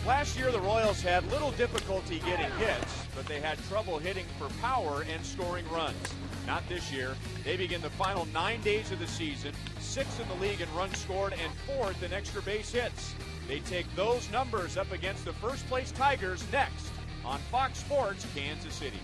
Last year, the Royals had little difficulty getting hits, but they had trouble hitting for power and scoring runs. Not this year. They begin the final 9 days of the season, 6th in the league in runs scored and 4th in extra base hits. They take those numbers up against the first-place Tigers next on Fox Sports Kansas City.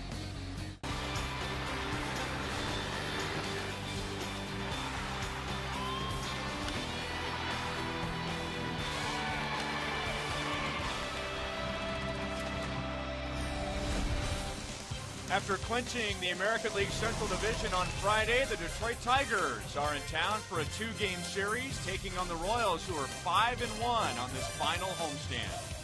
After clinching the American League Central Division on Friday, the Detroit Tigers are in town for a 2-game series, taking on the Royals, who are 5-1 on this final homestand.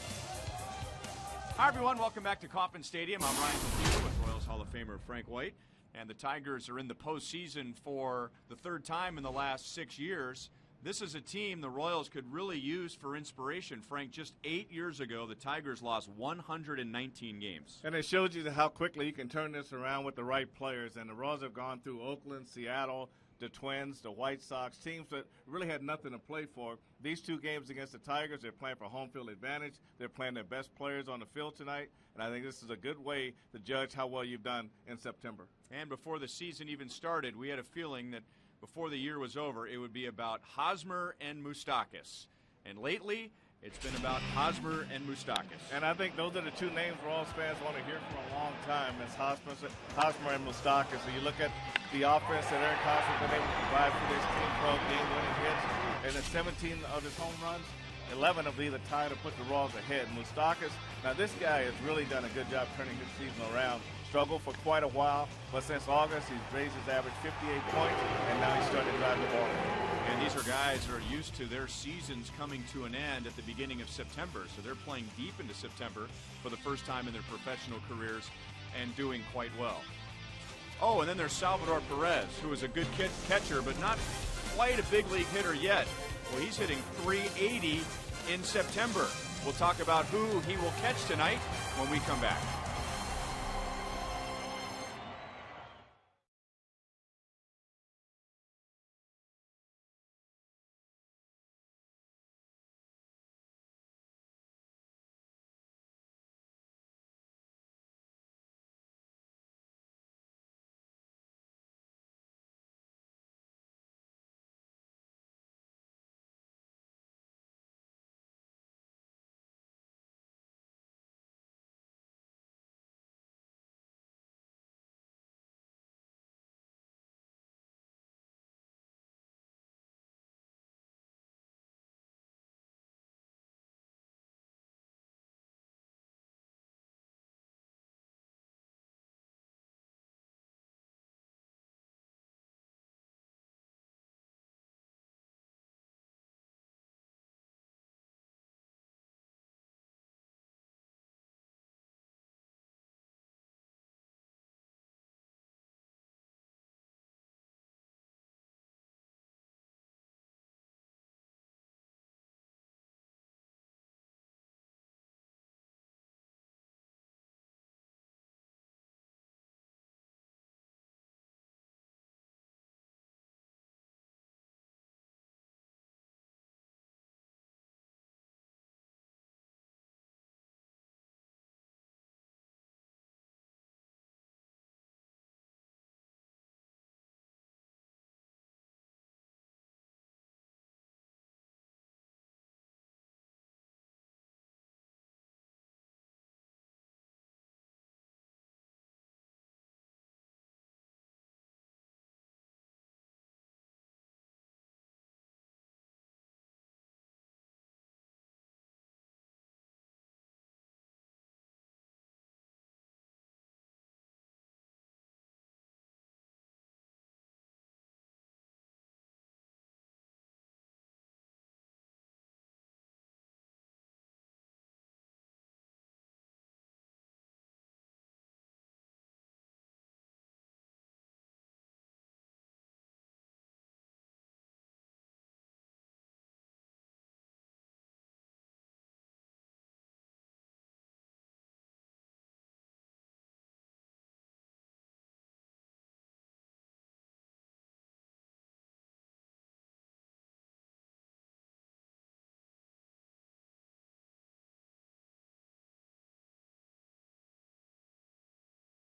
Hi, everyone. Welcome back to Kauffman Stadium. I'm Ryan Computer with Royals Hall of Famer Frank White. And the Tigers are in the postseason for the third time in the last 6 years. This is a team the Royals could really use for inspiration. Frank, just 8 years ago, the Tigers lost 119 games. And it shows you how quickly you can turn this around with the right players. And the Royals have gone through Oakland, Seattle, the Twins, the White Sox, teams that really had nothing to play for. These 2 games against the Tigers, they're playing for home field advantage. They're playing their best players on the field tonight. And I think this is a good way to judge how well you've done in September. And before the season even started, we had a feeling that before the year was over, it would be about Hosmer and Moustakas. And lately, it's been about Hosmer and Moustakas. And I think those are the 2 names Royals fans want to hear for a long time, is Hosmer and Moustakas. So you look at the offense that Eric Hosmer's been able to provide for this team, 12 game-winning hits, and in 17 of his home runs, 11 of these are tied to put the Royals ahead. Moustakas, now this guy has really done a good job turning his season around. Struggled for quite a while, but since August, he's raised his average 58 points, and now he's starting to drive the ball. And these are guys that are used to their seasons coming to an end at the beginning of September, so they're playing deep into September for the first time in their professional careers and doing quite well. Oh, and then there's Salvador Perez, who is a good catcher, but not quite a big league hitter yet. Well, he's hitting .380 in September. We'll talk about who he will catch tonight when we come back.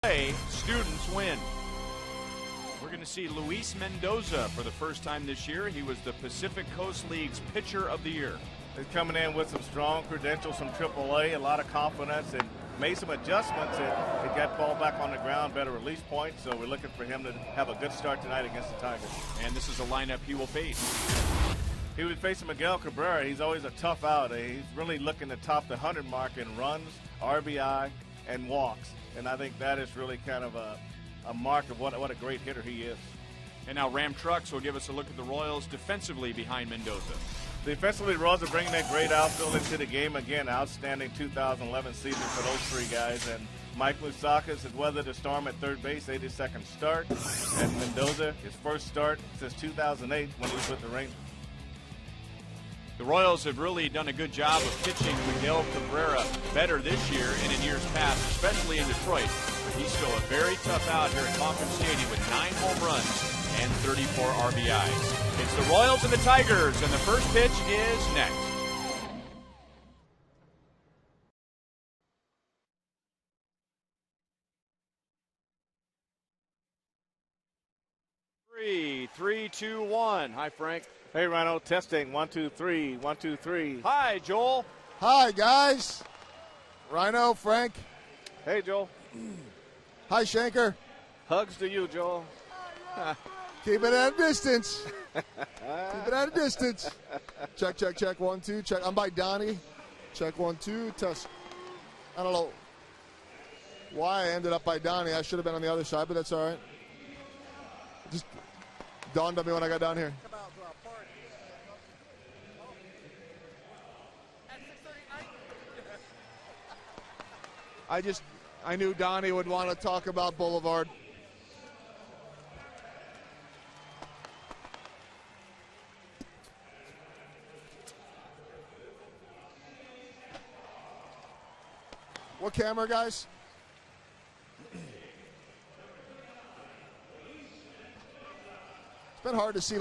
Play, students win. We're going to see Luis Mendoza for the first time this year. He was the Pacific Coast League's Pitcher of the Year. He's coming in with some strong credentials from AAA, a lot of confidence, and made some adjustments. It got ball back on the ground, better release point, so we're looking for him to have a good start tonight against the Tigers. And this is a lineup he will face. He was facing Miguel Cabrera. He's always a tough out. He's really looking to top the 100 mark in runs, RBI, and walks. And I think that is really kind of a mark of what a great hitter he is. And now Ram Trucks will give us a look at the Royals defensively behind Mendoza. Defensively, the Royals are bringing that great outfield into the game. Again, outstanding 2011 season for those three guys. And Mike Moustakas has weathered the storm at third base, 82nd start. And Mendoza, his first start since 2008 when he was with the Rangers. The Royals have really done a good job of pitching Miguel Cabrera better this year and in years past, especially in Detroit. But he's still a very tough out here at Kauffman Stadium with 9 home runs and 34 RBIs. It's the Royals and the Tigers, and the first pitch is next. Three, two, one. Hi, Frank. Hey, Rhino, testing. 1, 2, 3. 1, 2, 3. Hi, Joel. Hi, guys. Rhino, Frank. Hey, Joel. Hi, Shanker. Hugs to you, Joel. Keep it at a distance. Keep it at a distance. Check, check, check. 1, 2. Check. I'm by Donnie. Check 1, 2. Test. I don't know why I ended up by Donnie. I should have been on the other side, but that's all right. Just dawned on me when I got down here. I knew Donnie would want to talk about Boulevard. What camera, guys? It's been hard to see.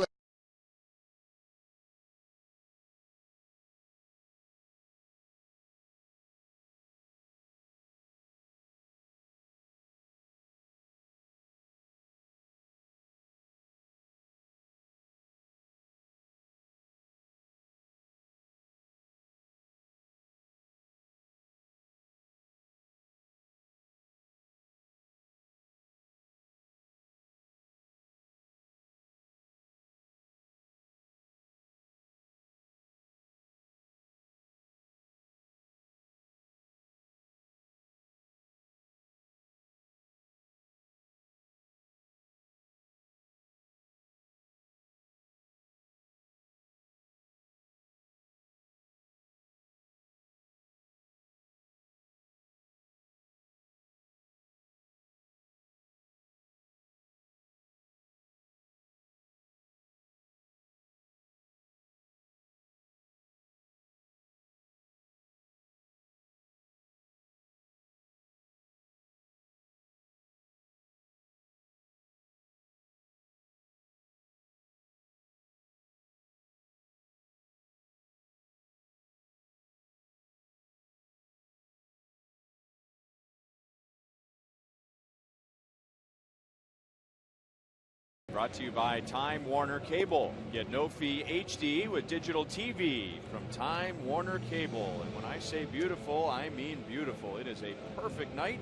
Brought to you by Time Warner Cable. Get no-fee HD with digital TV from Time Warner Cable. And when I say beautiful, I mean beautiful. It is a perfect night.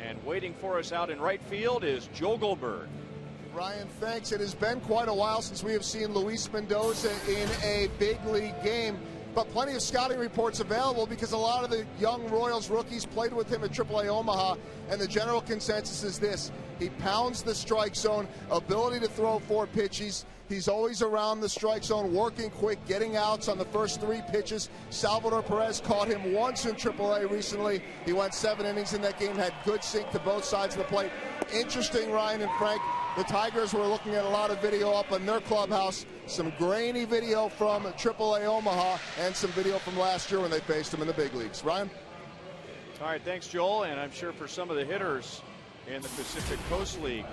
And waiting for us out in right field is Joe Goldberg. Ryan, thanks. It has been quite a while since we have seen Luis Mendoza in a big league game. But plenty of scouting reports available because a lot of the young Royals rookies played with him at AAA Omaha, and the general consensus is this: he pounds the strike zone, ability to throw 4 pitches. He's always around the strike zone, working quick, getting outs on the first 3 pitches. Salvador Perez caught him once in AAA recently. He went 7 innings in that game, had good sink to both sides of the plate. Interesting, Ryan and Frank, the Tigers were looking at a lot of video up in their clubhouse, some grainy video from AAA Omaha, and some video from last year when they faced him in the big leagues. Ryan? All right, thanks, Joel. And I'm sure for some of the hitters in the Pacific Coast League,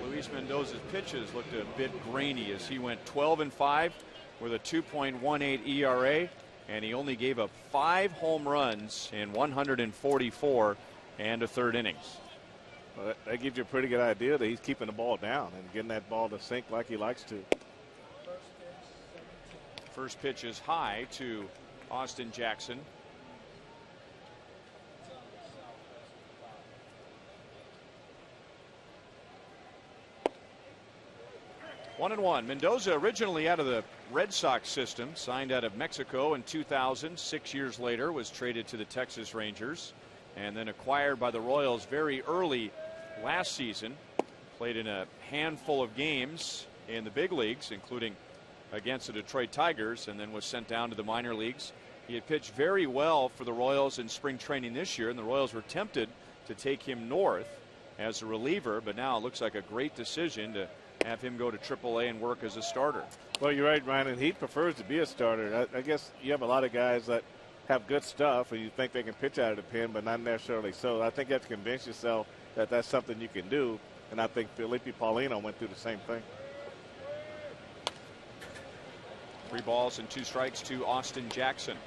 Luis Mendoza's pitches looked a bit grainy as he went 12-5 with a 2.18 ERA, and he only gave up 5 home runs in 144 and a third innings. Well, that gives you a pretty good idea that he's keeping the ball down and getting that ball to sink like he likes to. First pitch is high to Austin Jackson. One and one. Mendoza, originally out of the Red Sox system, signed out of Mexico in 2000. 6 years later was traded to the Texas Rangers and then acquired by the Royals very early last season. Played in a handful of games in the big leagues, including against the Detroit Tigers, and then was sent down to the minor leagues. He had pitched very well for the Royals in spring training this year, and the Royals were tempted to take him north as a reliever, but now it looks like a great decision to have him go to AAA and work as a starter. Well, you're right, Ryan, and he prefers to be a starter. I guess you have a lot of guys that have good stuff and you think they can pitch out of the pen, but not necessarily so. I think you have to convince yourself that that's something you can do, and I think Felipe Paulino went through the same thing. 3 balls and 2 strikes to Austin Jackson.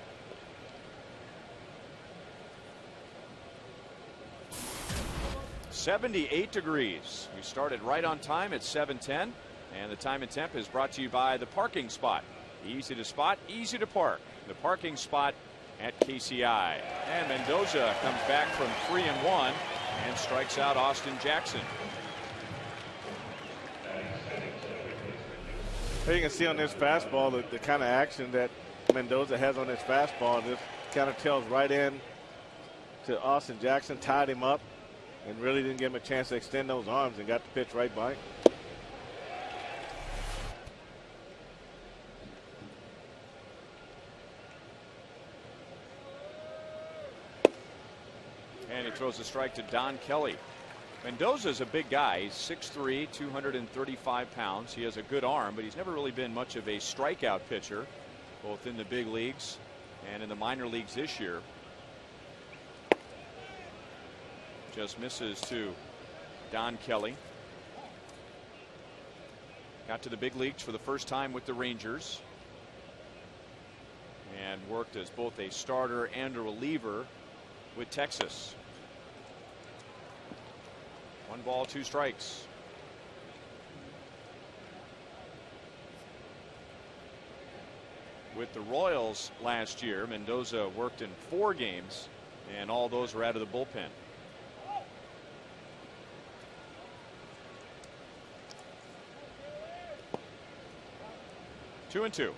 .78 degrees. We started right on time at 7:10, and the time and temp is brought to you by the parking spot. Easy to spot, easy to park. The parking spot at KCA. And Mendoza comes back from 3-1 and strikes out Austin Jackson. You can see on this fastball the kind of action that Mendoza has on his fastball. This kind of tails right in to Austin Jackson, tied him up, and really didn't give him a chance to extend those arms and got the pitch right by him. And he throws a strike to Don Kelly. Mendoza's a big guy. He's 6'3", 235 pounds. He has a good arm, but he's never really been much of a strikeout pitcher, both in the big leagues and in the minor leagues this year. Just misses to Don Kelly. Got to the big leagues for the first time with the Rangers and worked as both a starter and a reliever with Texas. 1 ball, 2 strikes. With the Royals last year, Mendoza worked in 4 games, and all those were out of the bullpen. Two and two.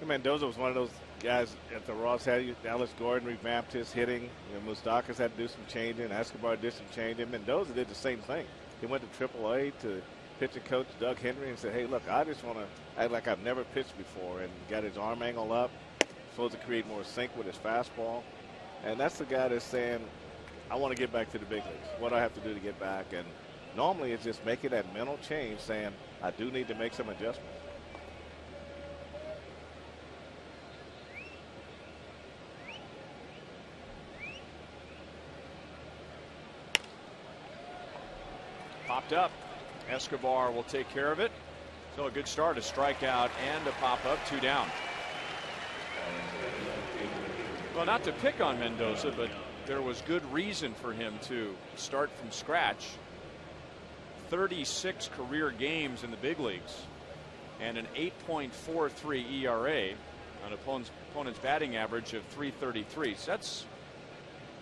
Mendoza was one of those guys at the Ross had. Dallas Gordon revamped his hitting. Moustakas had to do some changing. Escobar did some changing. Mendoza did the same thing. He went to AAA to pitching coach Doug Henry and said, hey, look, I just want to act like I've never pitched before, and got his arm angle up, supposed to create more sync with his fastball. And that's the guy that's saying, I want to get back to the big leagues. What do I have to do to get back? And normally it's just making that mental change, saying, I do need to make some adjustments. Popped up. Escobar will take care of it. So a good start, a strikeout and a pop up, 2 down. Well, not to pick on Mendoza, but there was good reason for him to start from scratch. 36 career games in the big leagues and an 8.43 ERA on opponent's batting average of .333. So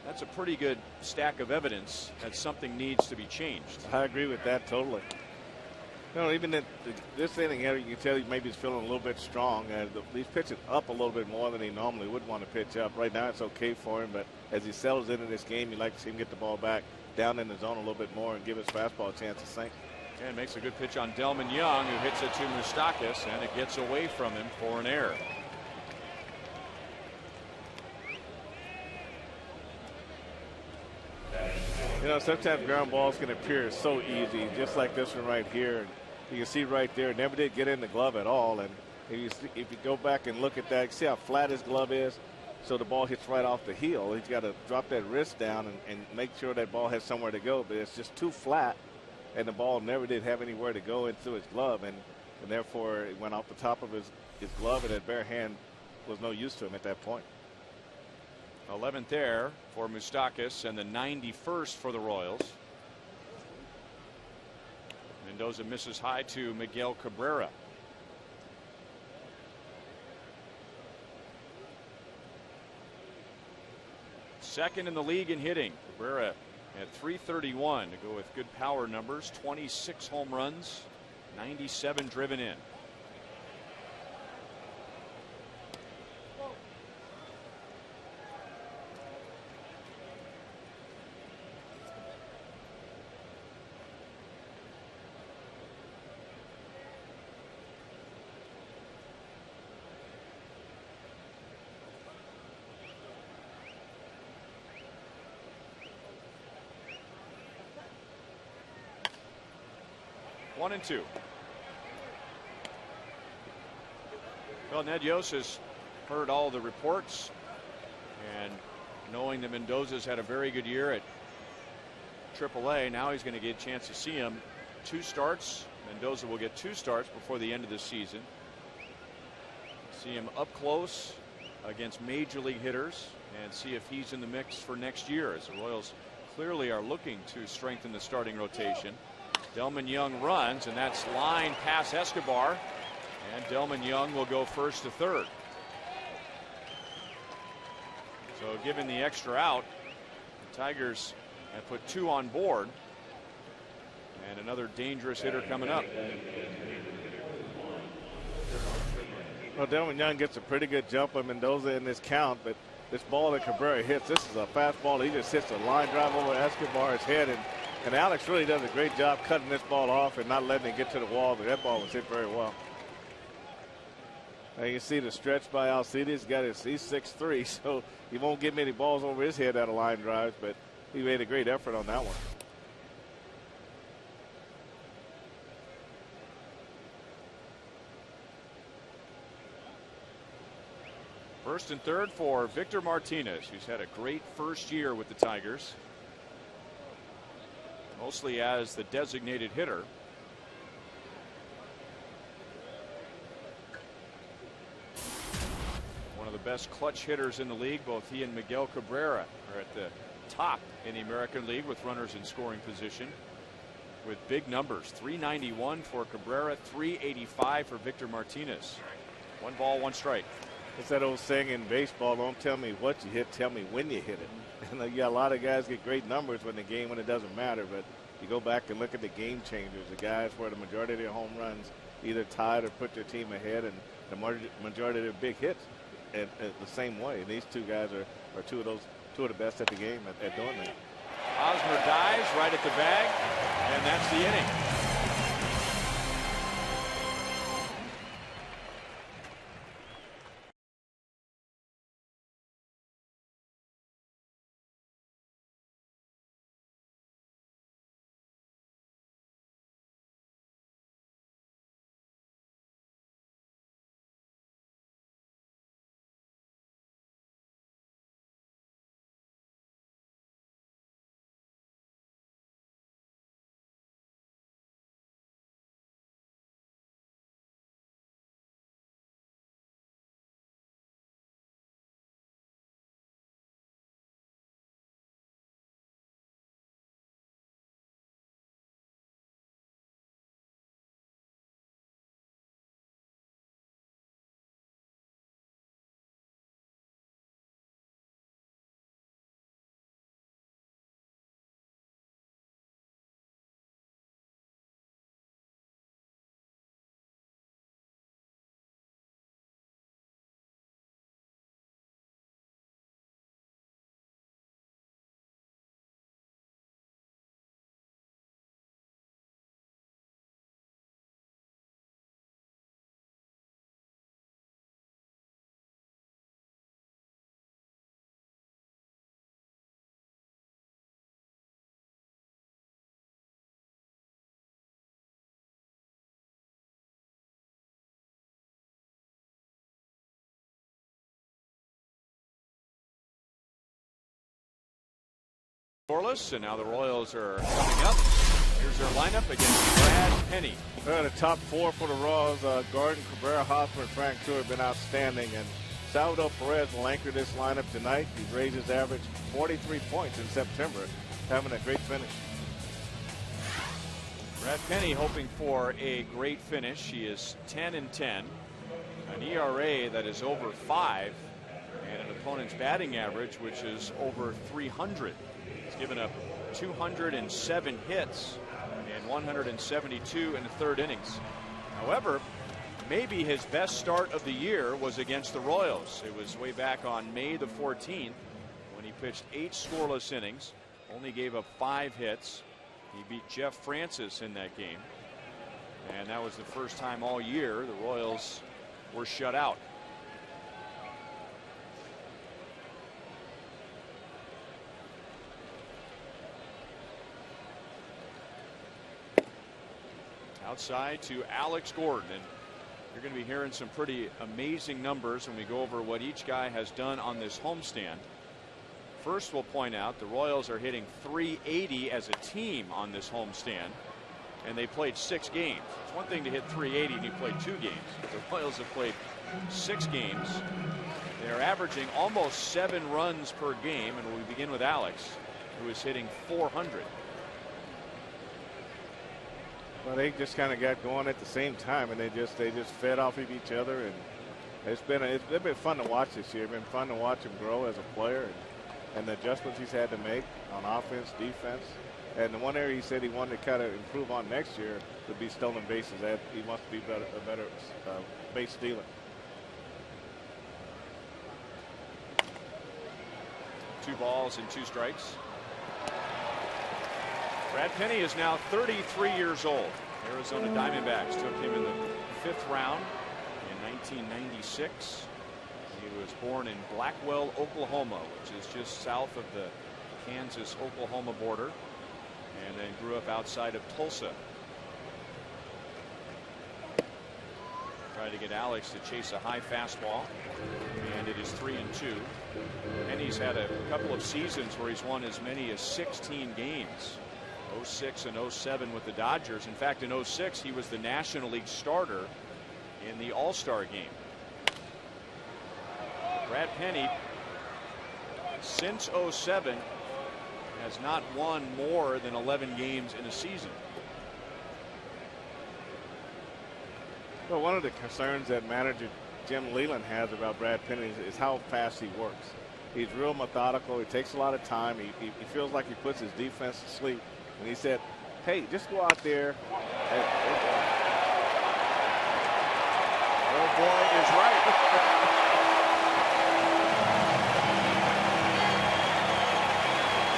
that's a pretty good stack of evidence that something needs to be changed. I agree with that totally. Even at this inning here, you can tell maybe he's feeling a little bit strong. He's pitching up a little bit more than he normally would want to pitch up. Right now it's okay for him, but as he settles into this game, you'd like to see him get the ball back down in the zone a little bit more and give his fastball a chance to sink. And makes a good pitch on Delman Young, who hits it to Moustakas, and it gets away from him for an error. Sometimes ground balls can appear so easy, just like this one right here. You can see right there, never did get in the glove at all. And if you go back and look at that, you see how flat his glove is. So the ball hits right off the heel. He's got to drop that wrist down and make sure that ball has somewhere to go. But it's just too flat, and the ball never did have anywhere to go into his glove. And therefore, it went off the top of his glove, and that bare hand was no use to him at that point. 11th there for Moustakas and the 91st for the Royals. Mendoza misses high to Miguel Cabrera. Second in the league in hitting. Cabrera at 331 to go with good power numbers. 26 home runs, 97 driven in. One and two. Well, Ned Yost has heard all the reports, and knowing that Mendoza's had a very good year at AAA, now he's going to get a chance to see him. 2 starts. Mendoza will get 2 starts before the end of the season. See him up close against major league hitters and see if he's in the mix for next year, as the Royals clearly are looking to strengthen the starting rotation. Delman Young runs, and that's line past Escobar, and Delman Young will go first to third. So given the extra out, the Tigers have put 2 on board, and another dangerous hitter coming up. Well, Delman Young gets a pretty good jump on Mendoza in this count, but this ball that Cabrera hits, this is a fastball. He just hits a line drive over Escobar's head, and Alex really does a great job cutting this ball off and not letting it get to the wall, but that ball was hit very well. Now you can see the stretch by Alcides. He's 6'3", so he won't get many balls over his head out of line drives, but he made a great effort on that one. First and third for Victor Martinez, who's had a great first year with the Tigers, mostly as the designated hitter. One of the best clutch hitters in the league. Both he and Miguel Cabrera are at the top in the American League with runners in scoring position with big numbers. 391 for Cabrera, 385 for Victor Martinez. 1 ball, 1 strike. It's that old saying in baseball, don't tell me what you hit, tell me when you hit it. And a lot of guys get great numbers when it doesn't matter, but you go back and look at the game changers, the guys where the majority of their home runs either tied or put their team ahead, and the majority of their big hits at the same way. And these 2 guys are 2 of the best at the game at doing that. Hosmer dives right at the bag, and that's the inning. Scoreless, and now the Royals are coming up. Here's their lineup against Brad Penny. Well, the top 4 for the Royals, Gordon, Cabrera, Hosmer, and Frank Tour have been outstanding, and Salvador Perez will anchor this lineup tonight. He's raised his average 43 points in September, having a great finish. Brad Penny hoping for a great finish. He is 10-10, an ERA that is over 5, and an opponent's batting average which is over 300. He's given up 207 hits and 172 in the third innings. However, maybe his best start of the year was against the Royals. It was way back on May the 14th when he pitched 8 scoreless innings, only gave up 5 hits. He beat Jeff Francis in that game, and that was the first time all year the Royals were shut out. Outside to Alex Gordon, and you're going to be hearing some pretty amazing numbers when we go over what each guy has done on this homestand. First, we'll point out the Royals are hitting .380 as a team on this homestand, and they played 6 games. It's one thing to hit .380 and you play 2 games. The Royals have played 6 games. They're averaging almost 7 runs per game, and we begin with Alex, who is hitting .400. Well, they just kind of got going at the same time, and they just fed off of each other, and it's been fun to watch this year. It's been fun to watch him grow as a player, and the adjustments he's had to make on offense, defense, and the one area he said he wanted to kind of improve on next year would be stolen bases. He wants to be a better base stealer. Two balls and 2 strikes. Brad Penny is now 33 years old. Arizona Diamondbacks took him in the 5th round in 1996. He was born in Blackwell, Oklahoma, which is just south of the Kansas-Oklahoma border, and then grew up outside of Tulsa. Tried to get Alex to chase a high fastball, and it is 3-2. Penny's had a couple of seasons where he's won as many as 16 games. 06 and 07 with the Dodgers. In fact, in 06 he was the National League starter in the All-Star game. Brad Penny, since 07, has not won more than 11 games in a season. Well, one of the concerns that manager Jim Leland has about Brad Penny is how fast he works. He's real methodical. He takes a lot of time. He feels like he puts his defense to sleep. And he said, hey, just go out there. Oh boy is right.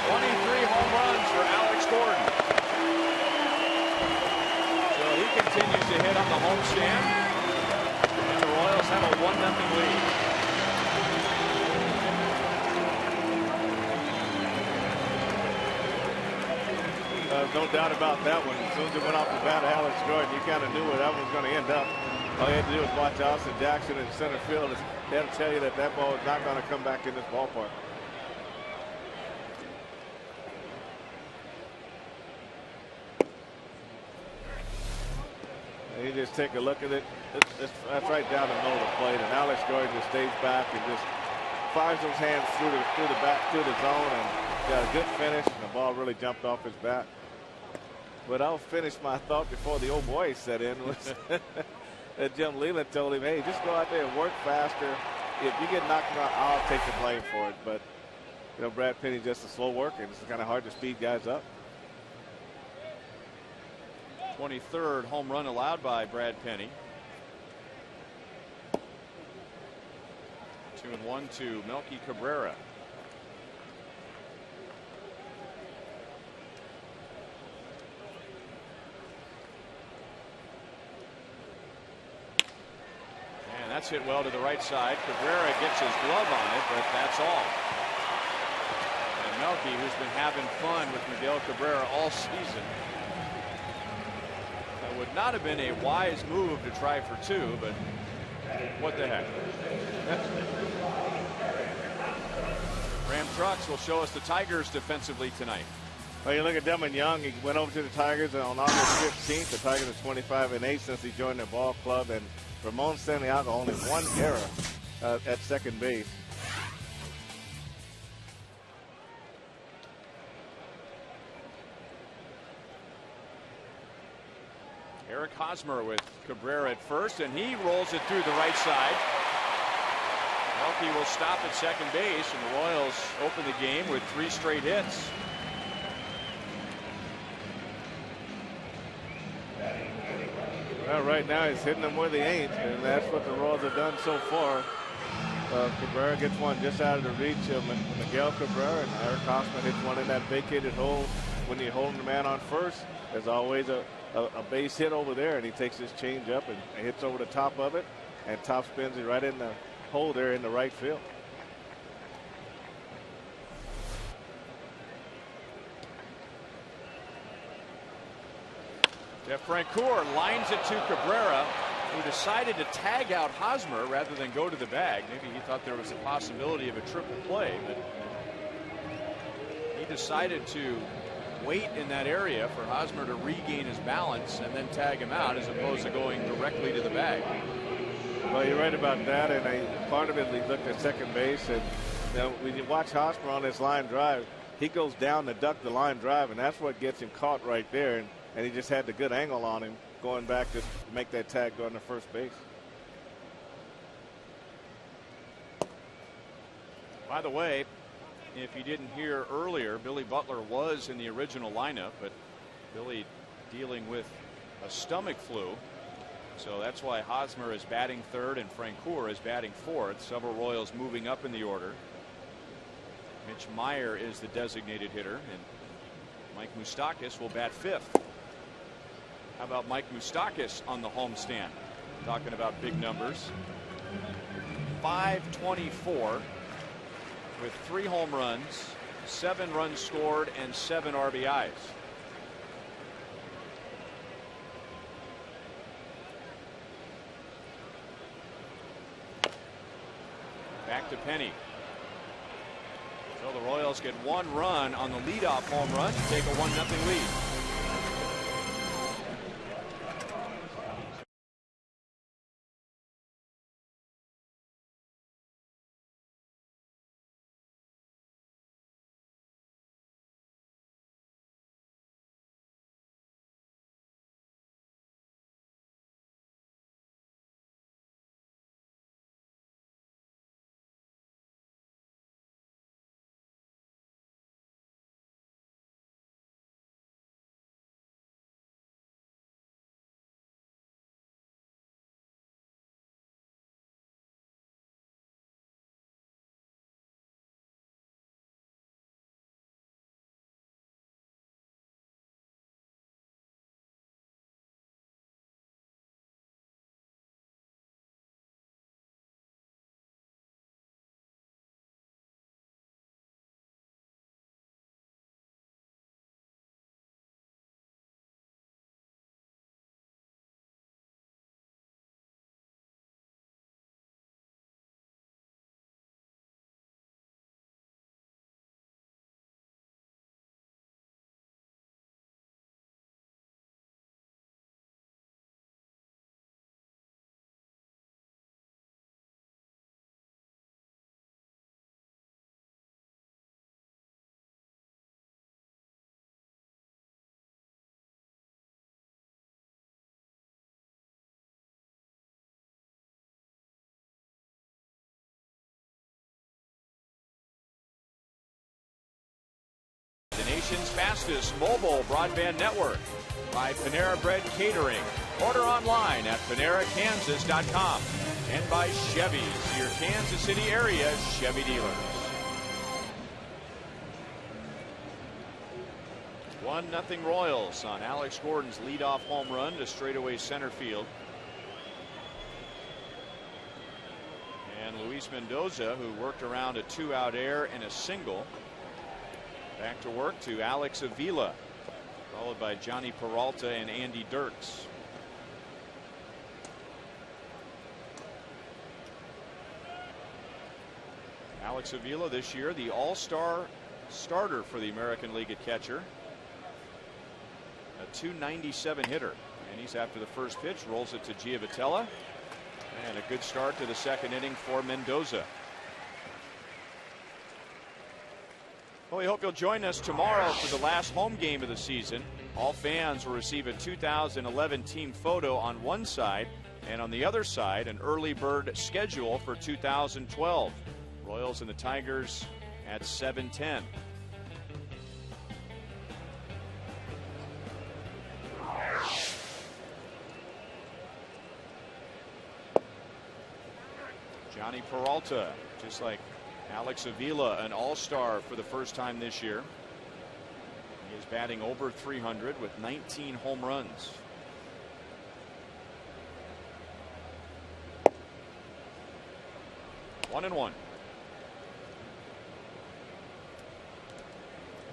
23 home runs for Alex Gordon. So he continues to hit on the homestand, and the Royals have a 1-0 lead. No doubt about that one. As soon as it went off the bat of Alex Gordon, you kind of knew where that one was going to end up. All you had to do was watch Austin Jackson in center field. They'll tell you that that ball is not going to come back in this ballpark. And you just take a look at it. That's right down the middle of the plate, and Alex Gordon just stays back and just fires those hands through the zone, and got a good finish, and the ball really jumped off his bat. But I'll finish my thought before the old boy set in was that Jim Leland told him, hey, just go out there and work faster. If you get knocked out, I'll take the blame for it. But, you know, Brad Penny's just a slow worker, and it's kind of hard to speed guys up. 23rd home run allowed by Brad Penny. 2-1 to Melky Cabrera. That's hit well to the right side. Cabrera gets his glove on it, but that's all. And Melky, who's been having fun with Miguel Cabrera all season. That would not have been a wise move to try for 2, but what the heck. Ram Trucks will show us the Tigers defensively tonight. Well, you look at Delman Young. He went over to the Tigers on August 15th. The Tigers are 25-8 since he joined their ball club, and Ramon Santiago only 1 error at second base. Eric Hosmer with Cabrera at first, and he rolls it through the right side. Melky will stop at second base, and the Royals open the game with 3 straight hits. Well, right now he's hitting them where they ain't, and that's what the Royals have done so far. Cabrera gets one just out of the reach of Miguel Cabrera, and Eric Hosmer hits one in that vacated hole. When you're holding the man on first, there's always a base hit over there, and he takes his change up and hits over the top of it, and top spins it right in the hole there in the right field. Jeff Francoeur lines it to Cabrera, who decided to tag out Hosmer rather than go to the bag. Maybe he thought there was a possibility of a triple play, but he decided to wait in that area for Hosmer to regain his balance and then tag him out, as opposed to going directly to the bag. Well, you're right about that, and part of it, he looked at second base, and when you watch Hosmer on this line drive, he goes down to duck the line drive, and that's what gets him caught right there, and he just had the good angle on him going back to make that tag going to first base. By the way, if you didn't hear earlier, Billy Butler was in the original lineup, but Billy dealing with a stomach flu. So that's why Hosmer is batting third and Francoeur is batting fourth. Several Royals moving up in the order. Mitch Meyer is the designated hitter, and Mike Moustakas will bat fifth. How about Mike Moustakas on the homestand? Talking about big numbers. 524 with 3 home runs, 7 runs scored, and 7 RBIs. Back to Penny. So the Royals get 1 run on the leadoff home run to take a 1-0 lead. The nation's fastest mobile broadband network by Panera Bread Catering. Order online at PaneraKansas.com. And by Chevy's, your Kansas City area Chevy dealers. 1-0 Royals on Alex Gordon's leadoff home run to straightaway center field. And Luis Mendoza, who worked around a 2-out error and a single. Back to work to Alex Avila, followed by Johnny Peralta and Andy Dirks. Alex Avila this year the all-star starter for the American League at catcher. A .297 hitter, and he's after the first pitch, rolls it to Giavotella, And a good start to the second inning for Mendoza. Well, we hope you'll join us tomorrow for the last home game of the season. All fans will receive a 2011 team photo on one side, and on the other side, an early bird schedule for 2012. Royals and the Tigers at 7:10. Johnny Peralta, just like Alex Avila, an all-star for the first time this year. He is batting over 300 with 19 home runs. One and one.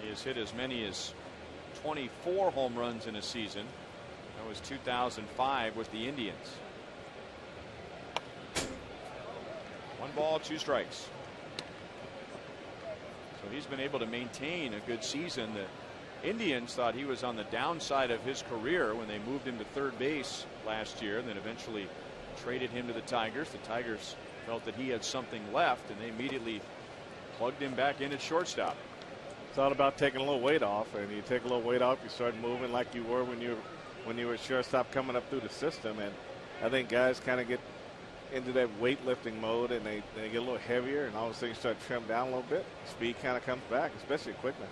He has hit as many as 24 home runs in a season. That was 2005 with the Indians. 1 ball, 2 strikes. So he's been able to maintain a good season. The Indians thought he was on the downside of his career when they moved him to third base last year, and then eventually traded him to the Tigers. The Tigers felt that he had something left, and they immediately plugged him back in at shortstop. It's all about taking a little weight off, and you take a little weight off, you start moving like you were when you were at shortstop coming up through the system. And I think guys kind of get into that weightlifting mode, and they get a little heavier, and all of a sudden you start to trim down a little bit. Speed kind of comes back, especially quickness.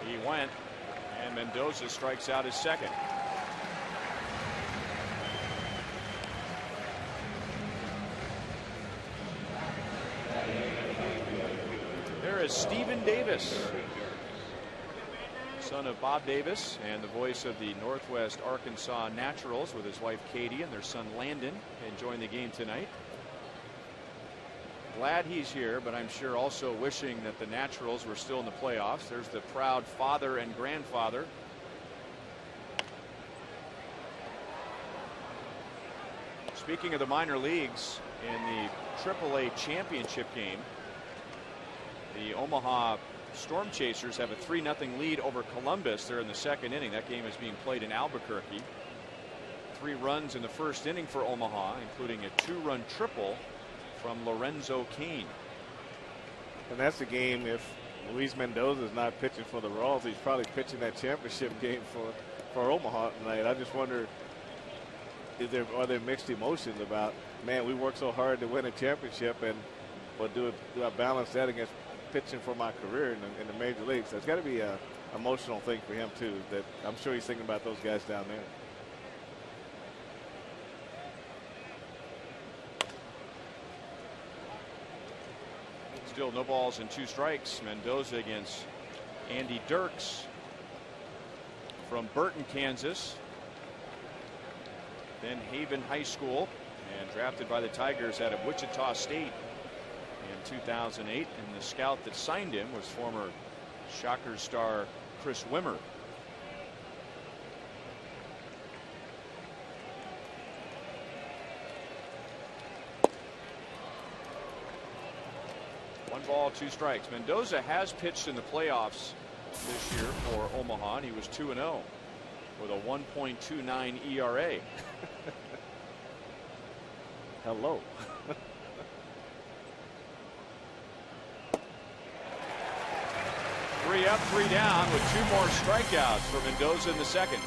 He went, and Mendoza strikes out his second. There is Stephen Davis, son of Bob Davis and the voice of the Northwest Arkansas Naturals, with his wife Katie and their son Landon enjoying the game tonight. Glad he's here, but I'm sure also wishing that the Naturals were still in the playoffs. There's the proud father and grandfather. Speaking of the minor leagues, in the AAA championship game, the Omaha Storm Chasers have a 3-0 lead over Columbus. They're in the second inning. That game is being played in Albuquerque. 3 runs in the first inning for Omaha, including a 2-run triple from Lorenzo Cain. And that's the game, if Luis Mendoza is not pitching for the Royals, he's probably pitching that championship game for Omaha tonight. I just wonder, are there mixed emotions about, man, we worked so hard to win a championship, and do I balance that against pitching for my career in the major leagues? So it's got to be an emotional thing for him too, that I'm sure he's thinking about those guys down there. Still no balls and 2 strikes. Mendoza against Andy Dirks from Burton, Kansas, then Haven High School, and drafted by the Tigers out of Wichita State in 2008, and the scout that signed him was former Shockers star Chris Wimmer. One ball, 2 strikes. Mendoza has pitched in the playoffs this year for Omaha, and he was 2-0 with a 1.29 ERA. Hello. 3 up, 3 down with 2 more strikeouts for Mendoza in the second.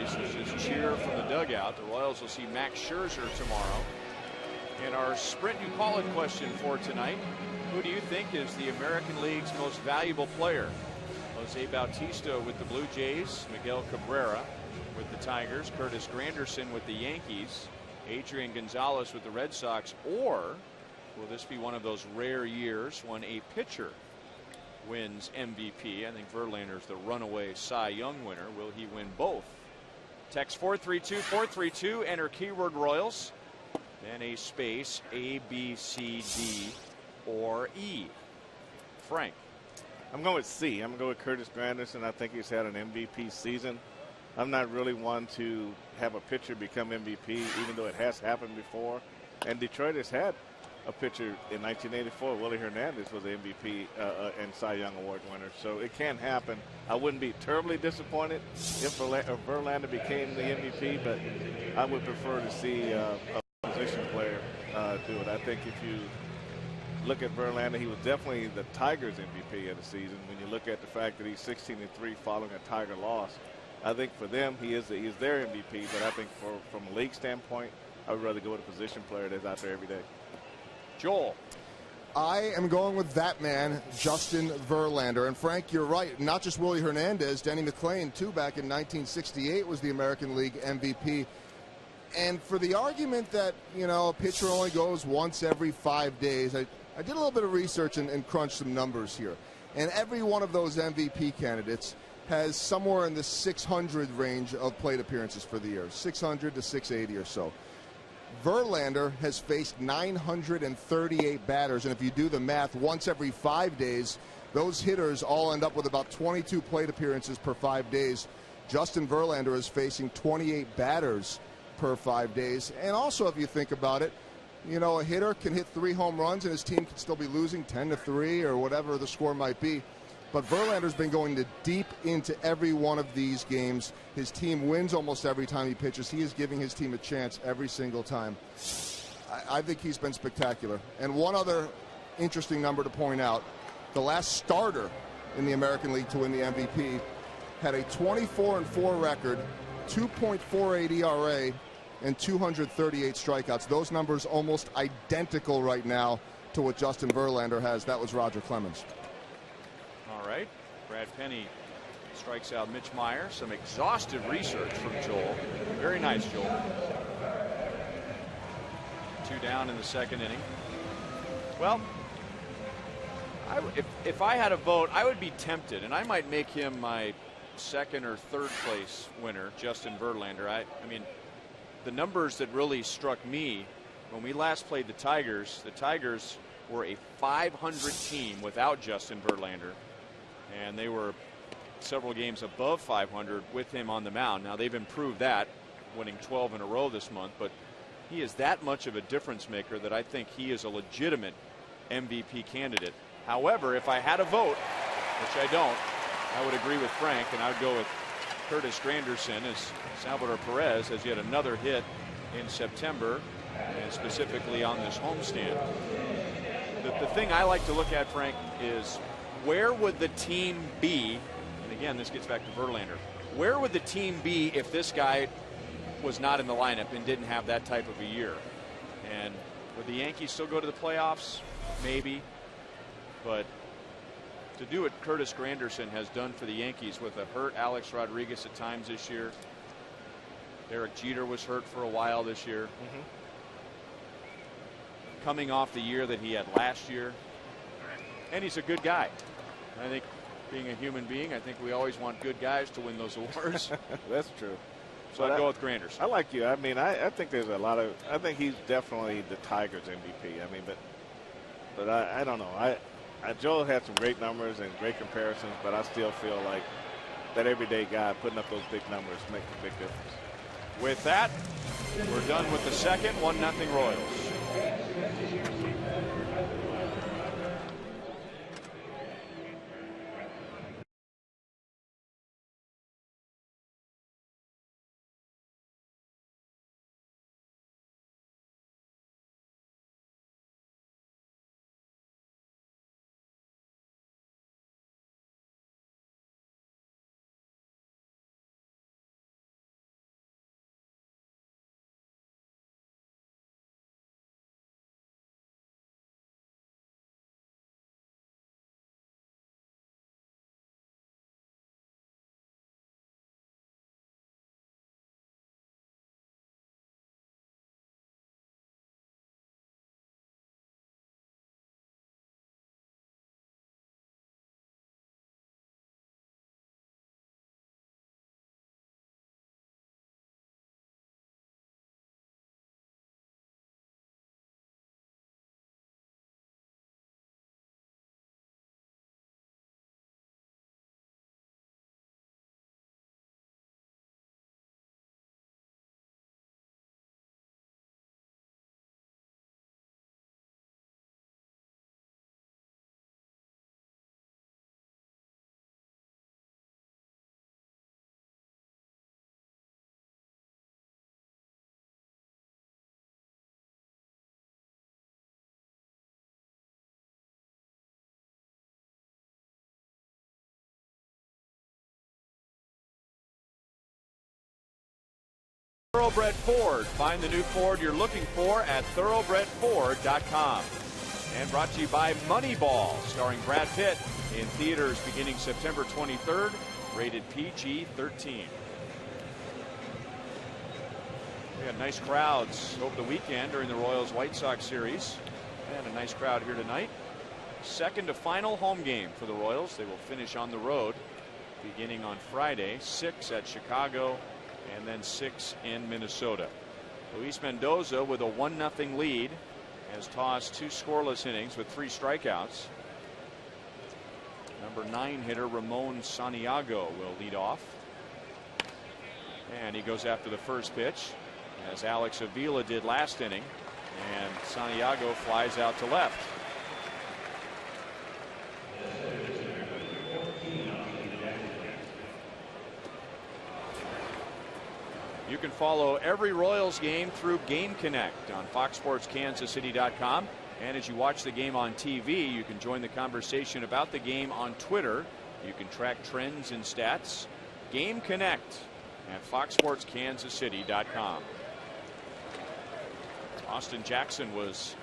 Just cheer from the dugout. The Royals will see Max Scherzer tomorrow. And our Sprint You Call It question for tonight: who do you think is the American League's most valuable player? Jose Bautista with the Blue Jays, Miguel Cabrera with the Tigers, Curtis Granderson with the Yankees, Adrian Gonzalez with the Red Sox, or will this be one of those rare years when a pitcher wins MVP? I think Verlander's the runaway Cy Young winner. Will he win both? Text 432-432, enter keyword Royals, then a space A, B, C, D, or E. Frank. I'm going with C. I'm going to go with Curtis Granderson. I think he's had an MVP season. I'm not really one to have a pitcher become MVP, even though it has happened before. And Detroit has had a pitcher in 1984. Willie Hernandez was the MVP and Cy Young Award winner. So it can happen. I wouldn't be terribly disappointed if Verlander became the MVP, but I would prefer to see a position player do it. I think if you look at Verlander, he was definitely the Tigers MVP of the season. When you look at the fact that he's 16-3 following a Tiger loss, I think for them he is their MVP. But I think from a league standpoint, I would rather go with a position player that's out there every day. Joel. I am going with that man, Justin Verlander. And Frank, you're right. Not just Willie Hernandez, Denny McLain, too, back in 1968 was the American League MVP. And for the argument that, you know, a pitcher only goes once every 5 days, I did a little bit of research and crunched some numbers here. And every one of those MVP candidates has somewhere in the 600 range of plate appearances for the year, 600 to 680 or so. Verlander has faced 938 batters, and if you do the math, once every 5 days, those hitters all end up with about 22 plate appearances per 5 days. Justin Verlander is facing 28 batters per 5 days. And also, if you think about it, you know, a hitter can hit 3 home runs and his team can still be losing 10-3 or whatever the score might be. But Verlander's been going deep into every one of these games. His team wins almost every time he pitches. He is giving his team a chance every single time. I think he's been spectacular. And one other interesting number to point out, the last starter in the American League to win the MVP had a 24-4 record, 2.48 ERA, and 238 strikeouts. Those numbers almost identical right now to what Justin Verlander has. That was Roger Clemens. All right. Brad Penny strikes out Mitch Meyer. Some exhaustive research from Joel. Very nice, Joel. 2 down in the second inning. Well, if I had a vote, I would be tempted, and I might make him my second or third place winner, Justin Verlander. I mean, the numbers that really struck me when we last played the Tigers were a 500 team without Justin Verlander. And they were several games above 500 with him on the mound. Now they've improved that, winning 12 in a row this month, but he is that much of a difference maker that I think he is a legitimate MVP candidate. However, if I had a vote, which I don't, I would agree with Frank, and I would go with Curtis Granderson, as Salvador Perez has yet another hit in September, and specifically on this homestand. The thing I like to look at, Frank, is where would the team be, and again, this gets back to Verlander, where would the team be if this guy was not in the lineup and didn't have that type of a year? And would the Yankees still go to the playoffs? Maybe. But to do what Curtis Granderson has done for the Yankees with a hurt Alex Rodriguez at times this year, Derek Jeter was hurt for a while this year. Coming off the year that he had last year. And he's a good guy. I think, being a human being, I think we always want good guys to win those awards. That's true. So I'd go with Granderson. I like you. I mean, I think there's a lot of. I think he's definitely the Tigers MVP. I mean, but I don't know. Joel had some great numbers and great comparisons, but I still feel like that everyday guy putting up those big numbers makes a big difference. With that, we're done with the second. 1-0 Royals. Thoroughbred Ford. Find the new Ford you're looking for at thoroughbredford.com. And brought to you by Moneyball, starring Brad Pitt, in theaters beginning September 23rd, rated PG-13. We had nice crowds over the weekend during the Royals-White Sox series. And a nice crowd here tonight. Second to final home game for the Royals. They will finish on the road beginning on Friday. 6 at Chicago and then 6 in Minnesota. Luis Mendoza with a 1-0 lead has tossed 2 scoreless innings with 3 strikeouts. Number 9 hitter Ramon Santiago will lead off. And he goes after the first pitch, as Alex Avila did last inning. And Santiago flies out to left. You can follow every Royals game through Game Connect on FoxSportsKansasCity.com. And as you watch the game on TV, you can join the conversation about the game on Twitter. You can track trends and stats. Game Connect at FoxSportsKansasCity.com. Austin Jackson was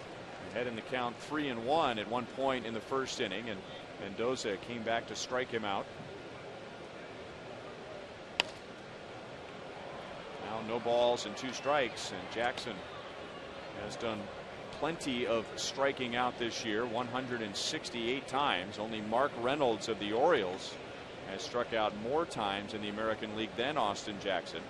ahead in the count 3-1 at one point in the first inning, and Mendoza came back to strike him out. Now no balls and 2 strikes, and Jackson has done plenty of striking out this year, 168 times. Only Mark Reynolds of the Orioles has struck out more times in the American League than Austin Jackson.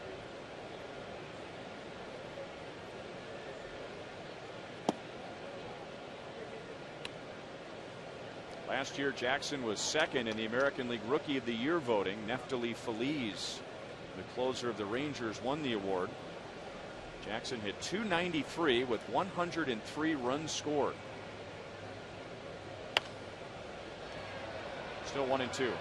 Last year, Jackson was second in the American League Rookie of the Year voting. Neftali Feliz, the closer of the Rangers, won the award. Jackson hit .293 with 103 runs scored. Still 1-2.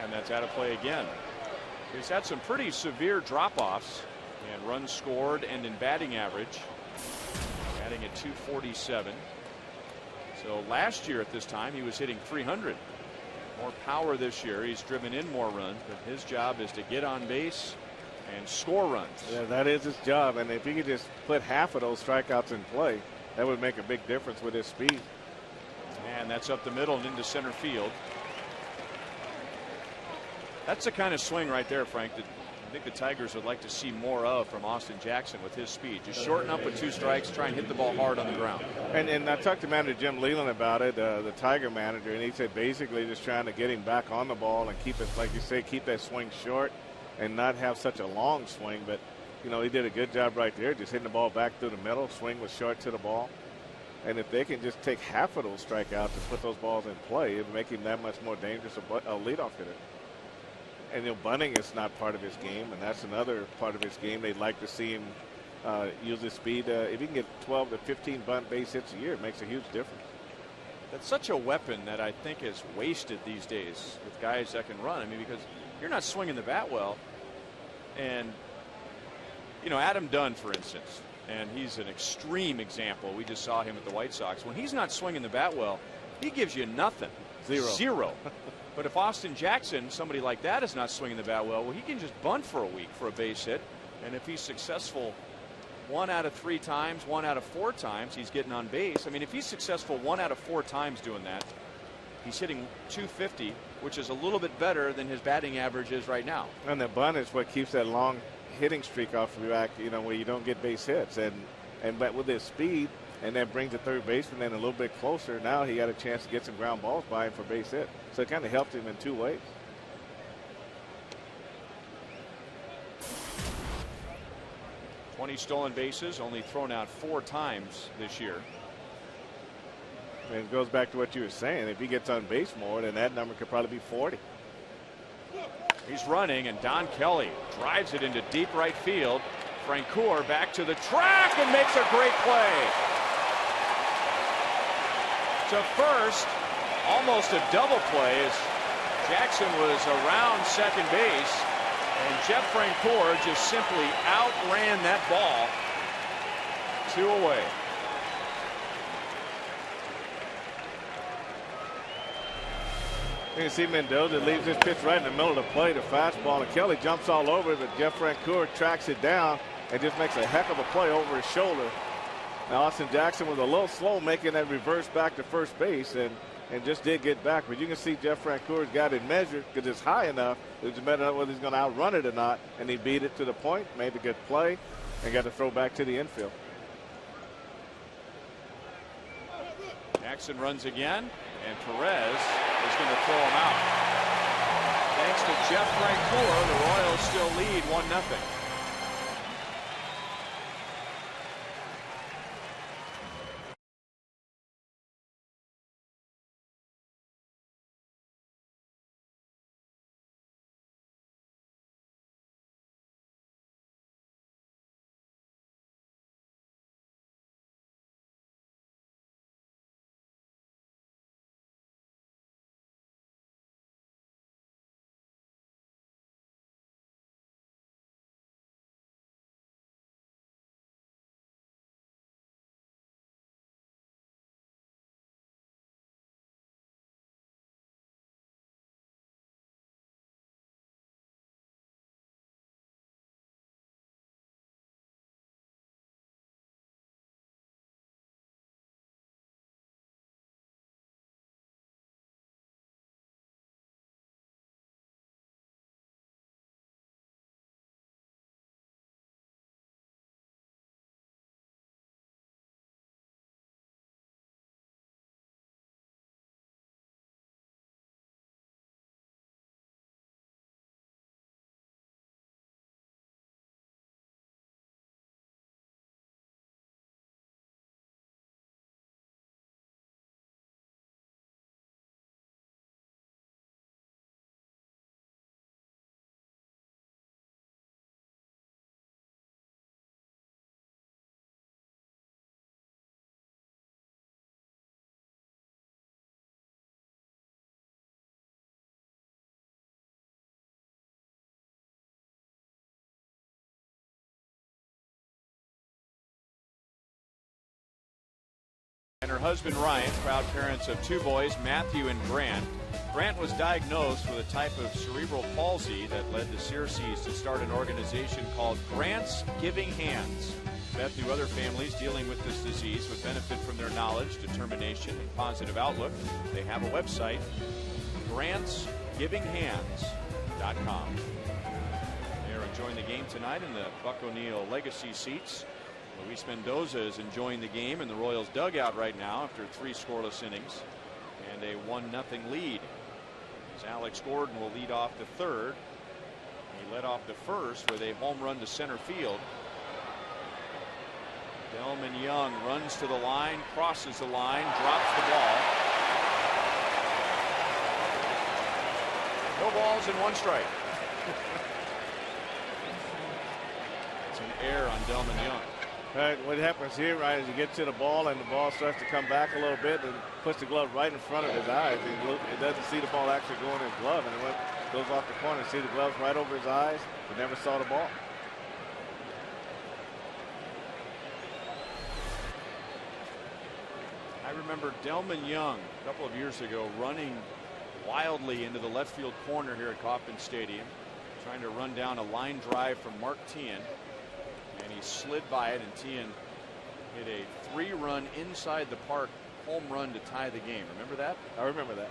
And that's out of play again. He's had some pretty severe drop-offs and runs scored and in batting average, batting at .247. So last year at this time he was hitting .300. More power this year. He's driven in more runs, but his job is to get on base and score runs. Yeah, that is his job, and if he could just put half of those strikeouts in play, that would make a big difference with his speed. And that's up the middle and into center field. That's the kind of swing right there, Frank, that I think the Tigers would like to see more of from Austin Jackson with his speed. Just shorten up with 2 strikes, try and hit the ball hard on the ground. And I talked to manager Jim Leland about it, the Tiger manager, and he said basically just trying to get him back on the ball and keep it, like you say, keep that swing short and not have such a long swing. But, you know, he did a good job right there, just hitting the ball back through the middle. Swing was short to the ball. And if they can just take half of those strikeouts and put those balls in play, it would make him that much more dangerous a leadoff hitter. And you know, bunting is not part of his game, and that's another part of his game. They'd like to see him use his speed. If he can get 12 to 15 bunt base hits a year, it makes a huge difference. That's such a weapon that I think is wasted these days with guys that can run. I mean, because you're not swinging the bat well. And, you know, Adam Dunn, for instance, and he's an extreme example. We just saw him at the White Sox. When he's not swinging the bat well, he gives you nothing. Zero. But if Austin Jackson, somebody like that, is not swinging the bat well, he can just bunt for a week for a base hit. And if he's successful 1 out of 3 times, 1 out of 4 times, he's getting on base. I mean, if he's successful 1 out of 4 times doing that, he's hitting .250, which is a little bit better than his batting average is right now. And the bunt is what keeps that long hitting streak off of your back, you know, where you don't get base hits. But with his speed, and that brings the third baseman in a little bit closer. Now he had a chance to get some ground balls by him for base hit. So it kind of helped him in 2 ways. "20 stolen bases, only thrown out 4 times this year." And it goes back to what you were saying. If he gets on base more, then that number could probably be 40. He's running, and Don Kelly drives it into deep right field. Francoeur back to the track and makes a great play. To first, almost a double play as Jackson was around second base, and Jeff Francoeur just simply outran that ball 2 away. You can see Mendoza leaves this pitch right in the middle of the plate, a fastball, and Kelly jumps all over it, but Jeff Francoeur tracks it down and just makes a heck of a play over his shoulder. Now Austin Jackson was a little slow making that reverse back to first base and just did get back, but you can see Jeff Francoeur's got it measured because it's high enough. It was a matter of whether he's going to outrun it or not, and he beat it to the point, made a good play, and got to throw back to the infield. Jackson runs again, and Perez is going to throw him out. Thanks to Jeff Francoeur, the Royals still lead 1-0. And her husband Ryan, proud parents of 2 boys, Matthew and Grant. Grant was diagnosed with a type of cerebral palsy that led the Searcies to start an organization called Grant's Giving Hands. Beth knew other families dealing with this disease would benefit from their knowledge, determination, and positive outlook. They have a website, grantsgivinghands.com. They are enjoying the game tonight in the Buck O'Neil Legacy seats. Luis Mendoza is enjoying the game in the Royals dugout right now after 3 scoreless innings and a 1-0 lead. As Alex Gordon will lead off the third. He led off the first with a home run to center field. Delman Young runs to the line, crosses the line, drops the ball. No balls and 1 strike. It's an error on Delman Young. Right, what happens here, right, is you get to the ball and the ball starts to come back a little bit and puts the glove right in front of his eyes. He doesn't see the ball actually going in his glove, and it goes off the corner. See the gloves right over his eyes, but never saw the ball. I remember Delman Young a couple of years ago running wildly into the left field corner here at Kauffman Stadium, trying to run down a line drive from Mark Tien. And he slid by it, and Tien hit a 3-run inside the park home run to tie the game. Remember that? I remember that.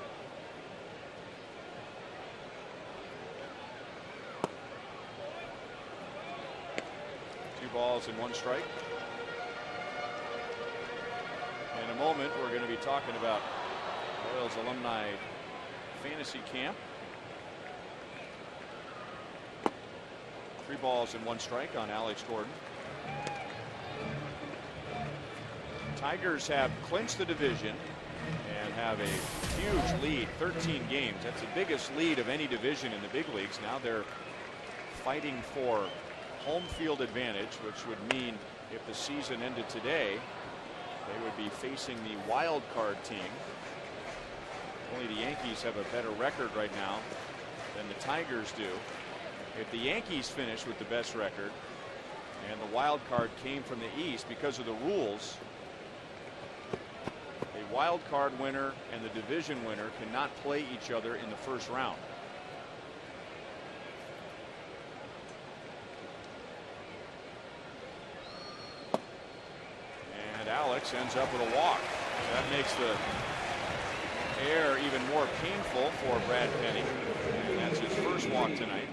Two balls and 1 strike. In a moment, we're going to be talking about Royals alumni fantasy camp. 3 balls and 1 strike on Alex Gordon. Tigers have clinched the division and have a huge lead, 13 games. That's the biggest lead of any division in the big leagues. Now they're fighting for home field advantage, which would mean if the season ended today, they would be facing the wild card team. Only the Yankees have a better record right now than the Tigers do. If the Yankees finish with the best record and the wild card came from the East, because of the rules, a wild card winner and the division winner cannot play each other in the first round. And Alex ends up with a walk. That makes the air even more painful for Brad Penny. And that's his first walk tonight.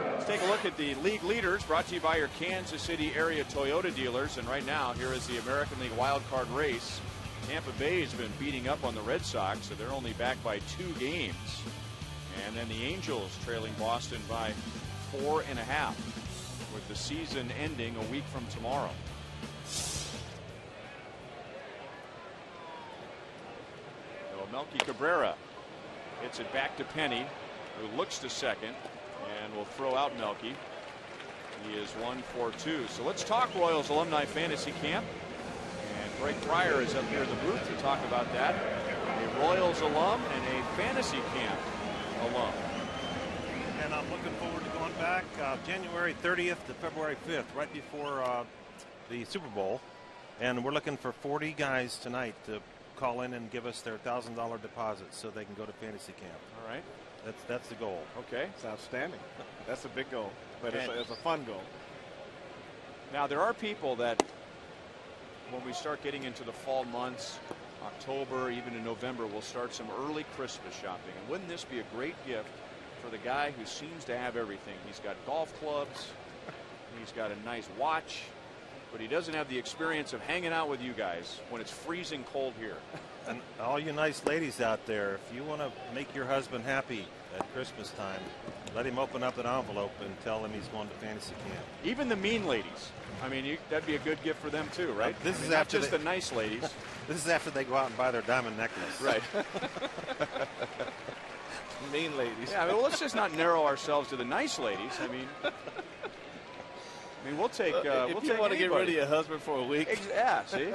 Let's take a look at the league leaders, brought to you by your Kansas City area Toyota dealers. And right now, here is the American League wild card race. Tampa Bay has been beating up on the Red Sox, so they're only back by 2 games. And then the Angels trailing Boston by 4.5, with the season ending a week from tomorrow. Melky Cabrera hits it back to Penny, who looks to second and will throw out Melky. He is 1 for 2. So let's talk Royals Alumni Fantasy Camp. And Greg Pryor is up here in the booth to talk about that. A Royals alum and a Fantasy Camp alum. And I'm looking forward to going back January 30th to February 5th, right before the Super Bowl. And we're looking for 40 guys tonight to call in and give us their $1,000 deposit so they can go to fantasy camp. All right. That's the goal. Okay. It's outstanding. That's a big goal, but it's a fun goal. Now, there are people that, when we start getting into the fall months, October, even in November, we'll start some early Christmas shopping. And wouldn't this be a great gift for the guy who seems to have everything? He's got golf clubs, he's got a nice watch, but he doesn't have the experience of hanging out with you guys when it's freezing cold here. And all you nice ladies out there, if you want to make your husband happy at Christmas time, let him open up an envelope and tell him he's going to fantasy camp. Even the mean ladies. I mean, that'd be a good gift for them too, right? This is not after just the nice ladies. This is after they go out and buy their diamond necklace. Right. Mean ladies. Yeah, well, let's just not narrow ourselves to the nice ladies. I mean, we'll take. If you want to get rid of your husband for a week. Yeah, see.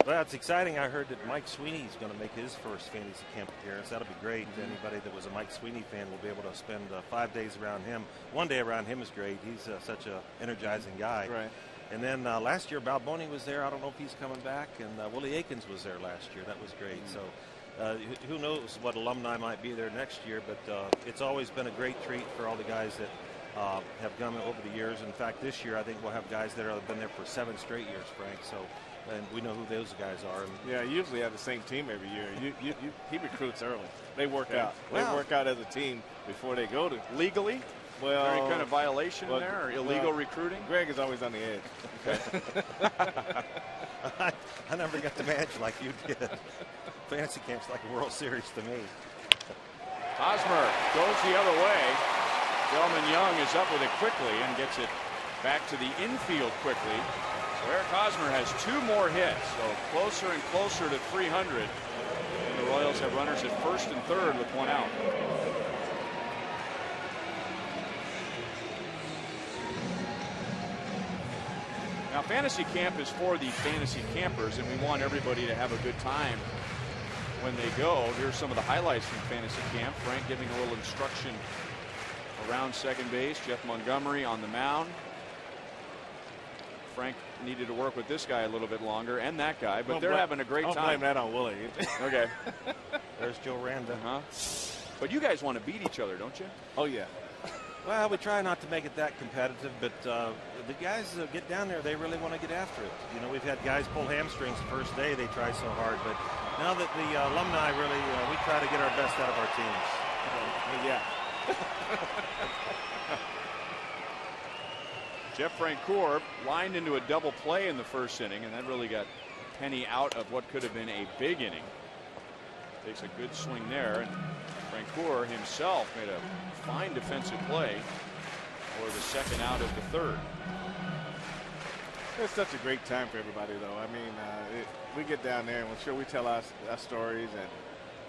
Well, it's exciting. I heard that Mike Sweeney is going to make his first fantasy camp appearance. That'll be great. Anybody that was a Mike Sweeney fan will be able to spend 5 days around him. One day around him is great. He's such a energizing guy. Right. And then last year, Balboni was there. I don't know if he's coming back. And Willie Aikens was there last year. That was great. So who knows what alumni might be there next year. But it's always been a great treat for all the guys that have come over the years. In fact, this year I think we'll have guys that have been there for 7 straight years, Frank. So, and we know who those guys are. Yeah, you usually have the same team every year. He recruits early. They work out. Wow. They work out as a team before they go to. Legally? Well, any kind of violation there, or illegal recruiting? Greg is always on the edge. Okay. I never got to manage like you did. Fantasy camp's like a World Series to me. Hosmer goes the other way. Delman Young is up with it quickly and gets it back to the infield quickly. So Eric Hosmer has 2 more hits, so closer and closer to 300. And the Royals have runners at first and third with 1 out. Now, fantasy camp is for the fantasy campers, and we want everybody to have a good time when they go. Here's some of the highlights from fantasy camp. Frank giving a little instruction around second base. Jeff Montgomery on the mound. Frank needed to work with this guy a little bit longer, and that guy, but they're having a great time. Don't blame that on Willie. Okay. There's Joe Randa. But you guys want to beat each other, don't you? Oh, yeah. Well, we try not to make it that competitive, but the guys that get down there, they really want to get after it. You know, we've had guys pull hamstrings the first day. They try so hard, but now that the alumni really, we try to get our best out of our teams. Yeah. Jeff Francoeur lined into a double play in the first inning, and that really got Penny out of what could have been a big inning. Takes a good swing there, and Francoeur himself made a fine defensive play for the second out of the third. It's such a great time for everybody, though. I mean, we get down there, and I'm sure we tell our stories,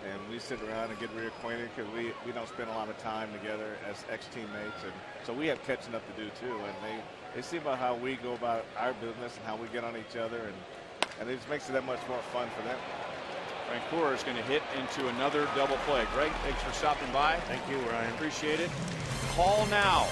and we sit around and get reacquainted because we don't spend a lot of time together as ex-teammates, and so we have catching up to do too. And they see about how we go about our business and how we get on each other, and it just makes it that much more fun for them. Vancouver is going to hit into another double play. Greg, thanks for stopping by. Thank you, Ryan. Appreciate it. Call now.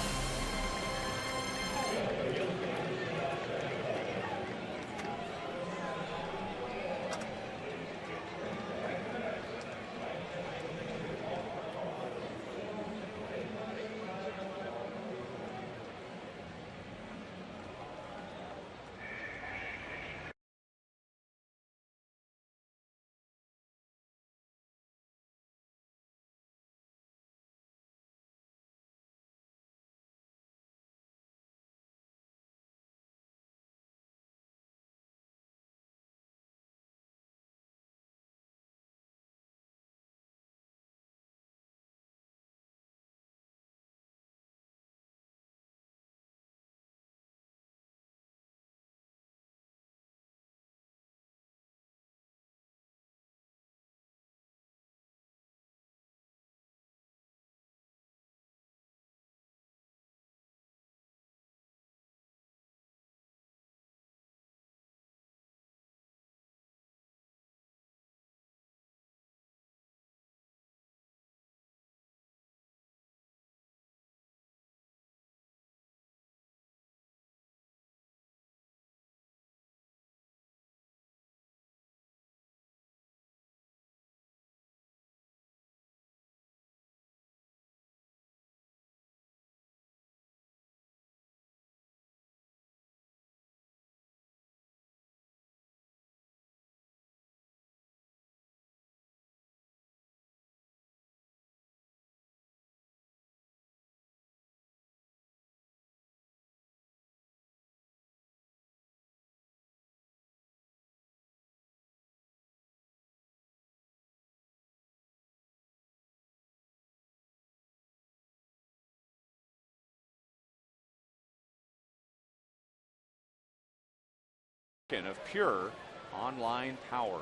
Of pure online power.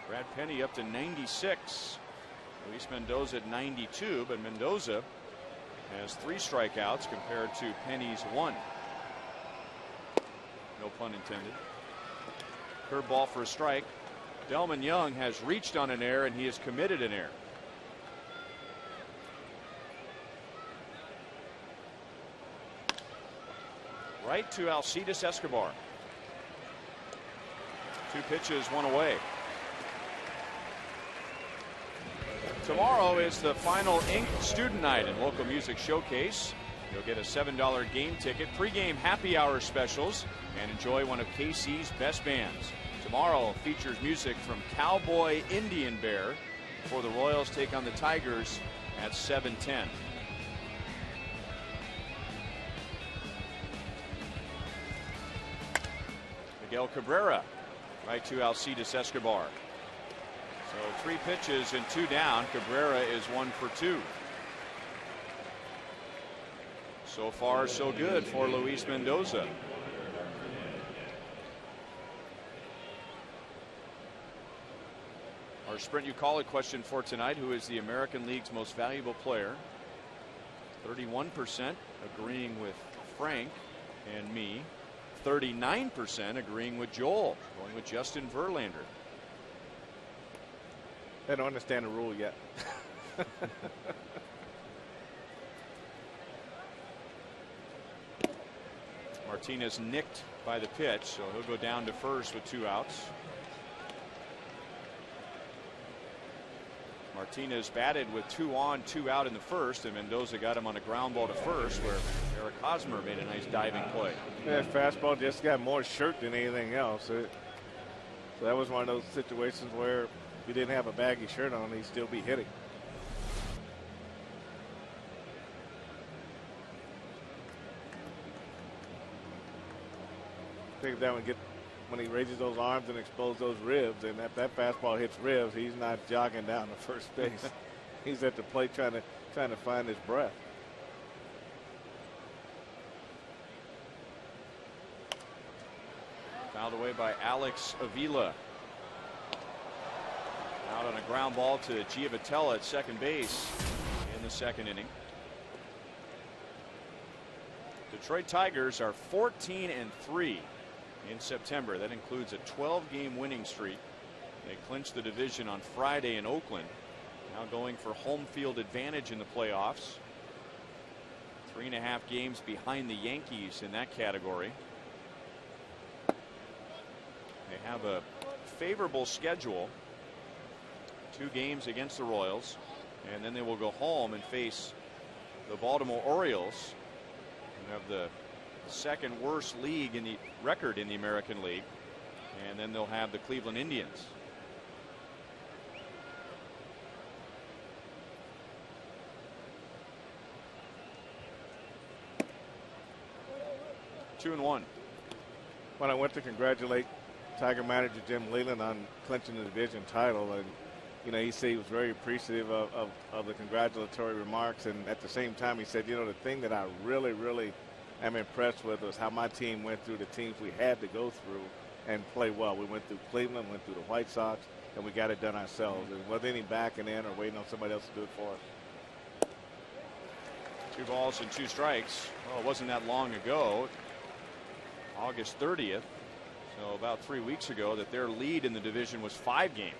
Brad Penny up to 96. Luis Mendoza at 92, but Mendoza has 3 strikeouts compared to Penny's 1. No pun intended. Curveball for a strike. Delman Young has reached on an error and he has committed an error. Right to Alcides Escobar. 2 pitches, 1 away. Tomorrow is the final Ink Student Night and Local Music Showcase. You'll get a $7 game ticket, pregame happy hour specials, and enjoy one of KC's best bands. Tomorrow features music from Cowboy Indian Bear before the Royals take on the Tigers at 7:10. Miguel Cabrera. Right to Alcides Escobar. So 3 pitches and 2 down. Cabrera is 1 for 2. So far, so good for Luis Mendoza. Our Sprint You Call It question for tonight: who is the American League's most valuable player? 31% agreeing with Frank and me. 39% agreeing with Joel, going with Justin Verlander. They don't understand the rule yet. Martinez nicked by the pitch, so he'll go down to first with 2 outs. Martinez batted with 2 on, 2 out in the first, and Mendoza got him on a ground ball to first, where Eric Hosmer made a nice diving play. Yeah, fastball just got more shirt than anything else. So that was one of those situations where if he didn't have a baggy shirt on, he'd still be hitting. I think that would get, when he raises those arms and exposes those ribs, and that fastball hits ribs, he's not jogging down to first base. He's at the plate trying to find his breath. Fouled away by Alex Avila. Out on a ground ball to Giavotella at second base in the 2nd inning. Detroit Tigers are 14-3 in September. That includes a 12-game winning streak. They clinched the division on Friday in Oakland. Now going for home field advantage in the playoffs. 3.5 games behind the Yankees in that category. They have a favorable schedule. 2 games against the Royals, and then they will go home and face the Baltimore Orioles, who have the second worst league in the record in the American League, and then they'll have the Cleveland Indians. Two and one. When I went to congratulate Tiger manager Jim Leyland on clinching the division title, and he said he was very appreciative of the congratulatory remarks, and at the same time he said, the thing that I really, really am impressed with was how my team went through the teams we had to go through and play well. We went through Cleveland, went through the White Sox, and we got it done ourselves. There wasn't any backing in or waiting on somebody else to do it for us. 2 balls and 2 strikes. Well, it wasn't that long ago, August 30th, so about 3 weeks ago, that their lead in the division was 5 games.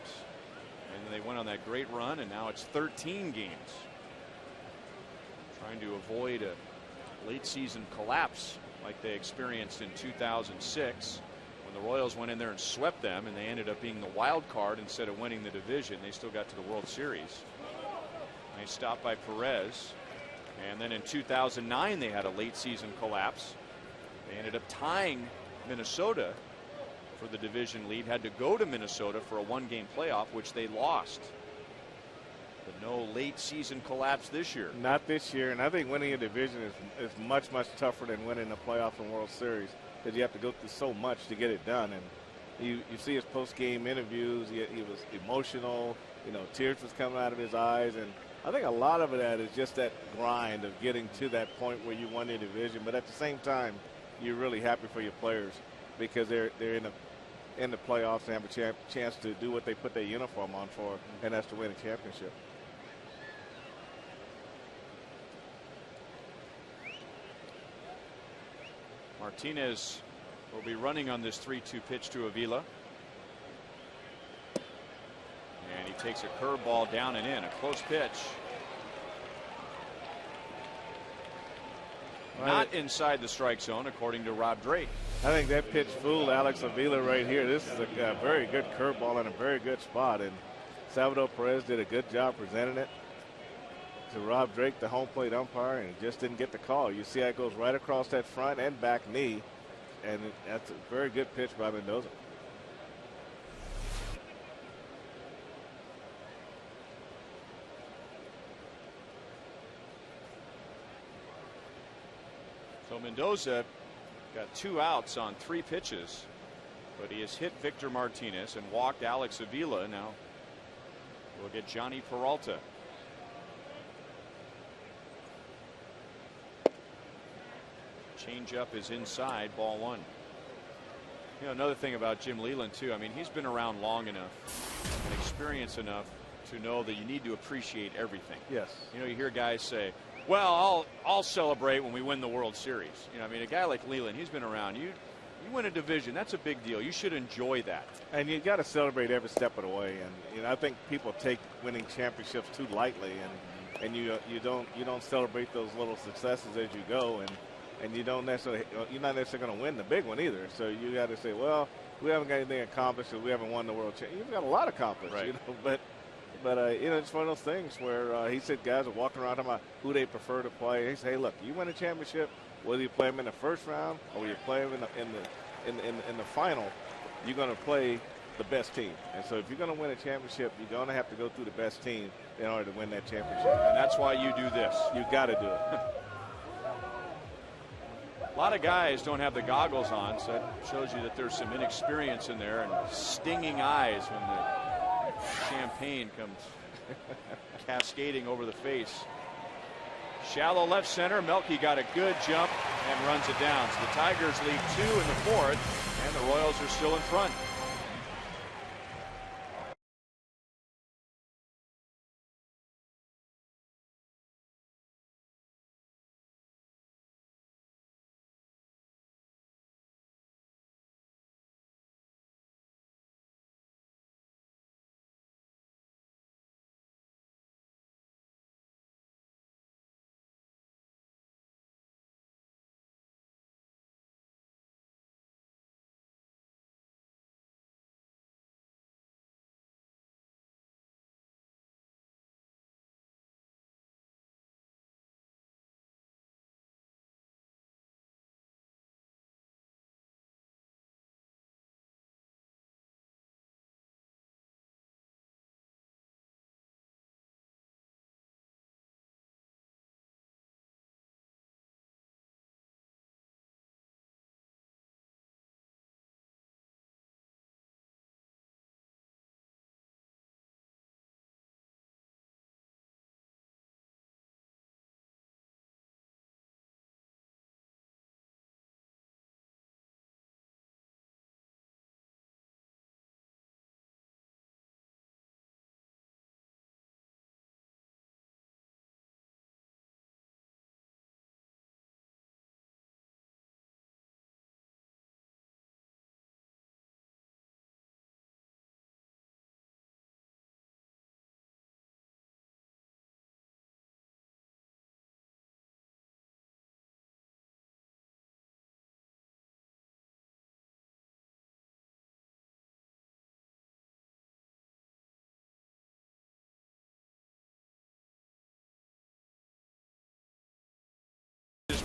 And they went on that great run, and now it's 13 games. Trying to avoid a late season collapse like they experienced in 2006 when the Royals went in there and swept them, and they ended up being the wild card instead of winning the division. They still got to the World Series. Nice stop by Perez. And then in 2009 they had a late season collapse. They ended up tying Minnesota for the division lead, had to go to Minnesota for a 1-game playoff, which they lost. But no late season collapse this year. Not this year, and I think winning a division is much, much tougher than winning the playoffs and World Series, because you have to go through so much to get it done. And you see his post-game interviews, he was emotional, tears was coming out of his eyes, and I think a lot of that is just that grind of getting to that point where you won the division, but at the same time, you're really happy for your players because they're in the playoffs and have a chance to do what they put their uniform on for, and that's to win a championship. Martinez will be running on this 3-2 pitch to Avila. And he takes a curveball down and in. A close pitch. Not inside the strike zone, according to Rob Drake. I think that pitch fooled Alex Avila right here. This is a very good curveball in a very good spot, and Salvador Perez did a good job presenting it to Rob Drake, the home plate umpire, and just didn't get the call. You see how it goes right across that front and back knee, and that's a very good pitch by Mendoza. So Mendoza got 2 outs on 3 pitches, but he has hit Victor Martinez and walked Alex Avila. Now we'll get Johnny Peralta. Changeup is inside, ball 1. Another thing about Jim Leyland too, I mean, he's been around long enough and experienced enough to know that you need to appreciate everything. Yes. You hear guys say, well, I'll celebrate when we win the World Series. I mean, a guy like Leyland, he's been around. You win a division, that's a big deal. You should enjoy that. And you got to celebrate every step of the way. And I think people take winning championships too lightly, and you don't celebrate those little successes as you go, and you're not necessarily going to win the big one either. So you got to say, well, we haven't got anything accomplished, or we haven't won the World Championship. You've got a lot accomplished, right. But it's one of those things where he said guys are walking around talking about who they prefer to play. He said, hey, look, you win a championship, whether you play them in the first round or you play them in the final, you're going to play the best team. And so if you're going to win a championship, you're going to have to go through the best team in order to win that championship. And that's why you do this. You got to do it. A lot of guys don't have the goggles on, so that shows you that there's some inexperience in there and stinging eyes when the champagne comes cascading over the face. Shallow left center. Melky got a good jump and runs it down. So the Tigers lead 2 in the 4th, and the Royals are still in front.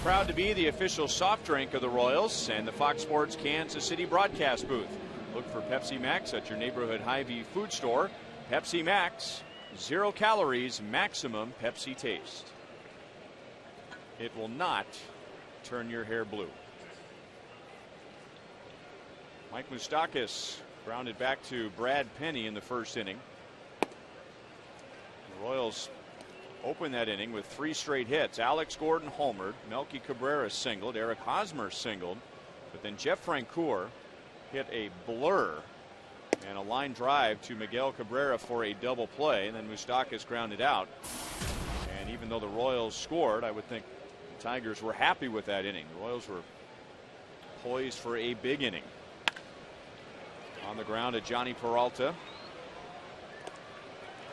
proud to be the official soft drink of the Royals and the Fox Sports Kansas City broadcast booth. Look for Pepsi Max at your neighborhood Hy-Vee food store. Pepsi Max, 0 calories, maximum Pepsi taste. It will not turn your hair blue. Mike Moustakas grounded back to Brad Penny in the first inning. The Royals opened that inning with 3 straight hits. Alex Gordon homered, Melky Cabrera singled, Eric Hosmer singled, but then Jeff Francoeur hit a blur and a line drive to Miguel Cabrera for a double play, and then Moustakas grounded out. And even though the Royals scored, I would think the Tigers were happy with that inning. The Royals were poised for a big inning. On the ground at Johnny Peralta.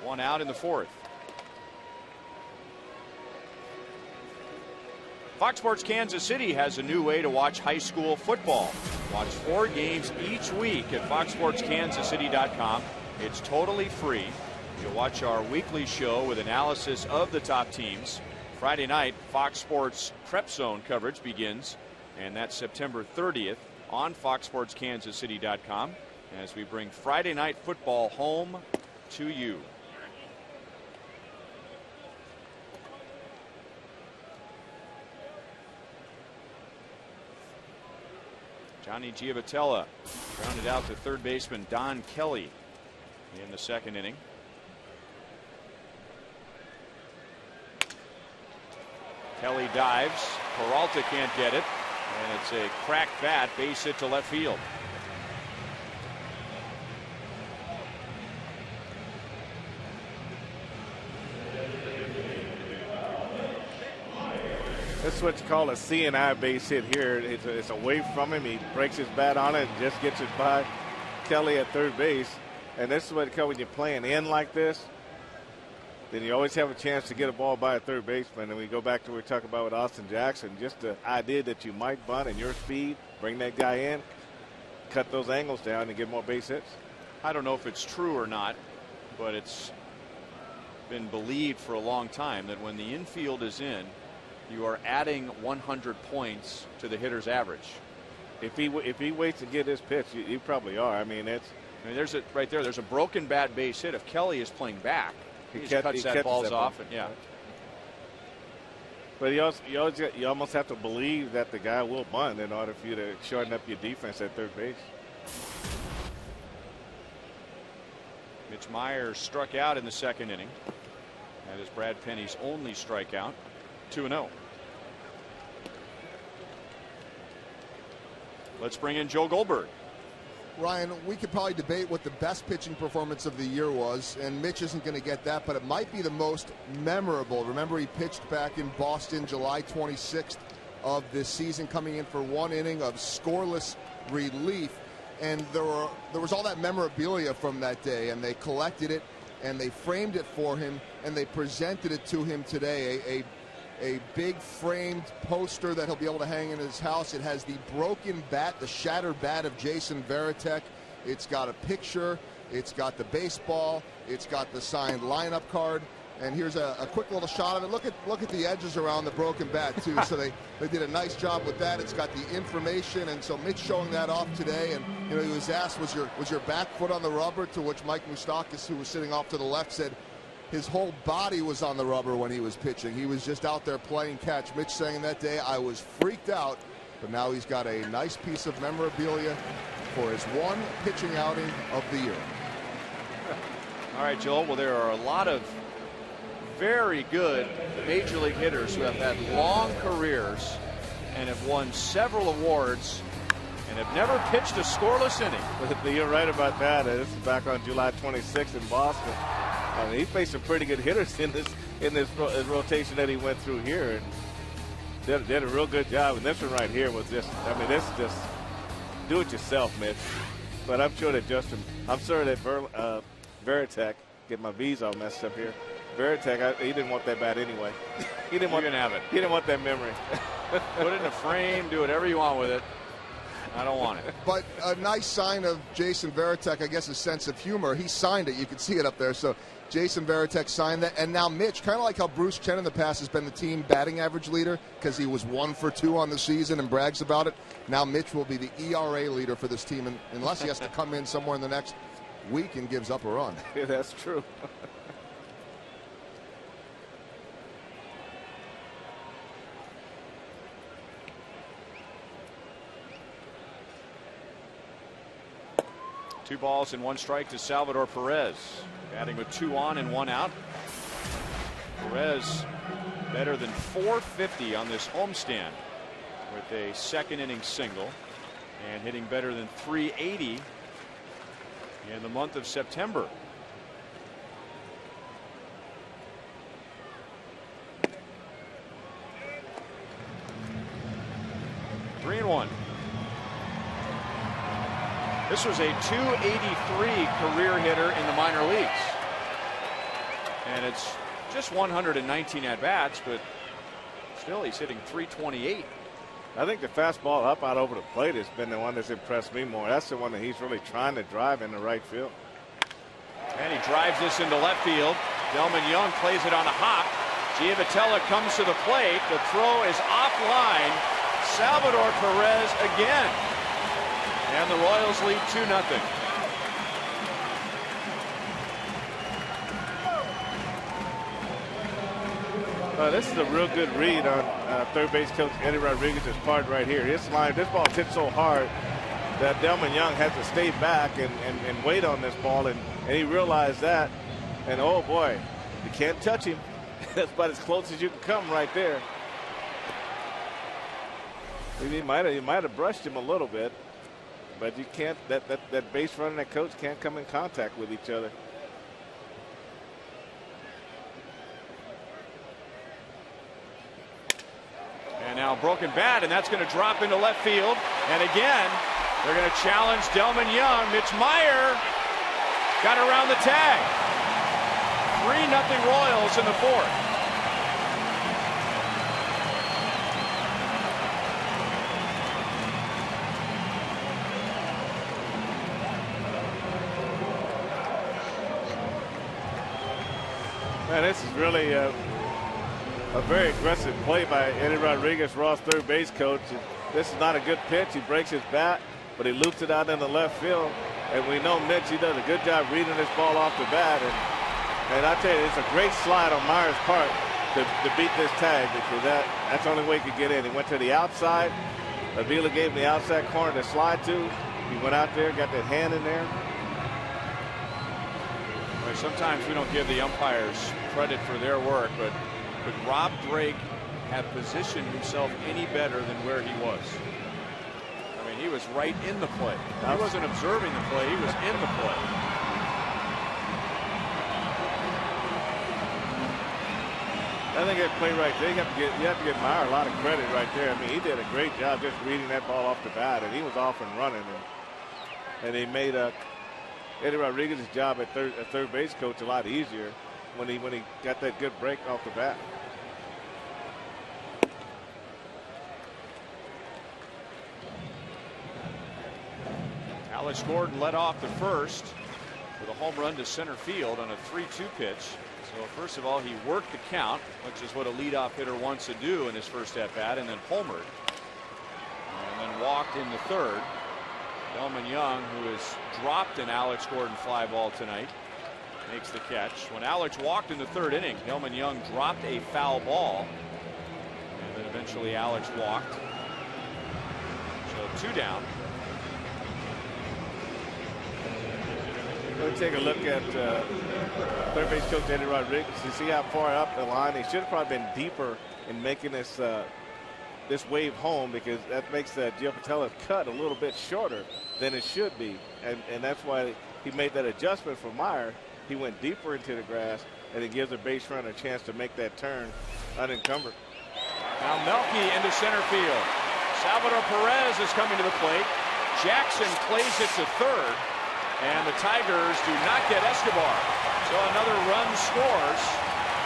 1 out in the 4th. Fox Sports Kansas City has a new way to watch high school football. Watch 4 games each week at foxsportskansascity.com. It's totally free. You'll watch our weekly show with analysis of the top teams. Friday night, Fox Sports Prep Zone coverage begins, and that's September 30th on foxsportskansascity.com as we bring Friday night football home to you. Johnny Giavotella grounded out to third baseman Don Kelly in the second inning. Kelly dives. Peralta can't get it. And it's a cracked bat, base hit to left field. This is what you call a C&I base hit here. It's away from him. He breaks his bat on it and just gets it by Kelly at third base. And this is what you call when you're playing in like this, then you always have a chance to get a ball by a third baseman. And we go back to what we talked about with Austin Jackson, just the idea that you might bunt and your speed, bring that guy in, cut those angles down and get more base hits. I don't know if it's true or not, but it's been believed for a long time that when the infield is in, you are adding 100 points to the hitter's average. If he waits to get his pitch, you probably are. I mean, there's a right there. There's a broken bad base hit. If Kelly is playing back, he cuts that balls off. And, yeah. But you almost have to believe that the guy will bunt in order for you to shorten up your defense at third base. Mitch Myers struck out in the second inning. That is Brad Penny's only strikeout. 2-0. Let's bring in Joe Goldberg. Ryan, we could probably debate what the best pitching performance of the year was, and Mitch isn't going to get that, but it might be the most memorable. Remember, he pitched back in Boston July 26th of this season, coming in for 1 inning of scoreless relief, and there was all that memorabilia from that day, and they collected it, and they framed it for him, and they presented it to him today, a big framed poster that he'll be able to hang in his house. It has the broken bat, the shattered bat of Jason Varitek. It's got a picture. It's got the baseball. It's got the signed lineup card. And here's a quick little shot of it. Look at the edges around the broken bat, too. So they did a nice job with that. It's got the information. And so Mitch showing that off today. And, he was asked, was your back foot on the rubber? To which Mike Moustakas, who was sitting off to the left, said, his whole body was on the rubber when he was pitching. He was just out there playing catch. Mitch saying that day, I was freaked out, but now he's got a nice piece of memorabilia for his 1 pitching outing of the year. All right, Joel. Well, there are a lot of very good major league hitters who have had long careers and have won several awards and have never pitched a scoreless inning. You're right about that. This is back on July 26th in Boston. I mean, he faced some pretty good hitters in this rotation that he went through here, and did a real good job. And this one right here was this is just do it yourself, Mitch. But I'm sure that Varitek, get my V's all messed up here. Varitek, he didn't want that bat anyway. He didn't want to have it. He didn't want that memory. Put it in a frame, do whatever you want with it. I don't want it. But a nice sign of Jason Varitek, I guess, his sense of humor. He signed it. You can see it up there. So Jason Varitek signed that, and now Mitch, kind of like how Bruce Chen in the past has been the team batting average leader because he was 1 for 2 on the season and brags about it. Now Mitch will be the ERA leader for this team, unless he has to come in somewhere in the next week and gives up a run. Yeah, that's true. Two balls and 1 strike to Salvador Perez, batting with 2 on and 1 out. Perez better than .450 on this homestand with a second inning single, and hitting better than .380 in the month of September. Three and 1. This was a .283 career hitter in the minor leagues. And it's just 119 at-bats, but still he's hitting .328. I think the fastball up out over the plate has been the one that's impressed me more. That's the one that he's really trying to drive into right field. And he drives this into left field. Delman Young plays it on a hop. Giavotella comes to the plate. The throw is offline. Salvador Perez again. And the Royals lead 2-0. This is a real good read on third base coach Eddie Rodriguez's part right here. This ball hit so hard that Delman Young had to stay back and wait on this ball, and he realized that. And oh boy, you can't touch him. That's about as close as you can come right there. He might have brushed him a little bit, but you can't. That base runner and that coach can't come in contact with each other. And now broken bat, and that's going to drop into left field. And again, they're going to challenge Delman Young. Mitch Meyer got around the tag. 3-0 Royals in the 4th. Man, this is really a very aggressive play by Eddie Rodriguez, Ross' third base coach. This is not a good pitch. He breaks his bat, but he loops it out in the left field. And we know Mitch, he does a good job reading this ball off the bat. And I tell you, it's a great slide on Meyer's part to beat this tag, because that's the only way he could get in. He went to the outside. Avila gave him the outside corner to slide to. He went out there, got that hand in there. Sometimes we don't give the umpires credit for their work, but could Rob Drake have positioned himself any better than where he was? I mean, he was right in the play. He wasn't observing the play, he was in the play. I think that play right there, you have to give Meyer a lot of credit right there. I mean, he did a great job just reading that ball off the bat, and he was off and running, and he made Eddie Rodriguez's job at third base coach a lot easier when he got that good break off the bat. Alex Gordon led off the first with a home run to center field on a 3-2 pitch. So first of all, he worked the count, which is what a leadoff hitter wants to do in his first at bat, and then homered, and then walked in the third. Delman Young, who has dropped an Alex Gordon fly ball tonight, makes the catch. When Alex walked in the third inning, Delman Young dropped a foul ball, and then eventually Alex walked. So 2 down. Let's take a look at third base coach Eddie Rodriguez. You see how far up the line. He should have probably been deeper in making this wave home, because that makes Giavotella cut a little bit shorter than it should be, and that's why he made that adjustment for Meyer. He went deeper into the grass, and it gives a base runner a chance to make that turn unencumbered. Now Melky into center field. Salvador Perez is coming to the plate. Jackson plays it to third, and the Tigers do not get Escobar. So another run scores.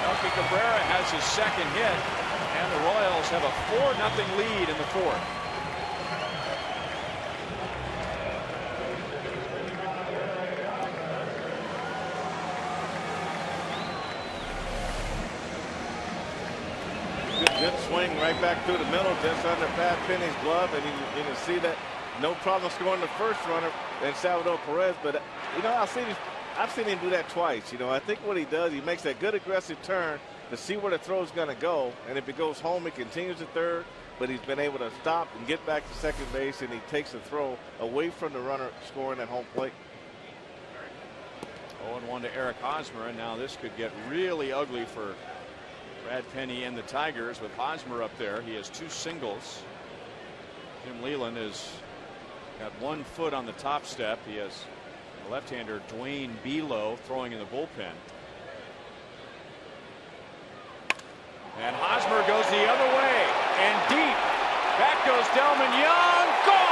Melky Cabrera has his second hit, and the Royals have a 4-0 lead in the 4th. swing right back through the middle, just under Brad Penny's glove, and you can see that no problem scoring the first runner than Salvador Perez. But you know, I've seen him do that twice. You know, I think what he does, he makes that good aggressive turn to see where the throw is going to go, and if it goes home, he continues to third. But he's been able to stop and get back to second base, and he takes the throw away from the runner scoring at home plate. 0-1 to Eric Hosmer, and now this could get really ugly for Brad Penny and the Tigers with Hosmer up there. He has 2 singles. Jim Leland has got 1 foot on the top step. He has the left-hander Dwayne Below throwing in the bullpen. And Hosmer goes the other way and deep. Back goes Delman Young. Gone!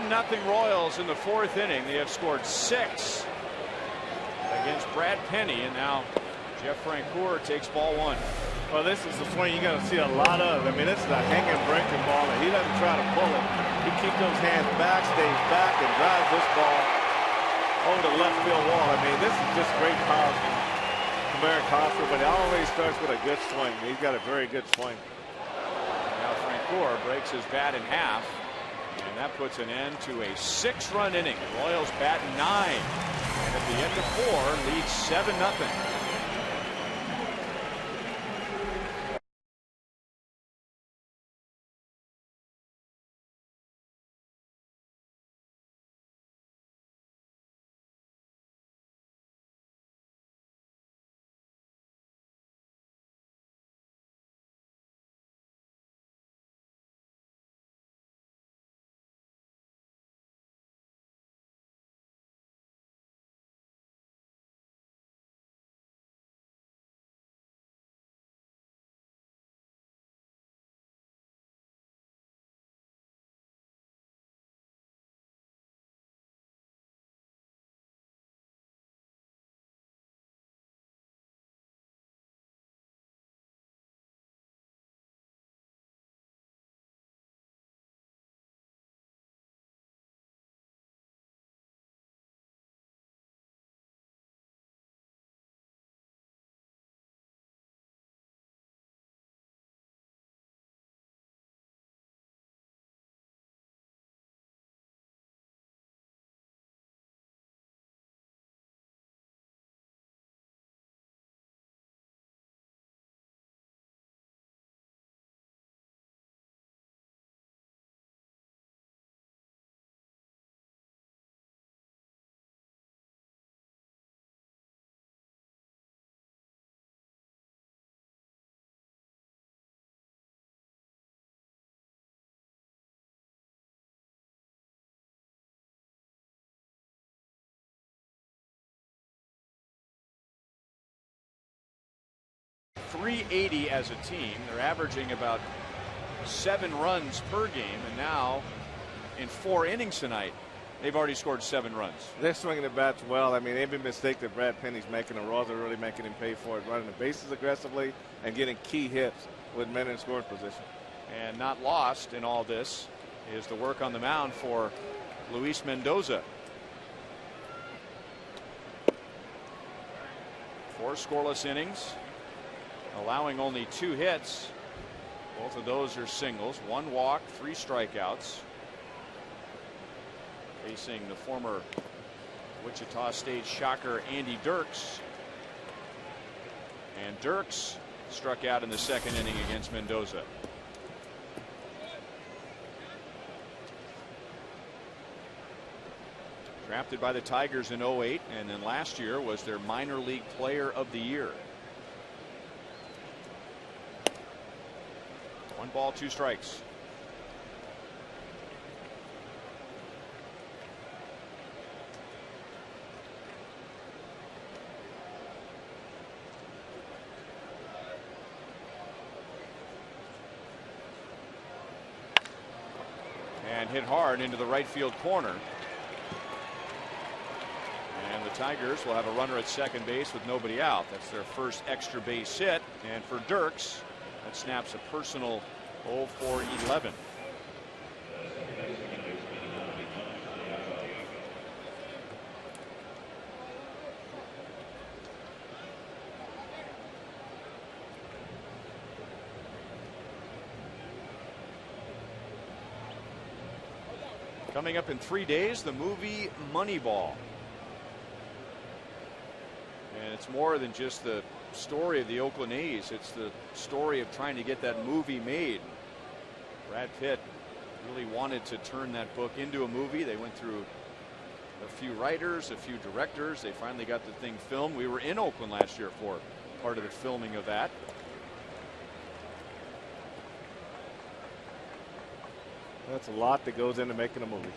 Nothing Royals in the 4th inning. They have scored 6 against Brad Penny, and now Jeff Francoeur takes ball 1. Well, this is the swing you're going to see a lot of. I mean, this is a hanging breaking ball, and he doesn't try to pull it. He keeps those hands back, stays back, and drives this ball over the left field wall. I mean, this is just great power from Eric Hosmer, but he always starts with a good swing. He's got a very good swing. Now Francoeur breaks his bat in half. And that puts an end to a 6-run inning. The Royals bat 9. And at the end of 4, leads 7-0. .380 as a team. They're averaging about 7 runs per game, and now in 4 innings tonight, they've already scored 7 runs. They're swinging the bats well. I mean, every mistake that Brad Penny's making, the Royals are really making him pay for it, running the bases aggressively and getting key hits with men in scoring position. And not lost in all this is the work on the mound for Luis Mendoza. 4 scoreless innings, allowing only 2 hits. Both of those are singles. 1 walk, 3 strikeouts. Facing the former Wichita State Shocker Andy Dirks. And Dirks struck out in the 2nd inning against Mendoza. Drafted by the Tigers in 08, and then last year was their minor league player of the year. 1 ball, 2 strikes. and hit hard into the right field corner. And the Tigers will have a runner at second base with nobody out. That's their first extra base hit. And for Dirks, that snaps a personal 0 for 11. Coming up in 3 days, the movie Moneyball. And it's more than just the story of the Oakland A's. It's the story of trying to get that movie made. Brad Pitt really wanted to turn that book into a movie. They went through a few writers, a few directors. They finally got the thing filmed. We were in Oakland last year for part of the filming of that. That's a lot that goes into making a movie.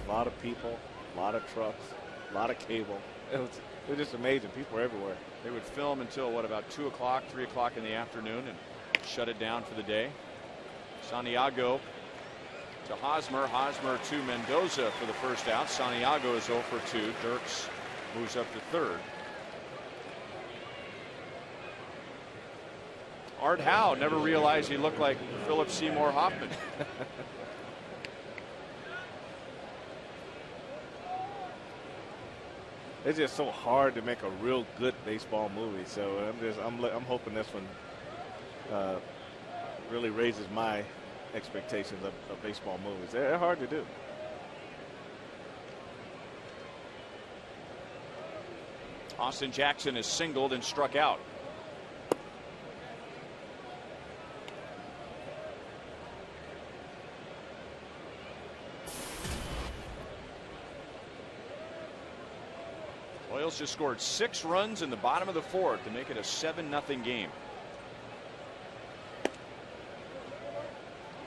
A lot of people, a lot of trucks, a lot of cable. It was just amazing. People were everywhere. They would film until, what, about 2 o'clock, 3 o'clock in the afternoon and shut it down for the day. Santiago to Hosmer. Hosmer to Mendoza for the first out. Santiago is 0 for 2. Dirks moves up to third. Art Howe never realized he looked like Philip Seymour Hoffman. It's just so hard to make a real good baseball movie. So I'm hoping this one really raises my expectations of baseball movies. They're hard to do. Austin Jackson is singled and struck out. Royals just scored 6 runs in the bottom of the 4th to make it a 7-0 game.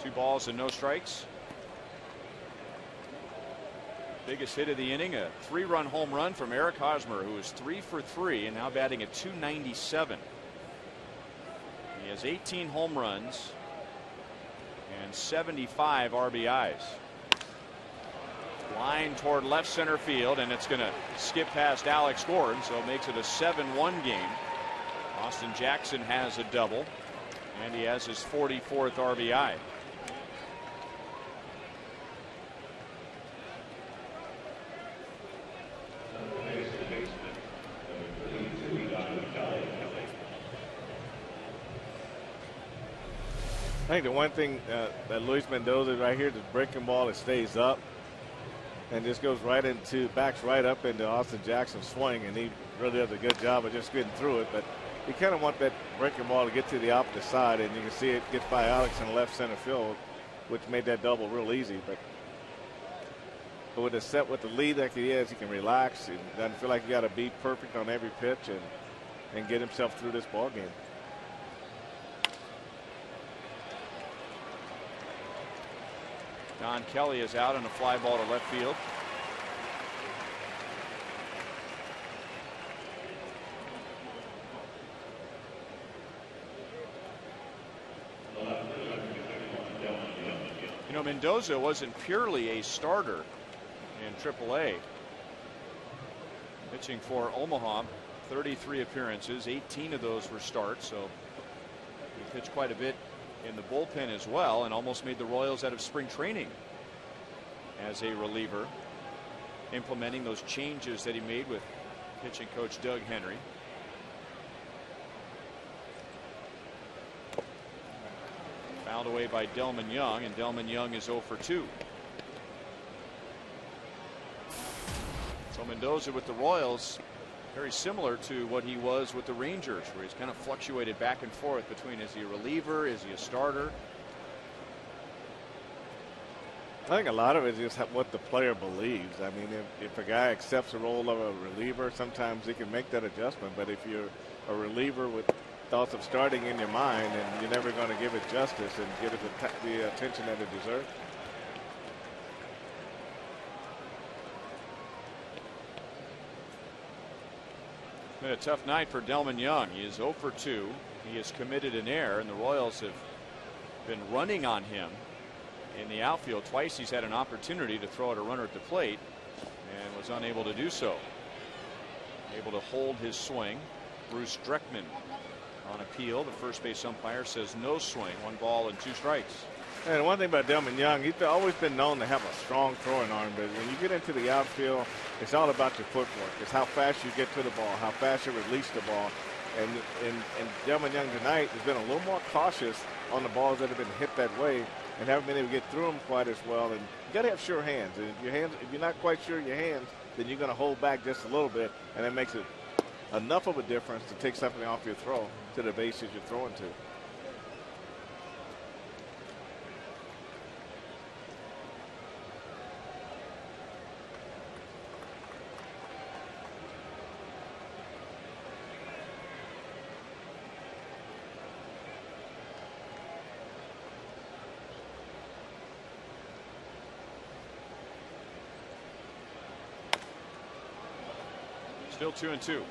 2 balls and no strikes. Biggest hit of the inning, a 3-run home run from Eric Hosmer, who is 3 for 3 and now batting at .297. He has 18 home runs and 75 RBIs. Line toward left center field, and it's going to skip past Alex Gordon, so it makes it a 7-1 game. Austin Jackson has a double, and he has his 44th RBI. I think the one thing that Luis Mendoza right here, the breaking ball, it stays up and just goes right into, backs right up into Austin Jackson's swing, and he really does a good job of just getting through it. But you kind of want that breaking ball to get to the opposite side, and you can see it gets by Alex in left center field, which made that double real easy. But with the lead that he has, he can relax. He doesn't feel like he got to be perfect on every pitch and get himself through this ball game. Don Kelly is out on a fly ball to left field. You know, Mendoza wasn't purely a starter in AAA. Pitching for Omaha, 33 appearances, 18 of those were starts, so he pitched quite a bit in the bullpen as well, and almost made the Royals out of spring training as a reliever, implementing those changes that he made with pitching coach Doug Henry. Fouled away by Delman Young, and Delman Young is 0 for 2. So Mendoza with the Royals, very similar to what he was with the Rangers, where he's kind of fluctuated back and forth between, is he a reliever, is he a starter? I think a lot of it is just what the player believes. I mean, if a guy accepts the role of a reliever, sometimes he can make that adjustment. But if you're a reliever with thoughts of starting in your mind, and you're never going to give it justice and give it the attention that it deserves. Been a tough night for Delman Young. He is 0 for 2. He has committed an error, and the Royals have been running on him in the outfield. Twice he's had an opportunity to throw at a runner at the plate and was unable to do so. Able to hold his swing. Bruce Dreckman on appeal. The first base umpire says no swing. 1 ball and 2 strikes. And one thing about Delman Young, he's always been known to have a strong throwing arm, but when you get into the outfield, it's all about your footwork. It's how fast you get to the ball, how fast you release the ball. And Delman Young tonight has been a little more cautious on the balls that have been hit that way and haven't been able to get through them quite as well. And you got to have sure hands. And if you're not quite sure of your hands, then you're going to hold back just a little bit, and that makes it enough of a difference to take something off your throw to the bases you're throwing to. Still 2-2.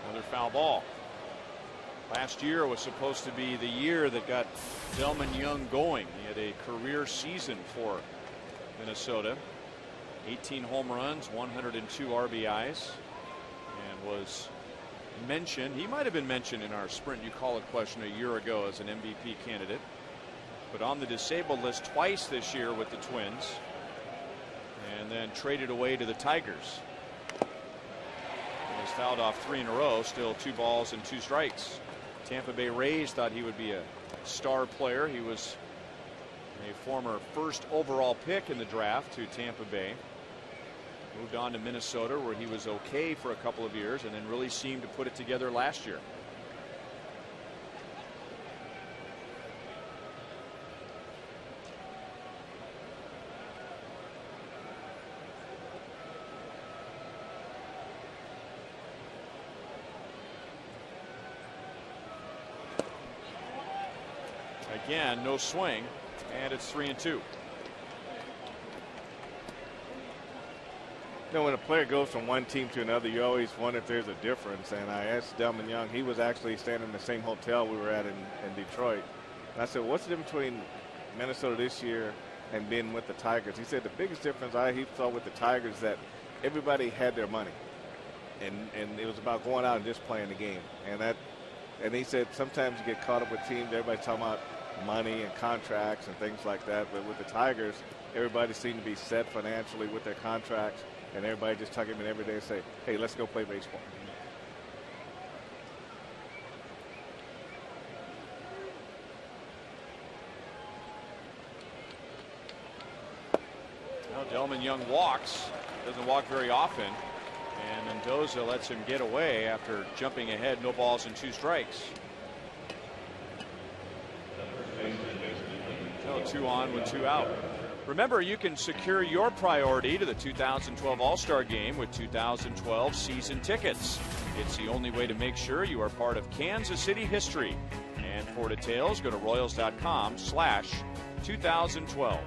Another foul ball. Last year was supposed to be the year that got Delman Young going. He had a career season for Minnesota. 18 home runs, 102 RBIs, and was mentioned. He might have been mentioned in our Sprint You Call It question a year ago as an MVP candidate, but on the disabled list twice this year with the Twins, and then traded away to the Tigers. He's fouled off 3 in a row. Still 2 balls and 2 strikes. Tampa Bay Rays thought he would be a star player. He was a former first overall pick in the draft to Tampa Bay. Moved on to Minnesota, where he was okay for a couple of years and then really seemed to put it together last year. Again, no swing, and it's 3-2. You know, when a player goes from one team to another, you always wonder if there's a difference. And I asked Delman Young, he was actually staying in the same hotel we were at in Detroit. And I said, what's the difference between Minnesota this year and being with the Tigers? He said the biggest difference he saw with the Tigers is that everybody had their money. And it was about going out and just playing the game. And he said sometimes you get caught up with teams, everybody's talking about money and contracts and things like that. But with the Tigers, everybody seemed to be set financially with their contracts, and everybody just tuck him in every day and say, hey, let's go play baseball. Well, Delman Young walks, doesn't walk very often, and Mendoza lets him get away after jumping ahead. No balls and 2 strikes. So 2 on with 2 out. Remember, you can secure your priority to the 2012 All-Star Game with 2012 season tickets. It's the only way to make sure you are part of Kansas City history. And for details, go to Royals.com/2012.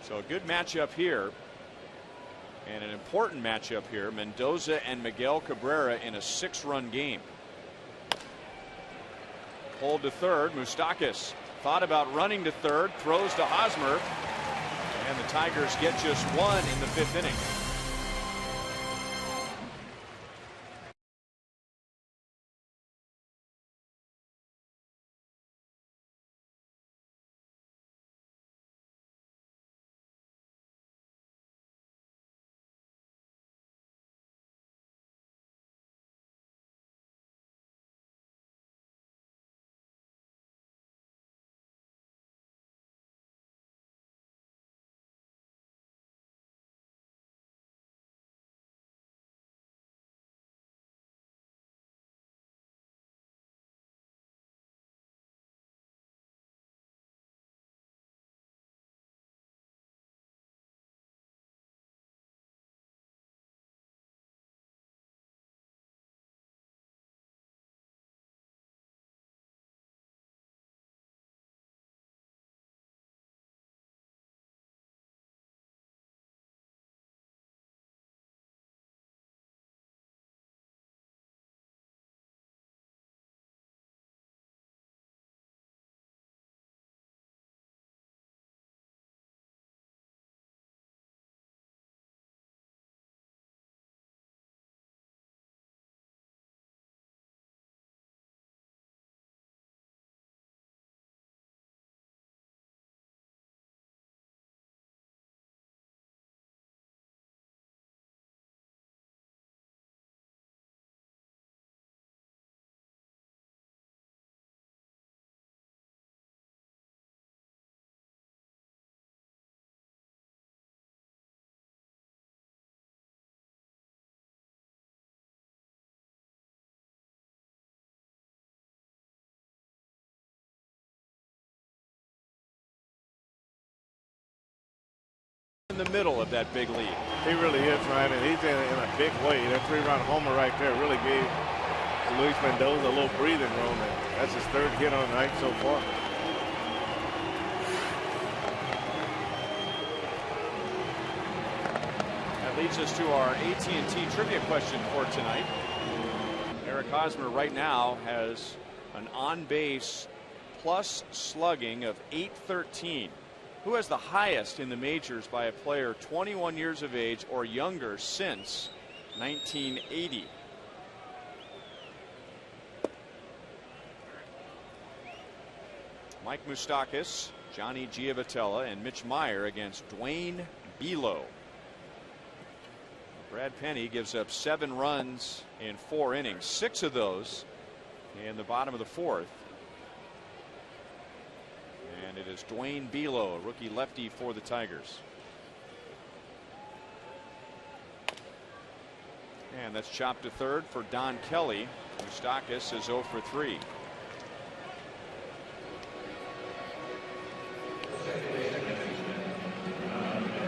So a good matchup here, and an important matchup here. Mendoza and Miguel Cabrera in a 6-run game. Pulled to third. Moustakas thought about running to third, throws to Hosmer, and the Tigers get just 1 in the 5th inning. in the middle of that big lead. He really is, Ryan, and he's in a big way. That 3-run homer right there really gave Luis Mendoza a little breathing room, and that's his 3rd hit on the night so far. That leads us to our AT&T trivia question for tonight. Eric Hosmer right now has an on-base plus slugging of .813. Who has the highest in the majors by a player 21 years of age or younger since 1980? Mike Moustakas, Johnny Giavotella, and Mitch Meyer against Dwayne Belo. Brad Penny gives up 7 runs in 4 innings, 6 of those in the bottom of the 4th. And it is Dwayne Belo, a rookie lefty for the Tigers. And that's chopped to third for Don Kelly. Moustakas is 0 for 3.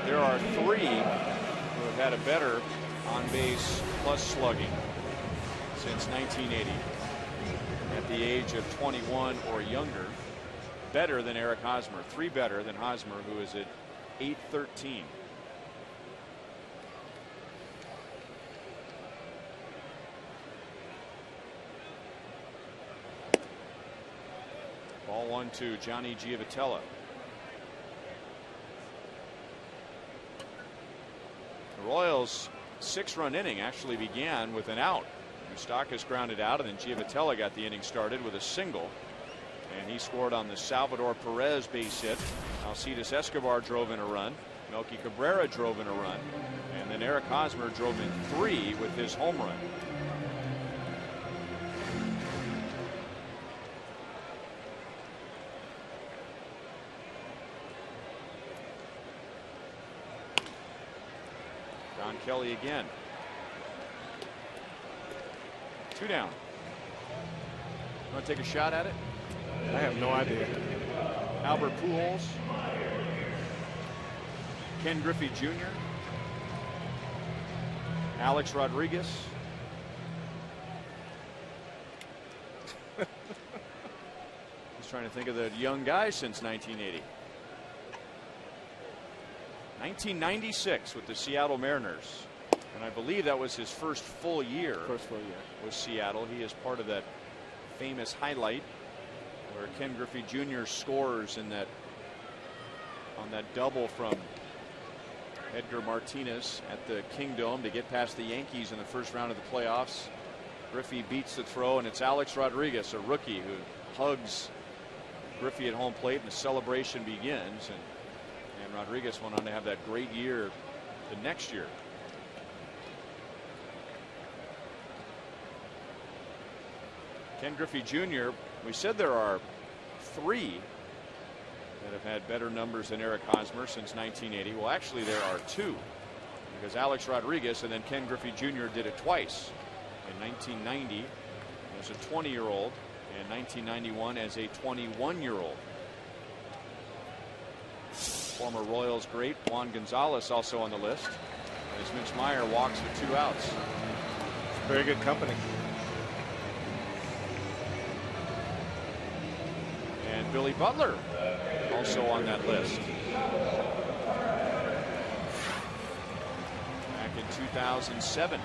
There are 3 who have had a better on base plus slugging since 1980 at the age of 21 or younger. Better than Eric Hosmer, 3 better than Hosmer, who is at .813. Ball 1-2, Johnny Giavotella. The Royals' 6-run inning actually began with an out. Moustakas grounded out, and then Giavotella got the inning started with a single. And he scored on the Salvador Perez base hit. Alcides Escobar drove in a run. Melky Cabrera drove in a run. And then Eric Hosmer drove in 3 with his home run. Don Kelly again. 2 down. Want to take a shot at it? I have no idea. Albert Pujols, Ken Griffey Jr., Alex Rodriguez. Just trying to think of the young guys since 1980. 1996 with the Seattle Mariners, and I believe that was his first full year. With Seattle. He is part of that famous highlight where Ken Griffey Jr. scores in that on that double from Edgar Martinez at the Kingdome to get past the Yankees in the first round of the playoffs. Griffey beats the throw, and it's Alex Rodriguez, a rookie, who hugs Griffey at home plate, and the celebration begins. And Rodriguez went on to have that great year the next year. Ken Griffey Jr., we said there are 3 that have had better numbers than Eric Hosmer since 1980. Well, actually, there are 2, because Alex Rodriguez and then Ken Griffey Jr. did it twice. In 1990 as a 20-year-old, and 1991 as a 21-year-old. Former Royals great Juan Gonzalez also on the list, as Mitch Meyer walks with 2 outs. Very good company. And Billy Butler also on that list. Back in 2007.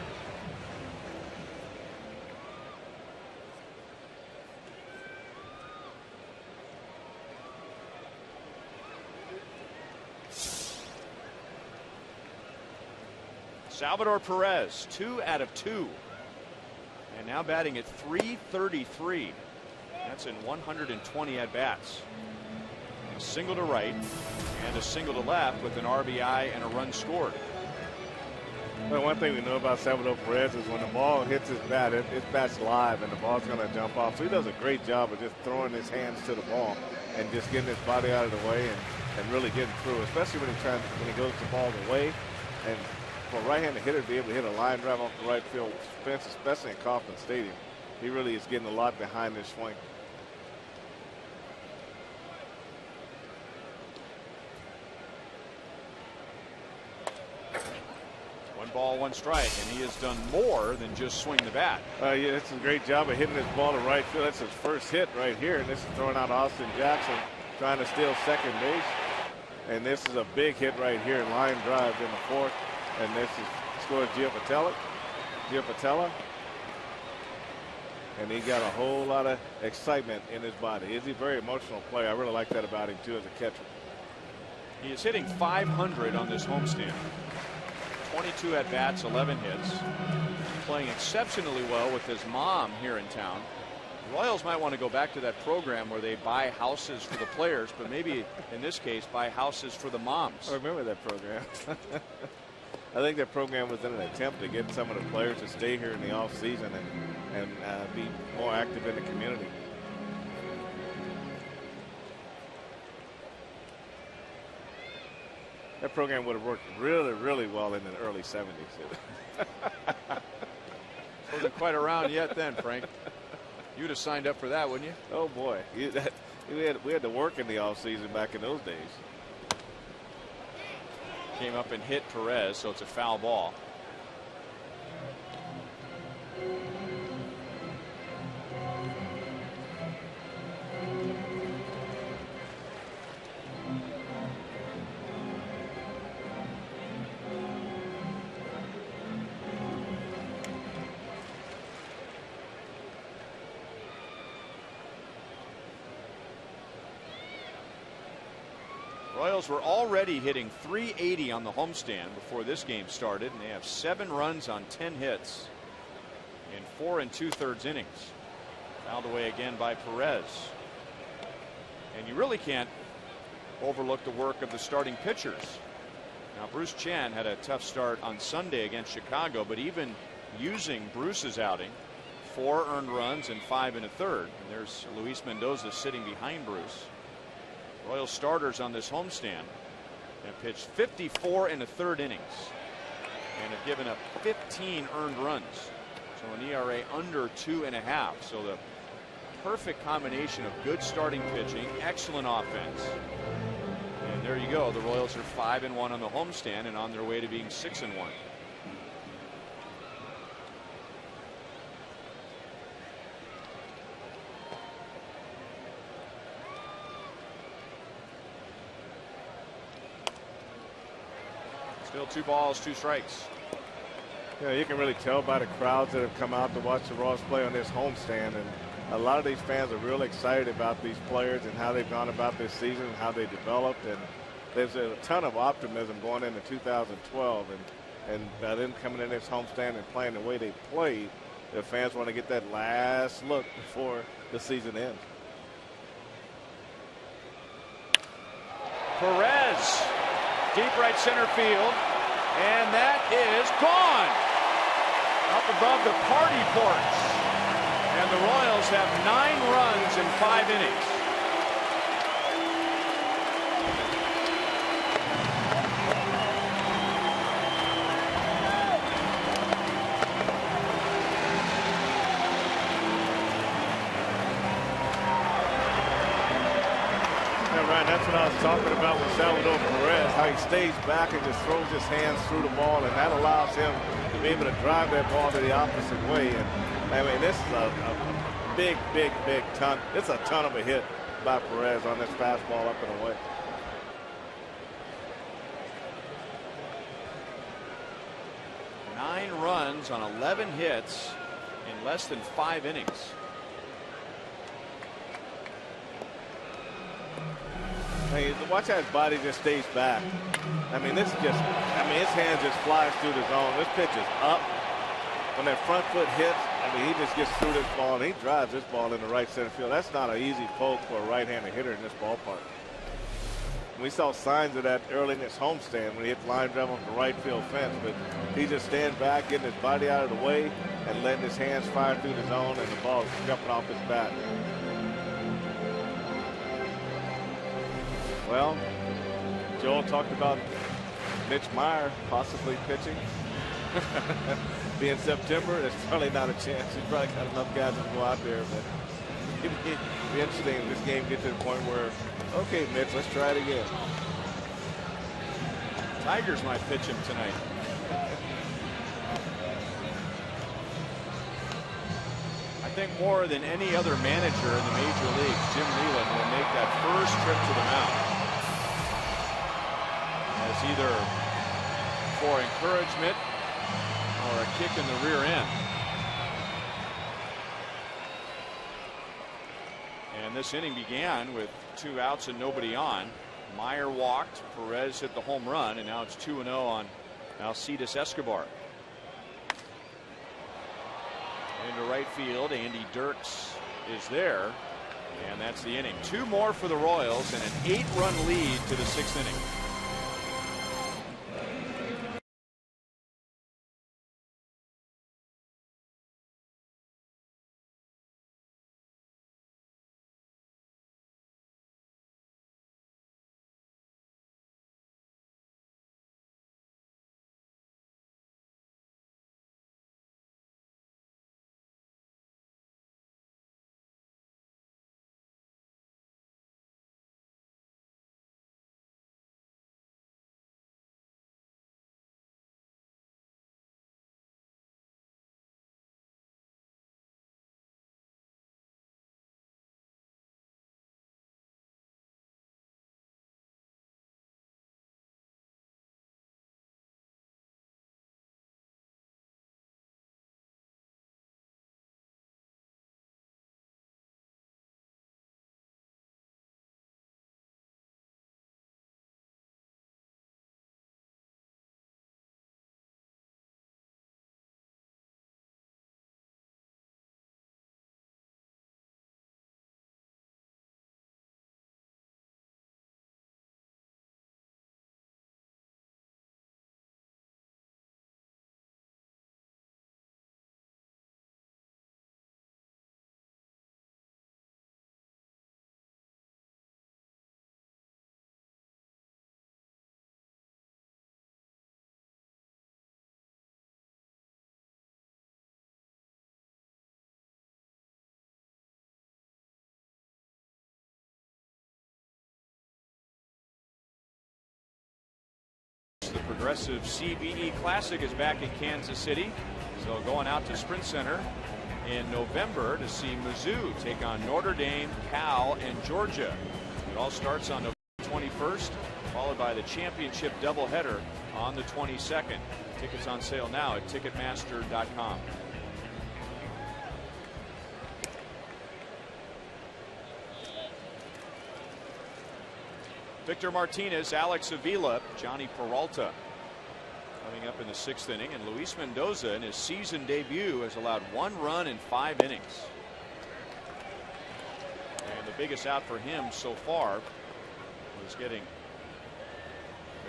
Salvador Perez, 2 out of 2. And now batting at .333. That's in 120 at-bats. A single to right and a single to left with an RBI and a run scored. Well, one thing we know about Salvador Perez is when the ball hits his bat, it's bat's live and the ball's going to jump off. So he does a great job of just throwing his hands to the ball and just getting his body out of the way and really getting through, especially when he goes the ball away. And for a right-handed hitter to be able to hit a line drive off the right field fence, especially in Kauffman Stadium, he really is getting a lot behind this swing. ball, 1 strike, and he has done more than just swing the bat. Yeah, it's a great job of hitting this ball to right field. That's his first hit right here, and this is throwing out Austin Jackson, trying to steal second base. And this is a big hit right here, line drive in the 4th, and this is scored Giapatella. And he got a whole lot of excitement in his body. He's a very emotional player. I really like that about him too as a catcher. He is hitting .500 on this homestand. 22 at bats, 11 hits. Playing exceptionally well with his mom here in town. The Royals might want to go back to that program where they buy houses for the players, but maybe in this case buy houses for the moms. I remember that program. I think that program was in an attempt to get some of the players to stay here in the off season and be more active in the community. That program would have worked really, really well in the early 70s. Wasn't quite around yet then, Frank. You'd have signed up for that, wouldn't you? Oh boy, we had to work in the off season back in those days. Came up and hit Perez, so it's a foul ball. Royals were already hitting .380 on the homestand before this game started, and they have 7 runs on 10 hits in 4 2/3 innings. Fouled away again by Perez. And you really can't overlook the work of the starting pitchers. Now, Bruce Chen had a tough start on Sunday against Chicago, but even using Bruce's outing, 4 earned runs and 5 1/3. And there's Luis Mendoza sitting behind Bruce. Royal starters on this homestand have pitched 54 1/3 innings and have given up 15 earned runs. So an ERA under 2.5. So the perfect combination of good starting pitching, excellent offense. And there you go. The Royals are 5-1 on the homestand and on their way to being 6-1. Still 2 balls, 2 strikes. Yeah, you can really tell by the crowds that have come out to watch the Royals play on this homestand, and a lot of these fans are really excited about these players and how they've gone about this season and how they developed. And there's a ton of optimism going into 2012, and them coming in this homestand and playing the way they played, the fans want to get that last look before the season ends. Perez, deep right center field, and that is gone up above the party porch. And the Royals have 9 runs in 5 innings. That's what I was talking about with Salvador Perez, how he stays back and just throws his hands through the ball, and that allows him to be able to drive that ball to the opposite way. And I mean, this is a big ton. It's a ton of a hit by Perez on this fastball up and away. Nine runs on 11 hits in less than 5 innings. Hey, watch how his body just stays back. I mean, this is just, I mean, his hand just flies through the zone. This pitch is up. When that front foot hits, I mean, he just gets through this ball, and he drives this ball into right center field. That's not an easy poke for a right-handed hitter in this ballpark. We saw signs of that early in this homestand when he hit line drive off the right field fence, but he just stands back, getting his body out of the way, and letting his hands fire through the zone, and the ball jumping off his bat. Well, Joel talked about Mitch Meyer possibly pitching. Being September, there's probably not a chance. He's probably got enough guys to go out there, but it'd be interesting if this game gets to the point where, okay, Mitch, let's try it again. Tigers might pitch him tonight. think more than any other manager in the major leagues, Jim Leyland will make that first trip to the mound as either for encouragement or a kick in the rear end. And this inning began with 2 outs and nobody on. Meyer walked, Perez hit the home run, and now it's 2-0 on Alcides Escobar. Into right field, Andy Dirks is there, and that's the inning. 2 more for the Royals and an 8-run lead to the 6th inning. The Progressive CBE Classic is back in Kansas City. So going out to Sprint Center in November to see Mizzou take on Notre Dame, Cal, and Georgia. It all starts on November 21st, followed by the championship doubleheader on the 22nd. Tickets on sale now at Ticketmaster.com. Victor Martinez, Alex Avila, Johnny Peralta coming up in the 6th inning, and Luis Mendoza in his season debut has allowed 1 run in 5 innings. And the biggest out for him so far was getting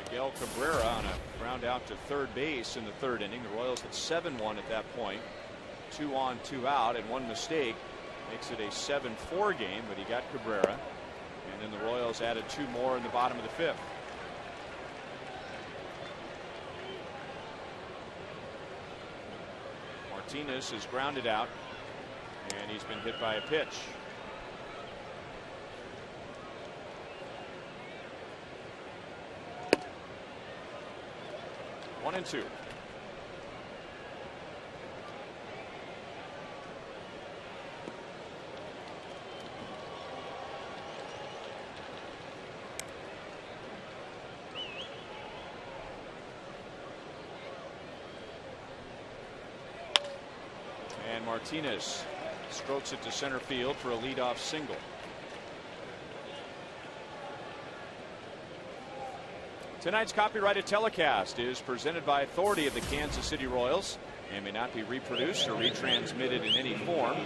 Miguel Cabrera on a ground out to third base in the 3rd inning. The Royals had 7-1 at that point. 2 on, 2 out, and 1 mistake makes it a 7-4 game, but he got Cabrera. And then the Royals added 2 more in the bottom of the 5th. Martinez is grounded out, and he's been hit by a pitch. One and 2. Martinez strokes it to center field for a leadoff single. Tonight's copyrighted telecast is presented by authority of the Kansas City Royals and may not be reproduced or retransmitted in any form,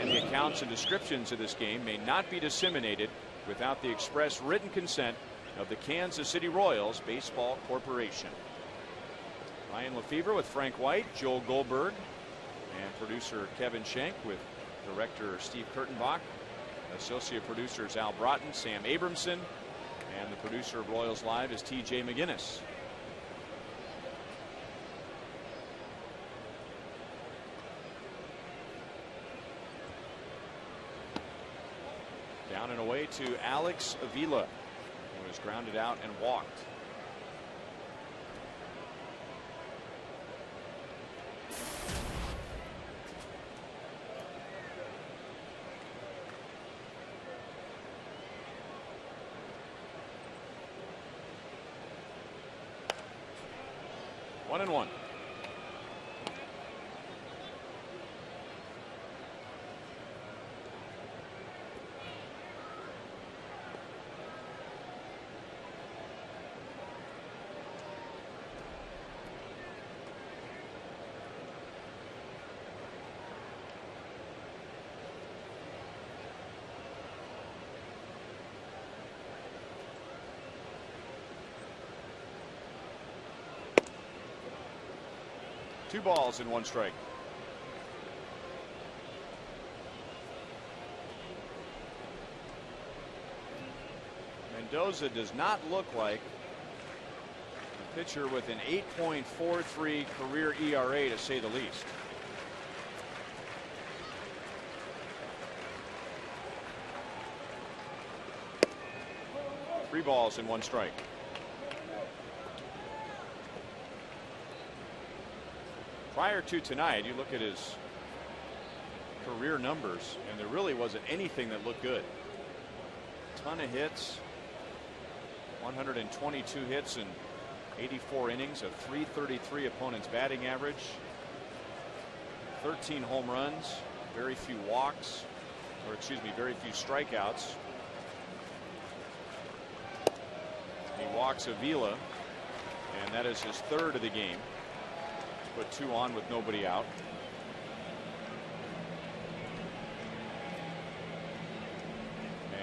and the accounts and descriptions of this game may not be disseminated without the express written consent of the Kansas City Royals Baseball Corporation. Ryan Lefevre with Frank White, Joel Goldberg, and producer Kevin Schenk with director Steve Kurtenbach, associate producers Al Broughton, Sam Abramson, and the producer of Royals Live is TJ McGinnis. Down and away to Alex Avila, who was grounded out and walked. 1-1. Two balls and one strike. Mendoza does not look like a pitcher with an 8.43 career ERA, to say the least. Three balls and one strike. Prior to tonight, you look at his career numbers, and there really wasn't anything that looked good. Ton of hits, 122 hits in 84 innings, a .333 opponent's batting average, 13 home runs, very few walks, or excuse me, very few strikeouts. He walks Avila, and that is his third of the game. Put two on with nobody out.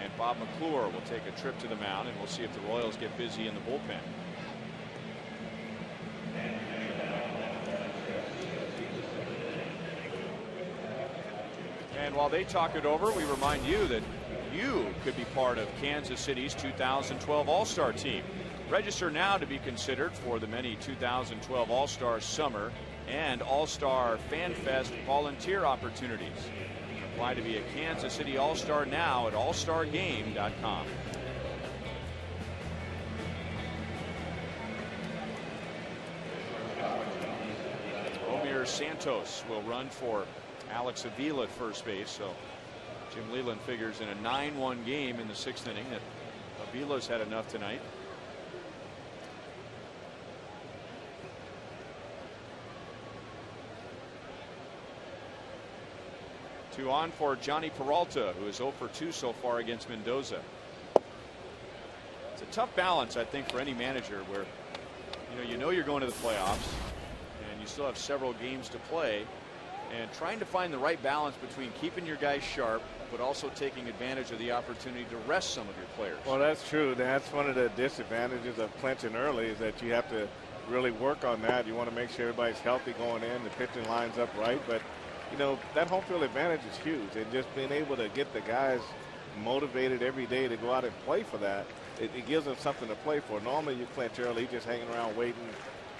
And Bob McClure will take a trip to the mound, and we'll see if the Royals get busy in the bullpen. And while they talk it over, we remind you that you could be part of Kansas City's 2012 All-Star team. Register now to be considered for the many 2012 All-Star Summer and All-Star Fan Fest volunteer opportunities. Apply to be a Kansas City All-Star now at allstargame.com. Omir Santos will run for Alex Avila at first base, so Jim Leland figures in a 9-1 game in the 6th inning that Avila's had enough tonight. Two on for Johnny Peralta, who is 0 for 2 so far against Mendoza. It's a tough balance, I think, for any manager where you know you're going to the playoffs and you still have several games to play, and trying to find the right balance between keeping your guys sharp but also taking advantage of the opportunity to rest some of your players. Well, that's true. That's one of the disadvantages of clinching early, is that you have to really work on that. You want to make sure everybody's healthy going in, the pitching lines up right, but that home field advantage is huge, and just being able to get the guys motivated every day to go out and play for that, it gives them something to play for. Normally you clinch early, just hanging around waiting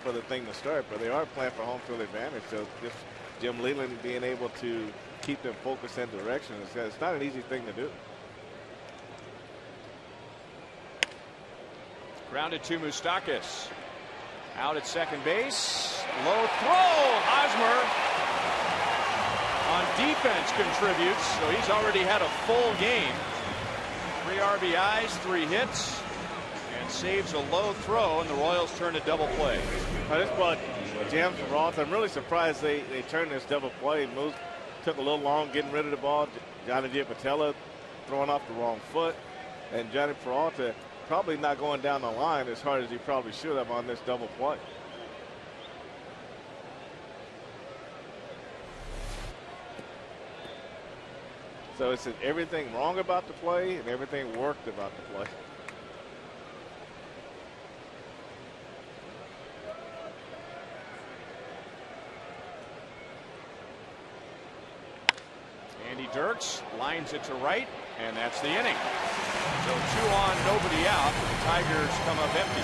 for the thing to start, but they are playing for home field advantage. So just Jim Leland being able to keep them focused in direction, it's not an easy thing to do. Grounded to Moustakas. Out at second base. Low throw. Hosmer on defense contributes, so he's already had a full game. 3 RBIs, 3 hits, and saves a low throw, and the Royals turn to double play. This brought Jam Peralta. I'm really surprised they turned this double play. Moose took a little long getting rid of the ball. Johnny J. Patella throwing off the wrong foot, and Johnny Peralta probably not going down the line as hard as he probably should have on this double play. So it's everything wrong about the play and everything worked about the play. Andy Dirks lines it to right, and that's the inning. So 2 on, nobody out. The Tigers come up empty.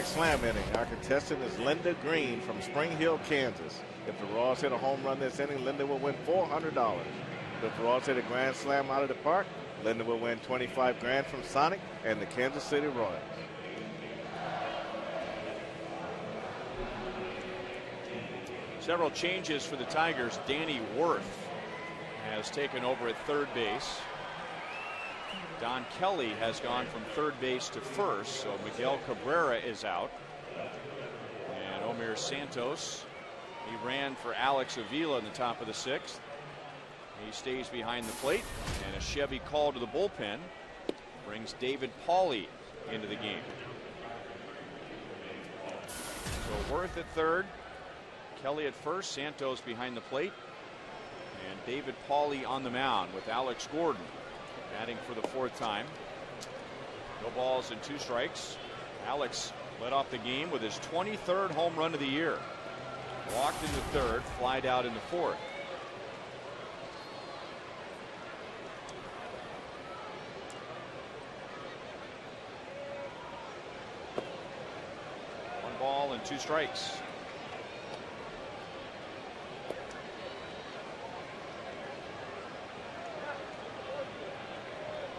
Slam inning. Our contestant is Linda Green from Spring Hill, Kansas. If the Royals hit a home run this inning, Linda will win $400. If the Royals hit a grand slam out of the park, Linda will win $25 grand from Sonic and the Kansas City Royals. Several changes for the Tigers. Danny Worth has taken over at third base. Don Kelly has gone from third base to first, so Miguel Cabrera is out. And Omir Santos, he ran for Alex Avila in the top of the sixth. He stays behind the plate, and a Chevy call to the bullpen brings David Pauly into the game. So Worth at third, Kelly at first, Santos behind the plate, and David Pauly on the mound with Alex Gordon batting for the fourth time. No balls and 2 strikes. Alex led off the game with his 23rd home run of the year. Walked in the third, flied out in the fourth. One ball and 2 strikes.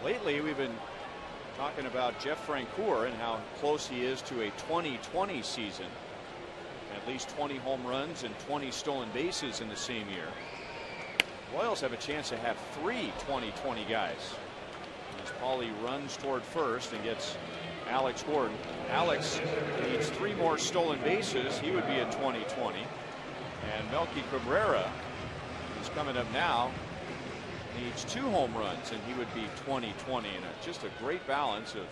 Lately, we've been talking about Jeff Francoeur and how close he is to a 2020 season. At least 20 home runs and 20 stolen bases in the same year. Royals have a chance to have 3 2020 guys. As Pauly runs toward first and gets Alex Gordon. Alex needs 3 more stolen bases. He would be at 2020. And Melky Cabrera, who's coming up now, needs 2 home runs and he would be 2020. And just a great balance of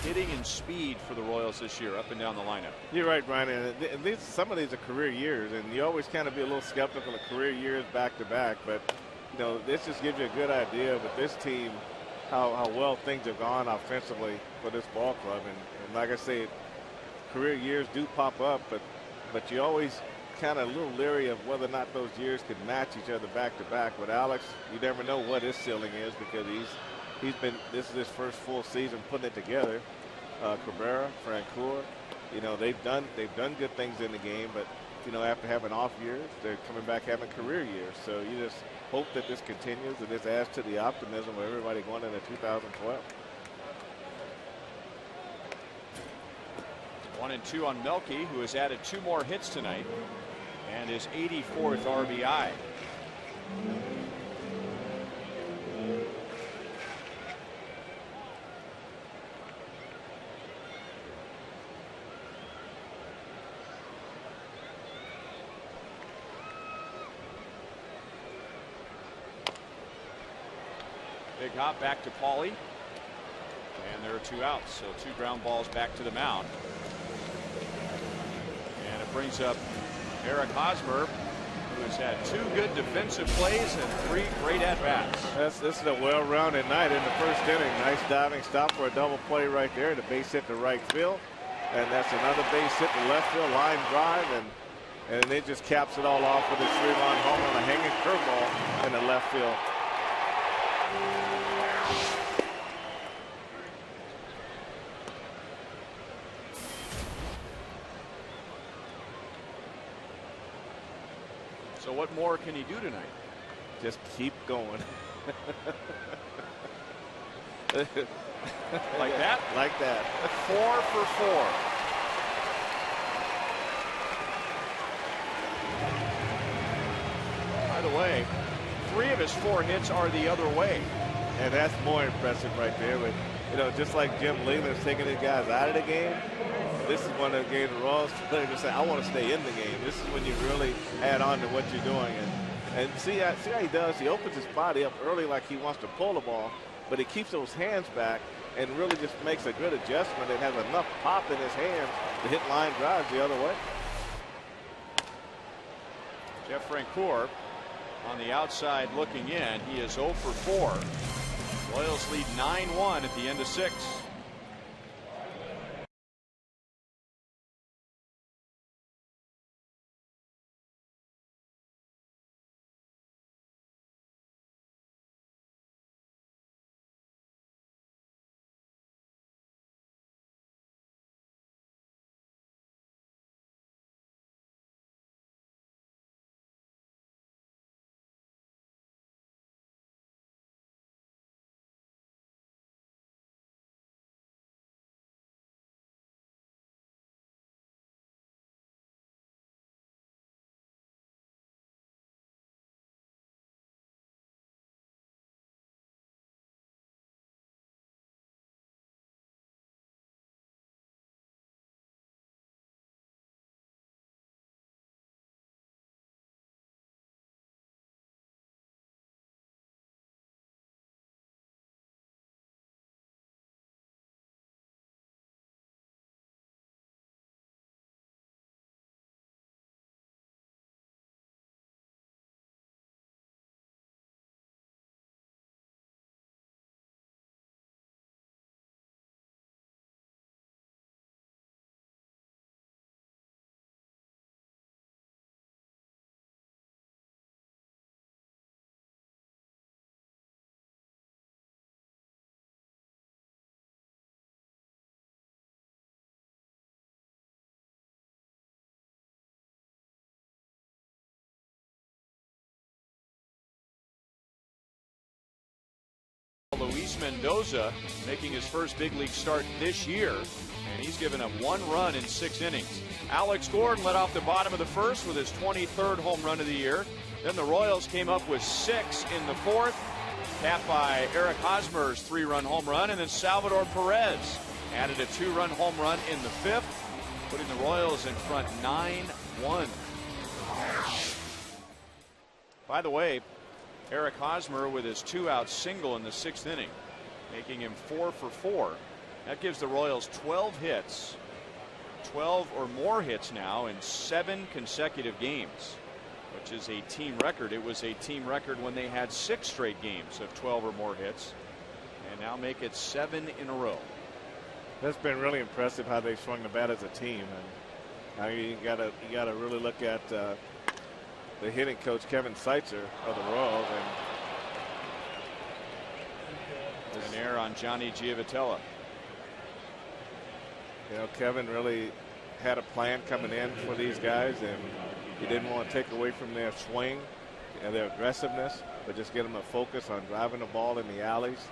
hitting and speed for the Royals this year up and down the lineup. You're right, Brian. And some of these are career years, and you always kind of be a little skeptical of career years back to back. But you know, this just gives you a good idea with this team how well things have gone offensively for this ball club. And like I say, career years do pop up, but you always kind of a little leery of whether or not those years could match each other back to back. With Alex, you never know what his ceiling is because this is his first full season putting it together. Cabrera, Francoeur, you know, they've done good things in the game, but you know, after having off years, they're coming back having career years. So you just hope that this continues and this adds to the optimism of everybody going into 2012. 1-2 on Melky, who has added 2 more hits tonight and his 84th RBI. Big hop back to Pauly. And there are 2 outs, so 2 ground balls back to the mound. And it brings up Eric Hosmer, who has had 2 good defensive plays and 3 great at-bats. This is a well-rounded night in the first inning. Nice diving stop for a double play right there. The base hit to right field. And that's another base hit to left field, line drive. And it just caps it all off with a 3-run home on a hanging curveball in the left field. So what more can he do tonight? Just keep going. Like that? Like that. 4 for 4. By the way, 3 of his 4 hits are the other way. And that's more impressive right there. But, you know, just like Jim Leland's taking his guys out of the game, this is one of the games the Royals players say, I want to stay in the game. This is when you really add on to what you're doing. And see how he does. He opens his body up early like he wants to pull the ball, but he keeps those hands back and really just makes a good adjustment and has enough pop in his hands to hit line drives the other way. Jeff Francoeur on the outside looking in. He is 0 for 4. Royals lead 9-1 at the end of 6. Luis Mendoza, making his first big league start this year, and he's given up 1 run in 6 innings. Alex Gordon led off the bottom of the first with his 23rd home run of the year. Then the Royals came up with 6 in the 4th, capped by Eric Hosmer's 3-run home run, and then Salvador Perez added a 2-run home run in the 5th, putting the Royals in front 9-1. By the way, Eric Hosmer with his 2-out single in the 6th inning, making him 4 for 4. That gives the Royals 12 hits, 12 or more hits now in 7 consecutive games, which is a team record. It was a team record when they had 6 straight games of 12 or more hits, and now make it 7 in a row. That's been really impressive how they swung the bat as a team, and now you gotta really look at the hitting coach Kevin Seitzer of the Royals, and there's an error on Johnny Giavotella. You know, Kevin really had a plan coming in for these guys, and he didn't want to take away from their swing and their aggressiveness, but just get them to focus on driving the ball in the alleys,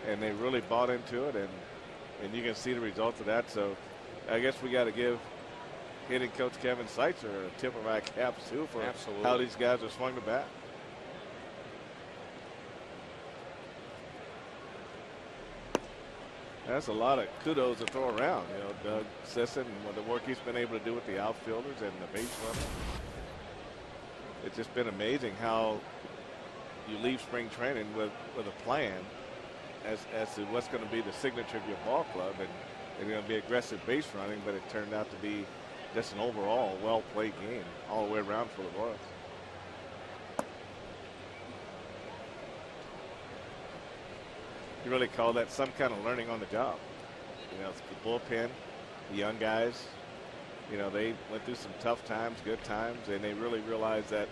and they really bought into it, and you can see the results of that. So I guess we got to give hitting coach Kevin Seitzer a tip of our caps too for how these guys have swung the bat. That's a lot of kudos to throw around. You know, Doug Sisson and the work he's been able to do with the outfielders and the base runners. It's just been amazing how you leave spring training with a plan as to what's going to be the signature of your ball club, and it's going to be aggressive base running, but it turned out to be just an overall well-played game all the way around for the Royals. You really call that some kind of learning on the job. You know, it's the bullpen, the young guys, you know, they went through some tough times, good times, and they really realized that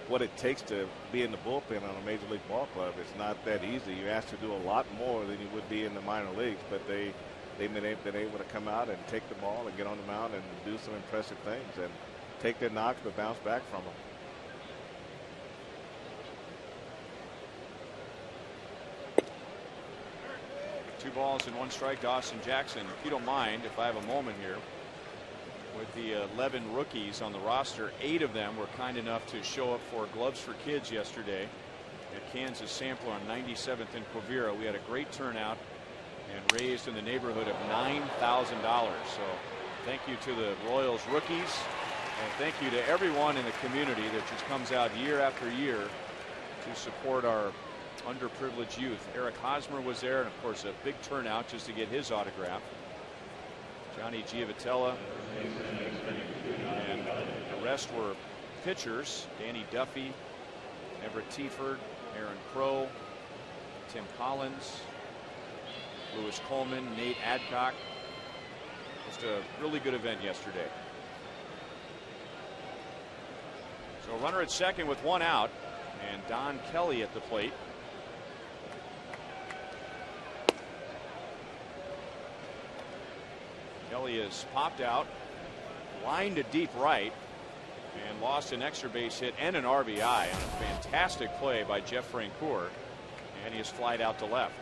what it takes to be in the bullpen on a major league ball club is not that easy. You're asked to do a lot more than you would be in the minor leagues, but they've been able to come out and take the ball and get on the mound and do some impressive things and take their knocks but bounce back from them. Two balls and 1 strike, Dawson Jackson. If you don't mind, if I have a moment here, with the 11 rookies on the roster, 8 of them were kind enough to show up for Gloves for Kids yesterday at Kansas Sampler on 97th and Quivira. We had a great turnout and raised in the neighborhood of $9,000. So thank you to the Royals rookies, and thank you to everyone in the community that just comes out year after year to support our underprivileged youth. Eric Hosmer was there, and of course a big turnout just to get his autograph. Johnny Giavotella, and the rest were pitchers: Danny Duffy, Everett Tieford, Aaron Crow, Tim Collins, Lewis Coleman, Nate Adcock. Just a really good event yesterday. So a runner at second with 1 out, and Don Kelly at the plate. Kelly has popped out, lined to deep right, and lost an extra base hit and an RBI on a fantastic play by Jeff Francoeur, and he is flied out to left.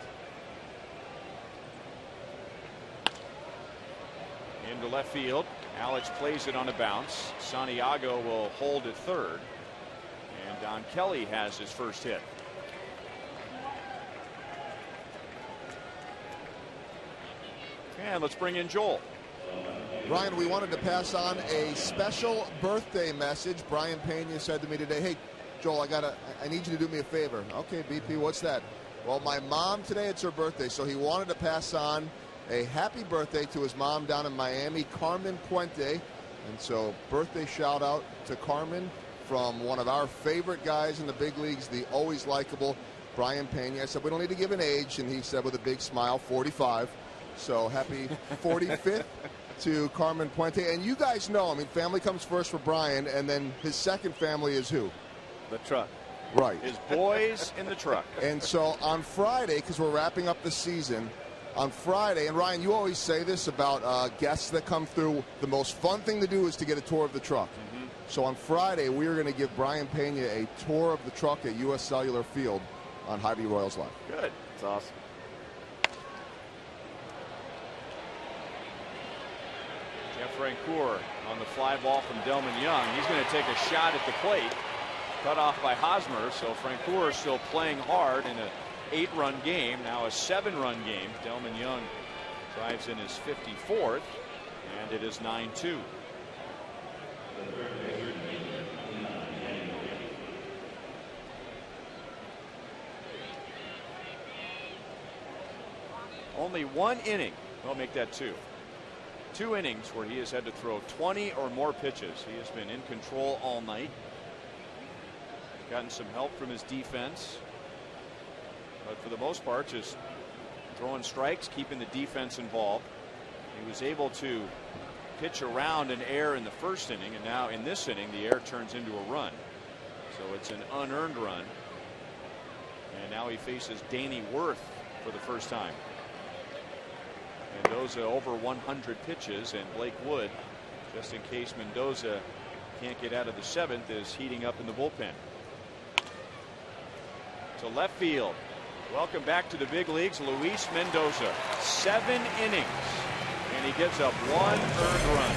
Into left field. Alex plays it on a bounce. Santiago will hold at third, and Don Kelly has his first hit. And let's bring in Joel. Brian, we wanted to pass on a special birthday message. Brian Pena said to me today, "Hey, Joel, I need you to do me a favor." "Okay, BP, what's that?" "Well, my mom today, it's her birthday," so he wanted to pass on a happy birthday to his mom down in Miami, Carmen Puente. And so birthday shout out to Carmen from one of our favorite guys in the big leagues, the always likable Brian Pena. I said, we don't need to give an age, and he said with a big smile, 45. So happy 45th to Carmen Puente. And you guys know, I mean, family comes first for Brian, and then his second family is who? The truck. Right. His boys in the truck. And so on Friday, because we're wrapping up the season, on Friday, and Ryan, you always say this about guests that come through, the most fun thing to do is to get a tour of the truck. Mm-hmm. So on Friday, we are going to give Brian Pena a tour of the truck at U.S. Cellular Field on Hy-Vee Royals Live. Good. That's awesome. Jeff Francoeur on the fly ball from Delman Young. He's going to take a shot at the plate. Cut off by Hosmer. So Francoeur still playing hard in an 8-run game. Now a 7-run game. Delman Young drives in his 54th. And it is 9-2. Only one inning. We'll make that 2. 2 innings where he has had to throw 20 or more pitches. He has been in control all night. Gotten some help from his defense. But for the most part, just throwing strikes, keeping the defense involved. He was able to pitch around an error in the first inning, and now in this inning, the error turns into a run. So it's an unearned run. And now he faces Danny Worth for the first time. Mendoza over 100 pitches, and Blake Wood, just in case Mendoza can't get out of the 7th, is heating up in the bullpen. To left field. Welcome back to the big leagues, Luis Mendoza. 7 innings, and he gives up 1 earned run.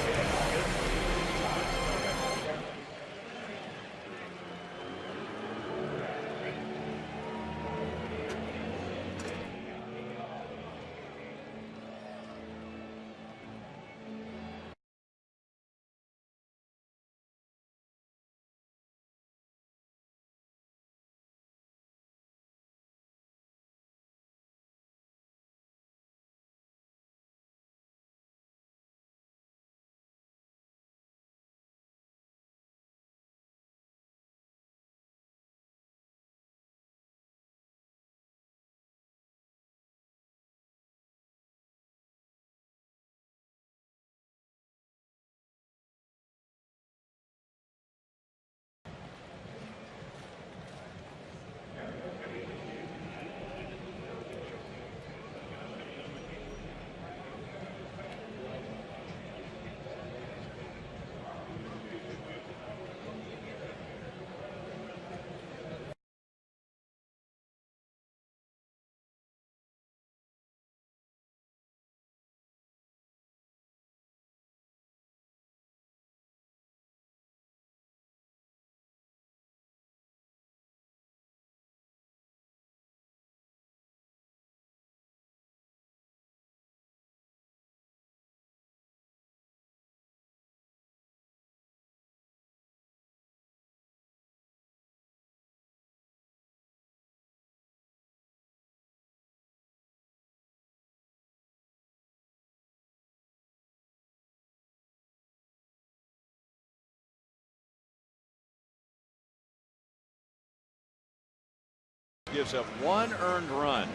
Gives up 1 earned run.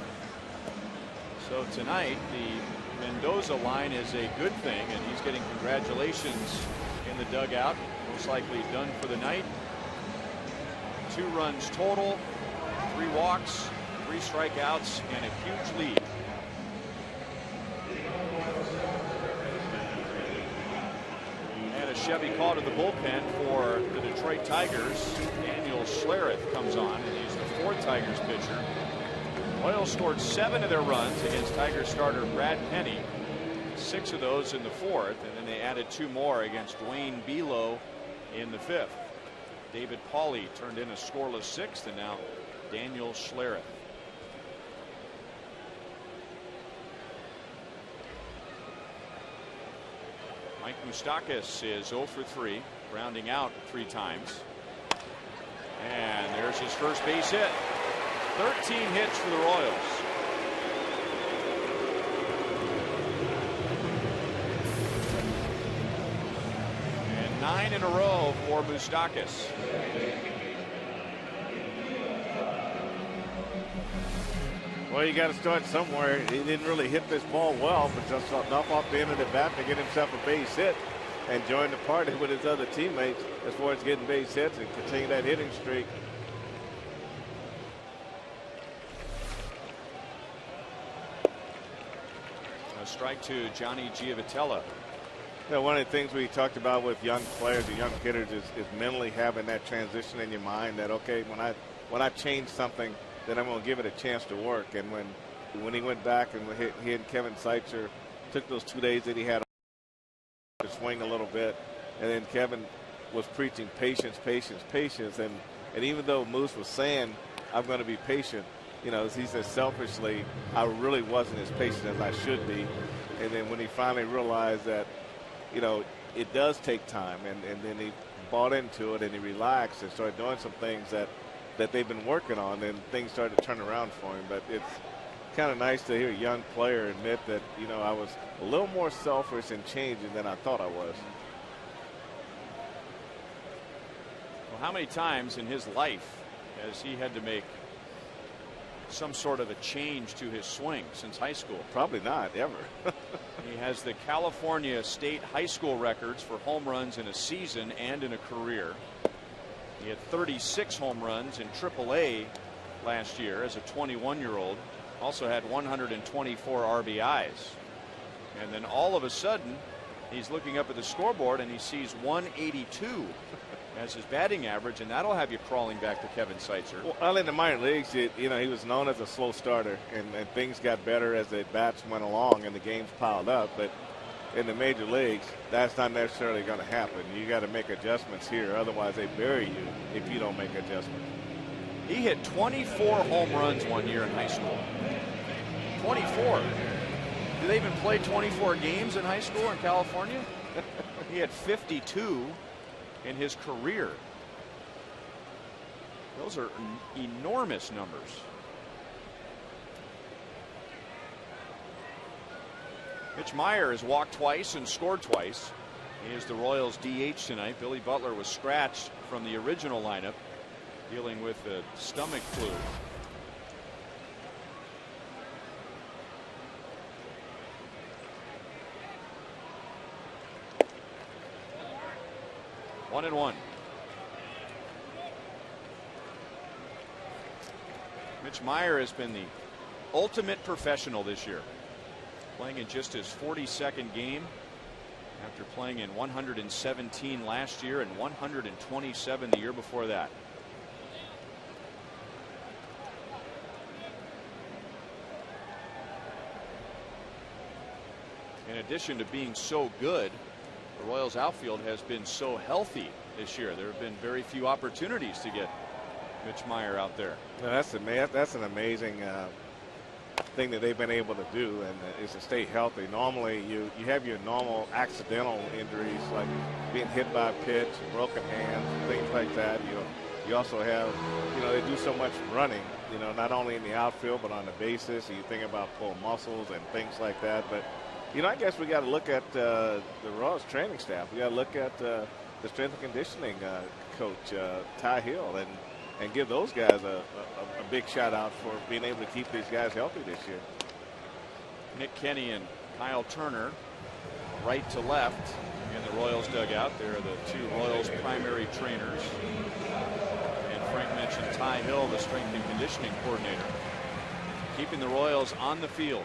So tonight the Mendoza line is a good thing, and he's getting congratulations in the dugout. Most likely done for the night. 2 runs total, 3 walks, 3 strikeouts, and a huge lead. And a Chevy call to the bullpen for the Detroit Tigers. Daniel Schlereth comes on, and he's the 4th Tigers pitcher. Royals scored 7 of their runs against Tigers starter Brad Penny. 6 of those in the 4th, and then they added 2 more against Dwayne Belo in the 5th. David Pauly turned in a scoreless 6th, and now Daniel Schlereth. Mike Moustakas is 0 for 3, grounding out 3 times. And there's his first base hit. 13 hits for the Royals. And 9 in a row for Moustakas. Well, you got to start somewhere. He didn't really hit this ball well, but just enough off the end of the bat to get himself a base hit and join the party with his other teammates as far as getting base hits and continue that hitting streak. A strike to Johnny Giavotella. You know, one of the things we talked about with young players and young hitters is mentally having that transition in your mind that, okay, when I change something, then I'm going to give it a chance to work. And when he went back and he and Kevin Seitzer took those 2 days that he had to swing a little bit, and then Kevin was preaching patience, patience, patience. And even though Moose was saying, I'm going to be patient, you know, he said selfishly, I really wasn't as patient as I should be. And then when he finally realized that, you know, it does take time, and then he bought into it and he relaxed and started doing some things that they've been working on, and things started to turn around for him. But it's kind of nice to hear a young player admit that, you know, I was a little more selfish and changing than I thought I was. Well, how many times in his life has he had to make some sort of a change to his swing since high school? Probably not, ever. He has the California State high school records for home runs in a season and in a career. He had 36 home runs in AAA last year as a 21-year-old. Also had 124 RBIs. And then all of a sudden, he's looking up at the scoreboard and he sees 182 as his batting average, and that'll have you crawling back to Kevin Seitzer. Well, in the minor leagues, you know, he was known as a slow starter, and things got better as the bats went along and the games piled up. But in the major leagues, that's not necessarily going to happen. You got to make adjustments here, otherwise they bury you if you don't make adjustments. He hit 24 home runs one year in high school. 24. Do they even play 24 games in high school in California? He had 52 in his career. Those are enormous numbers. Mitch Meyer has walked twice and scored twice. He is the Royals DH tonight. Billy Butler was scratched from the original lineup, dealing with a stomach flu. One and one. Mitch Meyer has been the ultimate professional this year, playing in just his 42nd game after playing in 117 last year and 127 the year before that. In addition to being so good, the Royals outfield has been so healthy this year. There have been very few opportunities to get Mitch Meyer out there. Well, that's an amazing thing that they've been able to do, and is to stay healthy. Normally you have your normal accidental injuries like being hit by a pitch, broken hands, things like that. You also have, you know, they do so much running, you know, not only in the outfield but on the bases. So you think about pull muscles and things like that. But you know, I guess we got to look at the Royals training staff. We got to look at the strength and conditioning coach, Ty Hill, and give those guys a big shout out for being able to keep these guys healthy this year. Nick Kenny and Kyle Turner, right to left in the Royals dugout. They're the two Royals primary trainers. And Frank mentioned Ty Hill, the strength and conditioning coordinator, keeping the Royals on the field.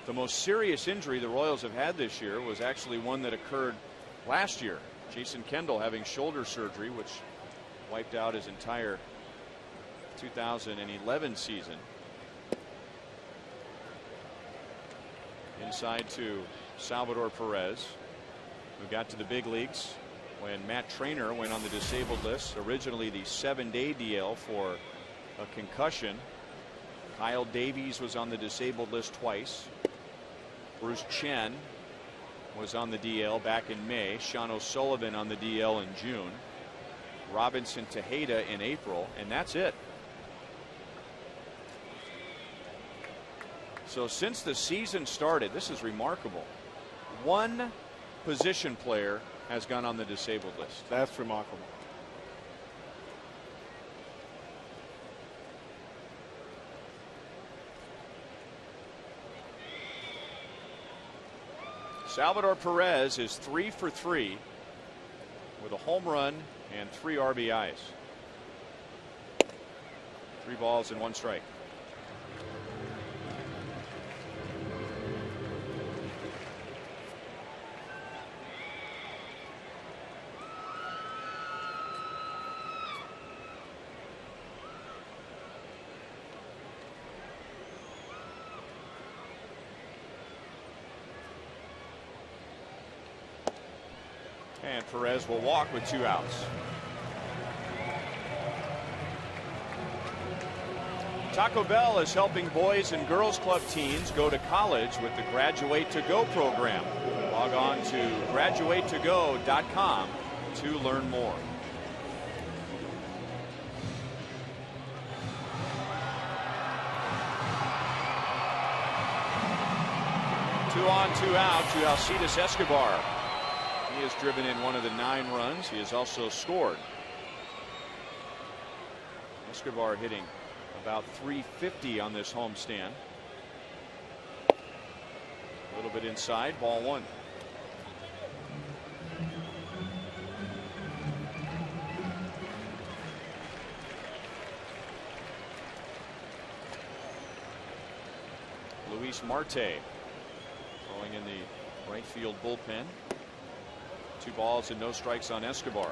The most serious injury the Royals have had this year was actually one that occurred last year. Jason Kendall having shoulder surgery, which wiped out his entire 2011 season. Inside to Salvador Perez, who got to the big leagues when Matt Trainer went on the disabled list, originally the 7-day DL for a concussion. Kyle Davies was on the disabled list twice. Bruce Chen was on the DL back in May. Sean O'Sullivan on the DL in June. Robinson Tejeda in April, and that's it. So since the season started, this is remarkable. One position player has gone on the disabled list. That's remarkable. Salvador Perez is 3 for 3 with a home run and 3 RBIs. 3 balls and 1 strike. And Perez will walk with 2 outs. Taco Bell is helping boys and girls club teens go to college with the Graduate to Go program. Log on to graduatetogo.com to learn more. Two on, 2 out to Alcides Escobar. He has driven in 1 of the 9 runs. He has also scored. Escobar hitting about .350 on this homestand. A little bit inside, ball 1. Luis Marte throwing in the right field bullpen. 2 balls and no strikes on Escobar.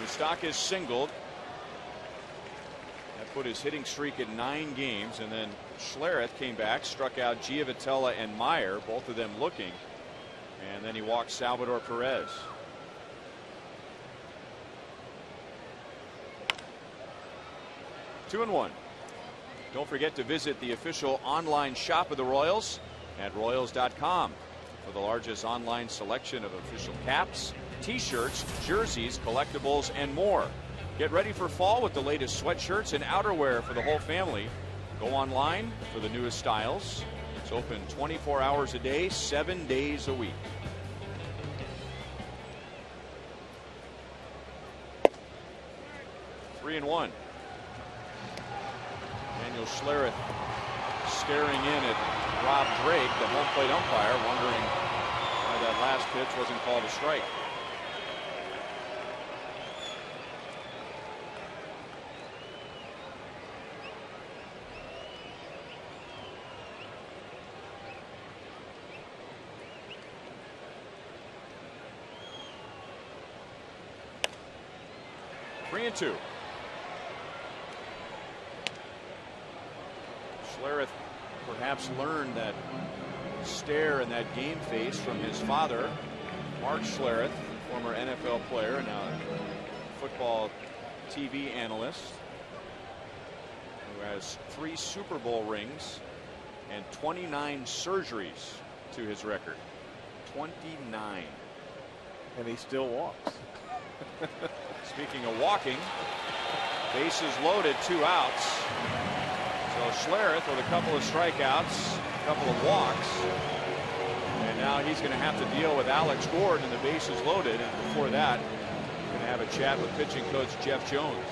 Moustakas singled. That put his hitting streak at 9 games, and then Schlereth came back, struck out Giavotella and Meyer, both of them looking, and then he walked Salvador Perez. Two and 1. Don't forget to visit the official online shop of the Royals at Royals.com for the largest online selection of official caps, t-shirts, jerseys, collectibles, and more. Get ready for fall with the latest sweatshirts and outerwear for the whole family. Go online for the newest styles. It's open 24 hours a day, 7 days a week. Three and 1. Daniel Schlereth staring in at Rob Drake, the home plate umpire, wondering why that last pitch wasn't called a strike. Three and 2. Schlereth perhaps learned that stare and that game face from his father, Mark Schlereth, former NFL player and now football TV analyst, who has 3 Super Bowl rings and 29 surgeries to his record. 29. And he still walks. Speaking of walking, bases loaded, 2 outs. So Schlereth with a couple of strikeouts, a couple of walks, and now he's going to have to deal with Alex Gordon and the bases loaded. And before that, going to have a chat with pitching coach Jeff Jones.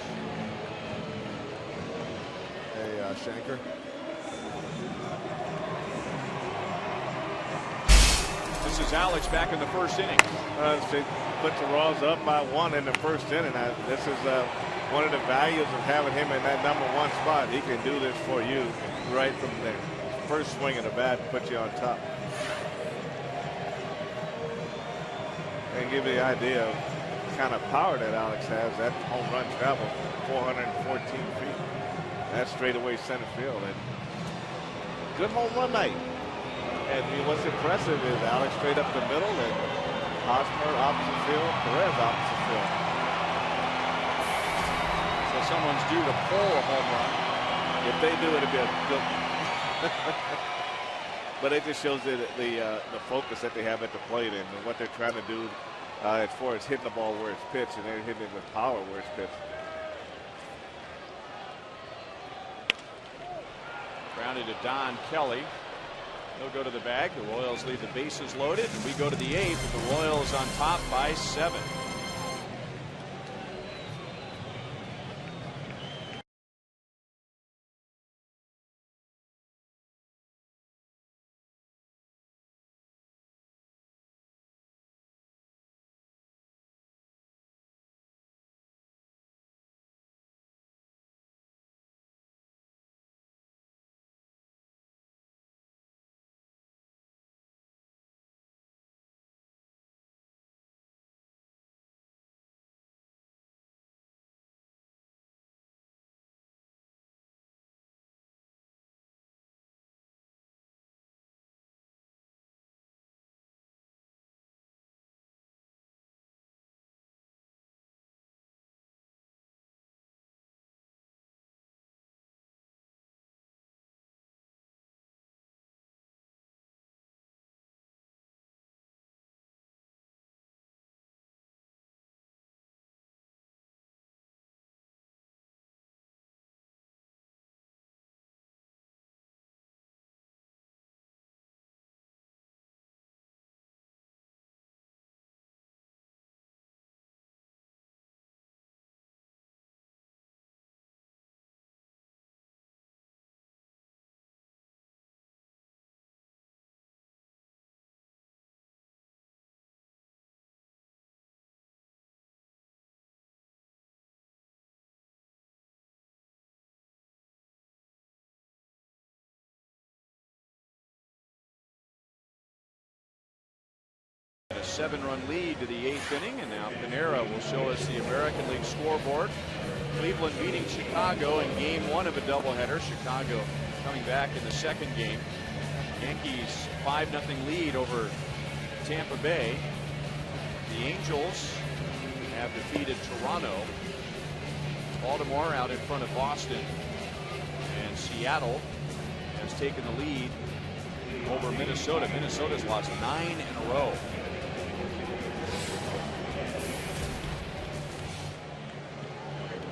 Hey, Shanker. This is Alex back in the first inning. They put the Royals up by 1 in the first inning. This is one of the values of having him in that #1 spot. He can do this for you right from the first swing of the bat and put you on top. And give you the idea of the kind of power that Alex has. That home run travel 414 feet. That's straightaway center field. And good home run night. And what's impressive is Alex straight up the middle and Hosmer opposite field, Perez opposite field. So someone's due to pull a home run. If they do, it'll be a good. But it just shows the focus that they have at the plate and what they're trying to do as far as hitting the ball where it's pitched, and they're hitting it with power where it's pitched. Grounded to Don Kelly. He'll go to the bag. The Royals leave the bases loaded, and we go to the 8th with the Royals on top by 7. 7-run lead to the 8th inning, and now Panera will show us the American League scoreboard. Cleveland beating Chicago in game 1 of a doubleheader. Chicago coming back in the second game. Yankees 5-0 lead over Tampa Bay. The Angels have defeated Toronto. Baltimore out in front of Boston, and Seattle has taken the lead over Minnesota. Minnesota's lost 9 in a row.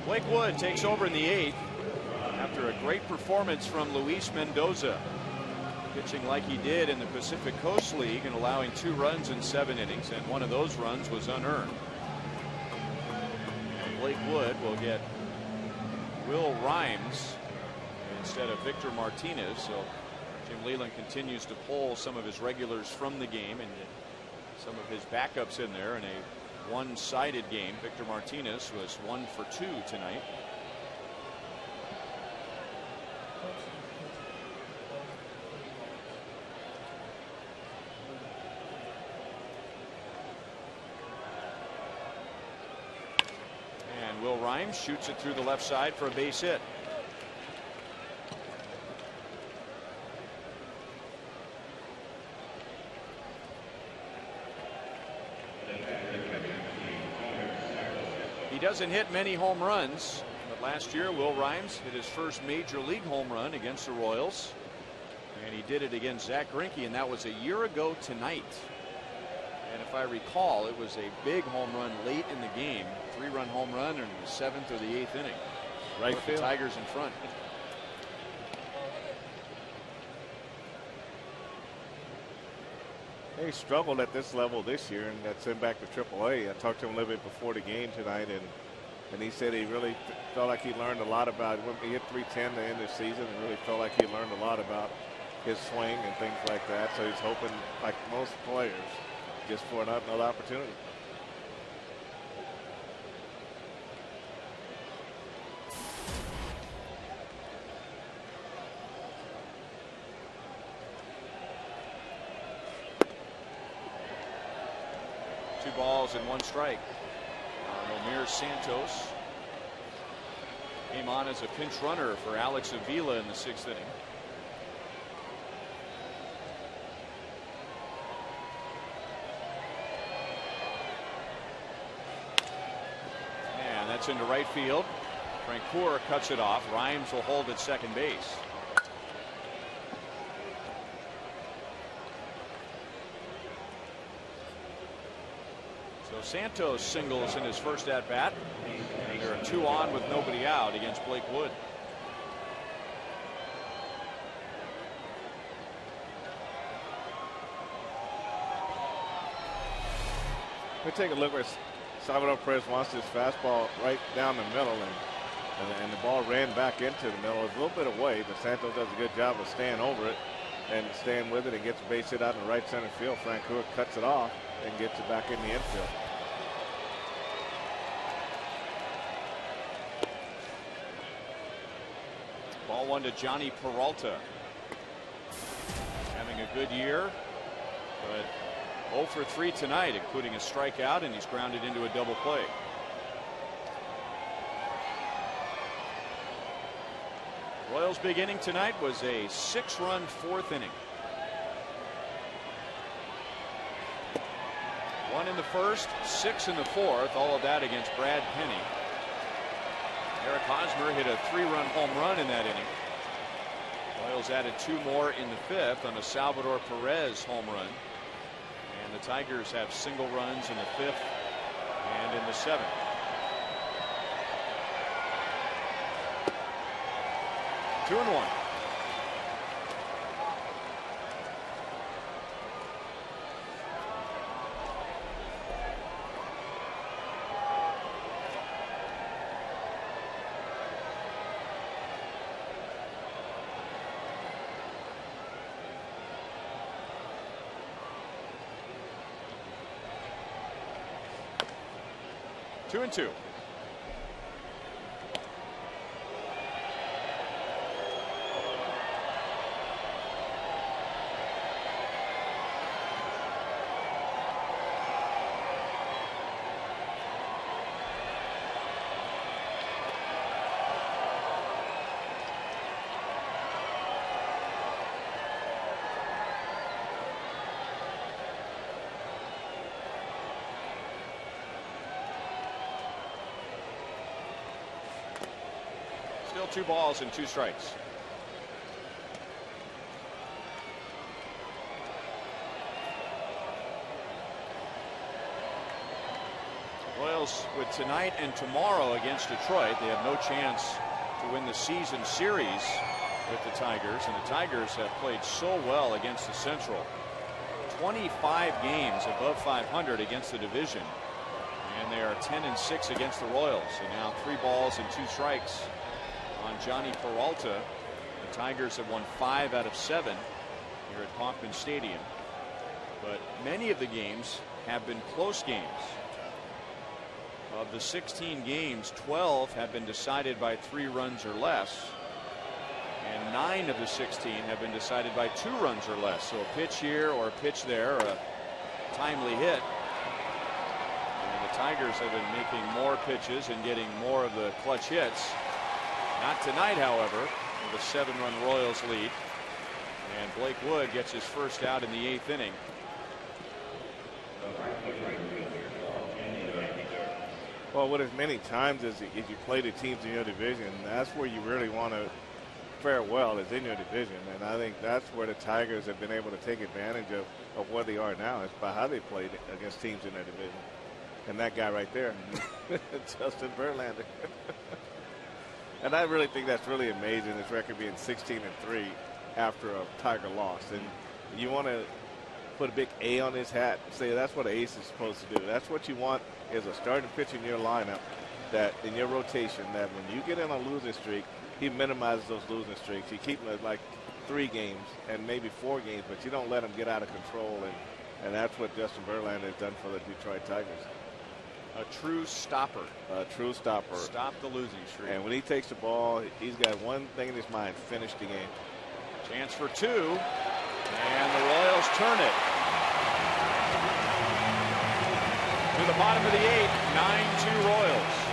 Blake Wood takes over in the 8th after a great performance from Luis Mendoza, pitching like he did in the Pacific Coast League and allowing 2 runs in 7 innings, and one of those runs was unearned. And Blake Wood will get Will Rhymes instead of Victor Martinez. So Jim Leyland continues to pull some of his regulars from the game and some of his backups in there in a one-sided game. Victor Martinez was 1 for 2 tonight. And Will Rhymes shoots it through the left side for a base hit. He doesn't hit many home runs, but last year Will Rhymes hit his first major league home run against the Royals, and he did it against Zach Greinke, and that was a year ago tonight. And if I recall, it was a big home run late in the game, 3-run home run in the 7th or the 8th inning. Right with the Tigers in front. He struggled at this level this year, and that's him back to AAA. I talked to him a little bit before the game tonight, and he said he really felt like he learned a lot about it. He hit 310 to end the season, and really felt like he learned a lot about his swing and things like that. So he's hoping, like most players, just for another opportunity. Two balls and 1 strike. Omir Santos came on as a pinch runner for Alex Avila in the 6th inning. And that's into right field. Francoeur cuts it off. Rhymes will hold at second base. So Santos singles in his first at bat, and there are 2 on with nobody out against Blake Wood. We take a look where Salvador Perez wants this fastball right down the middle, and the ball ran back into the middle. It's a little bit away, but Santos does a good job of staying over it and staying with it and gets a base hit out in the right center field. Francoeur cuts it off and gets it back in the infield. Ball 1 to Johnny Peralta. Having a good year, but 0 for 3 tonight, including a strikeout, and he's grounded into a double play. Royals' big inning tonight was a 6-run 4th inning. 1 in the 1st, 6 in the 4th, all of that against Brad Penny. Eric Hosmer hit a 3-run home run in that inning. Royals added 2 more in the 5th on a Salvador Perez home run. And the Tigers have single runs in the 5th and in the 7th. Two and 1. Two and 2. 2 balls and 2 strikes. Royals with tonight and tomorrow against Detroit. They have no chance to win the season series with the Tigers, and the Tigers have played so well against the Central. 25 games above 500 against the division, and they are 10-6 against the Royals. And now 3 balls and 2 strikes on Johnny Peralta. The Tigers have won 5 out of 7 here at Kauffman Stadium, but many of the games have been close games. Of the 16 games, 12 have been decided by 3 runs or less, and 9 of the 16 have been decided by 2 runs or less. So a pitch here or a pitch there or a timely hit. And the Tigers have been making more pitches and getting more of the clutch hits. Not tonight, however, with a 7-run Royals lead. And Blake Wood gets his first out in the 8th inning. Well, what as many times as if you play the teams in your division, that's where you really want to fare well, is in your division. And I think that's where the Tigers have been able to take advantage of where they are now. It's by how they played against teams in their division. And that guy right there, Justin Verlander. And I really think that's really amazing, his record being 16-3 after a Tiger loss. And you want to put a big A on his hat and say that's what an ace is supposed to do. That's what you want, is a starting pitcher in your lineup, that in your rotation, that when you get in a losing streak, he minimizes those losing streaks. You keep them at like 3 games and maybe 4 games, but you don't let them get out of control. And that's what Justin Verlander has done for the Detroit Tigers. A true stopper. A true stopper. Stop the losing streak. And when he takes the ball, he's got one thing in his mind: finish the game. Chance for 2, and the Royals turn it. To the bottom of the 8th, 9-2 Royals.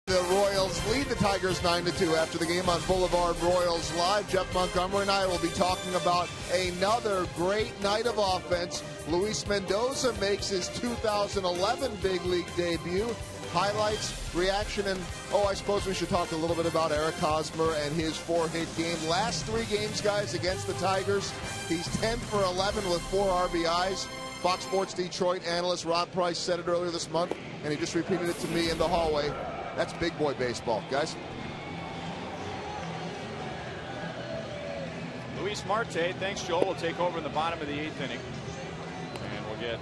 The Royals lead the Tigers 9-2 after the game on Boulevard Royals Live. Jeff Montgomery and I will be talking about another great night of offense. Luis Mendoza makes his 2011 big league debut. Highlights, reaction, and I suppose we should talk a little bit about Eric Hosmer and his 4-hit game. Last 3 games, guys, against the Tigers, he's 10 for 11 with 4 RBIs. Fox Sports Detroit analyst Rob Price said it earlier this month, and he just repeated it to me in the hallway. That's big boy baseball, guys. Luis Marte, thanks, Joel, will take over in the bottom of the 8th inning. And we'll get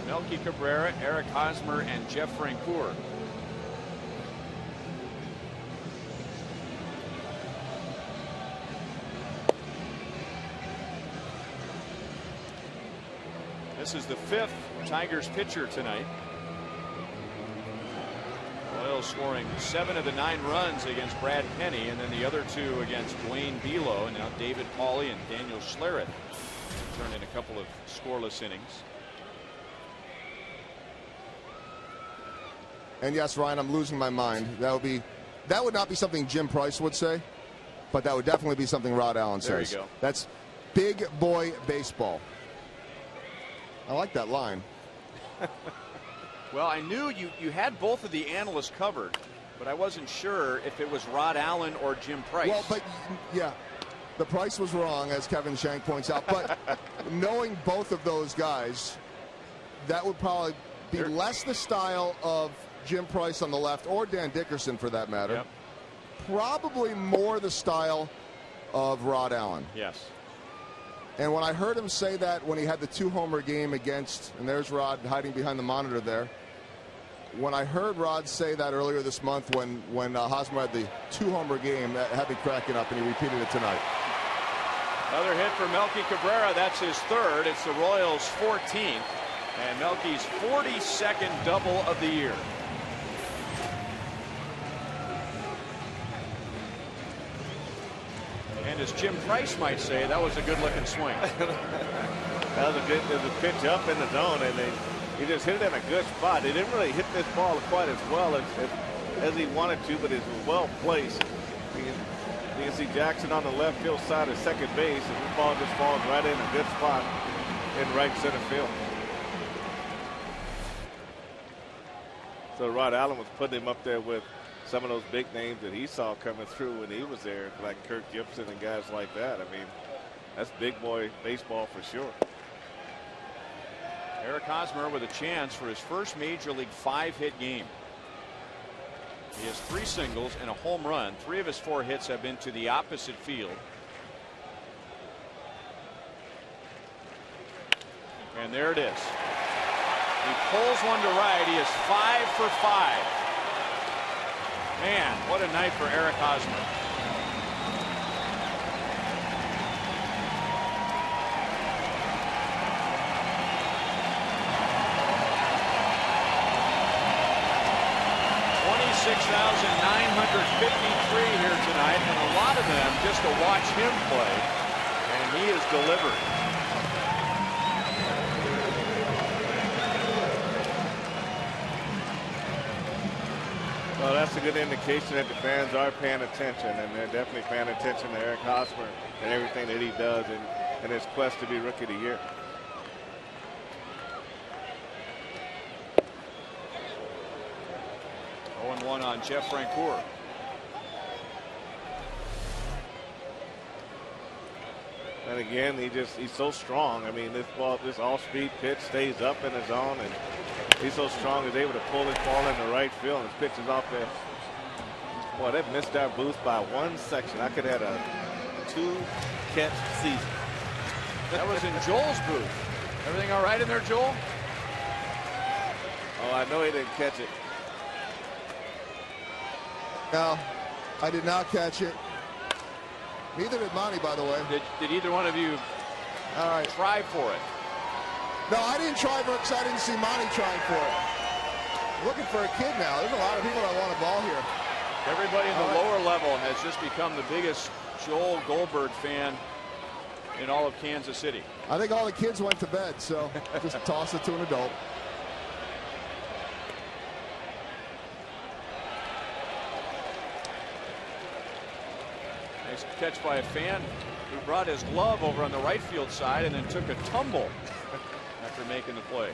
Melky Cabrera, Eric Hosmer, and Jeff Francoeur. This is the 5th Tigers pitcher tonight. Royals scoring 7 of the 9 runs against Brad Penny, and then the other 2 against Dwayne Belo, and now David Pauly and Daniel Schlereth turned in a couple of scoreless innings. And yes, Ryan, I'm losing my mind. That would not be something Jim Price would say, but that would definitely be something Rod Allen says. There you go. That's big boy baseball. I like that line. Well, I knew you had both of the analysts covered, but I wasn't sure if it was Rod Allen or Jim Price. Well, but yeah, the Price was wrong, as Kevin Shank points out. But knowing both of those guys, that would probably be less the style of Jim Price on the left, or Dan Dickerson for that matter. Yep. Probably more the style of Rod Allen. Yes. And when I heard him say that when he had the 2-homer game against, and there's Rod hiding behind the monitor there. When I heard Rod say that earlier this month when Hosmer had the 2-homer game, that had me cracking up, and he repeated it tonight. Another hit for Melky Cabrera. That's his third. It's the Royals' 14th. And Melky's 42nd double of the year. And as Jim Price might say, that was a good-looking swing. That was a pitch up in the zone, and he just hit it in a good spot. He didn't really hit this ball quite as well as he wanted to, but it was well placed. You can see Jackson on the left field side of second base, and this ball just falls right in a good spot in right center field. So Rod Allen was putting him up there with some of those big names that he saw coming through when he was there, like Kirk Gibson and guys like that. I mean, that's big boy baseball for sure. Eric Hosmer with a chance for his first Major League 5-hit game. He has 3 singles and a home run. 3 of his 4 hits have been to the opposite field. And there it is. He pulls one to right. He is 5 for 5. Man, what a night for Eric Hosmer. $26,953 here tonight, and a lot of them just to watch him play, and he is delivering. Well, that's a good indication that the fans are paying attention, and they're definitely paying attention to Eric Hosmer and everything that he does in his quest to be Rookie of the Year. One on Jeff Francoeur. And again, he's so strong. I mean, this all-speed pitch stays up in the zone, and he's so strong he's able to pull this ball in the right field, and his pitch is off there. Boy, they've missed our booth by 1 section. I could have had a 2-catch season. That was in Joel's booth. Everything all right in there, Joel? Oh, I know he didn't catch it. No, I did not catch it. Neither did Monty, by the way. Did either one of you try for it? No, I didn't try for it because I didn't see Monty trying for it. Looking for a kid now. There's a lot of people that want a ball here. Everybody in the lower level has just become the biggest Joel Goldberg fan in all of Kansas City. I think all the kids went to bed, so just toss it to an adult. Nice catch by a fan who brought his glove over on the right field side and then took a tumble after making the play.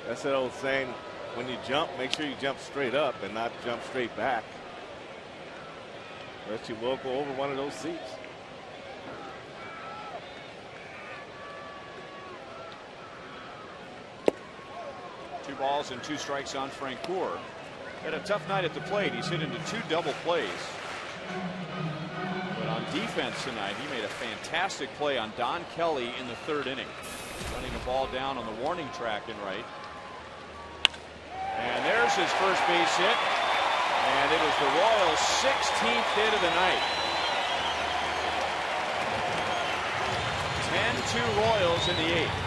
That's that old saying, when you jump, make sure you jump straight up and not jump straight back. Or else you will go over one of those seats. Two balls and 2 strikes on Francoeur. Had a tough night at the plate. He's hit into 2 double plays. But on defense tonight, he made a fantastic play on Don Kelly in the 3rd inning. Running a ball down on the warning track in right. And there's his first base hit. And it is the Royals' 16th hit of the night. 10-2 Royals in the 8th.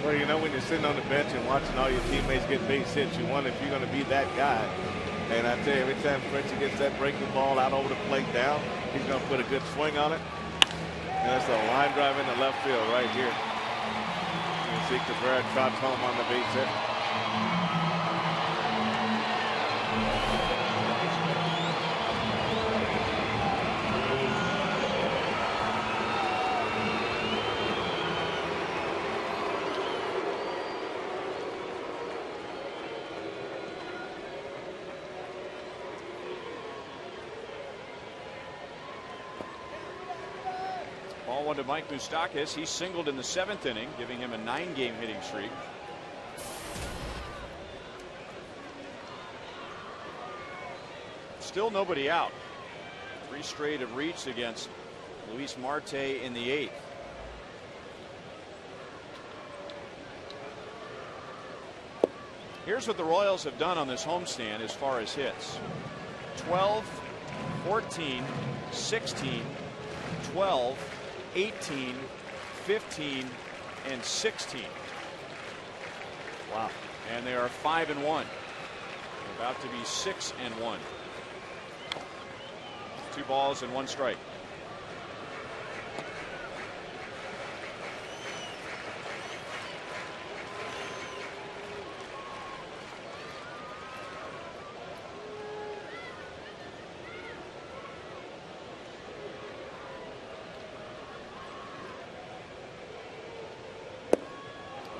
Well, you know, when you're sitting on the bench and watching all your teammates get base hits, you wonder if you're going to be that guy. And I tell you, every time Frenchie gets that breaking ball out over the plate down, he's going to put a good swing on it. And that's a line drive into left field right here. You can see Cabrera trots home on the base hit. Ball one to Mike Moustakas. He singled in the 7th inning, giving him a 9-game hitting streak. Still nobody out. 3 straight have reached against Luis Marte in the 8th. Here's what the Royals have done on this homestand as far as hits: 12, 14, 16, 12, 18, 15, and 16. Wow. And they are 5-1. About to be 6-1. 2 balls and 1 strike.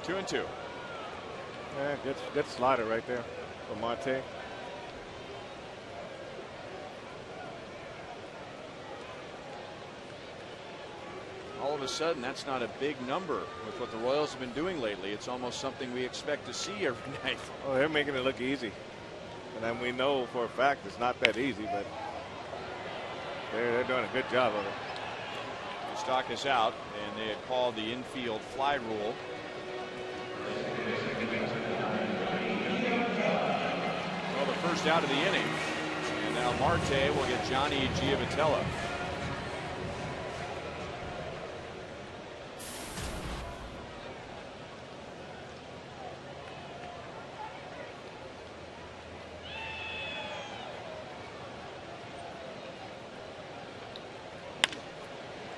Two and two. Yeah, good slider right there for Marte. All of a sudden, that's not a big number with what the Royals have been doing lately. It's almost something we expect to see every night. Oh, they're making it look easy. And then we know for a fact it's not that easy, but they're doing a good job of it. The stock is out, and they had called the infield fly rule. Well, the first out of the inning. And now Marte will get Johnny Giavotella.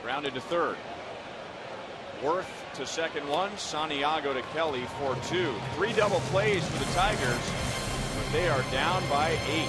Grounded to third. Worth to second one. Santiago to Kelly for 2. 3 double plays for the Tigers, but they are down by 8.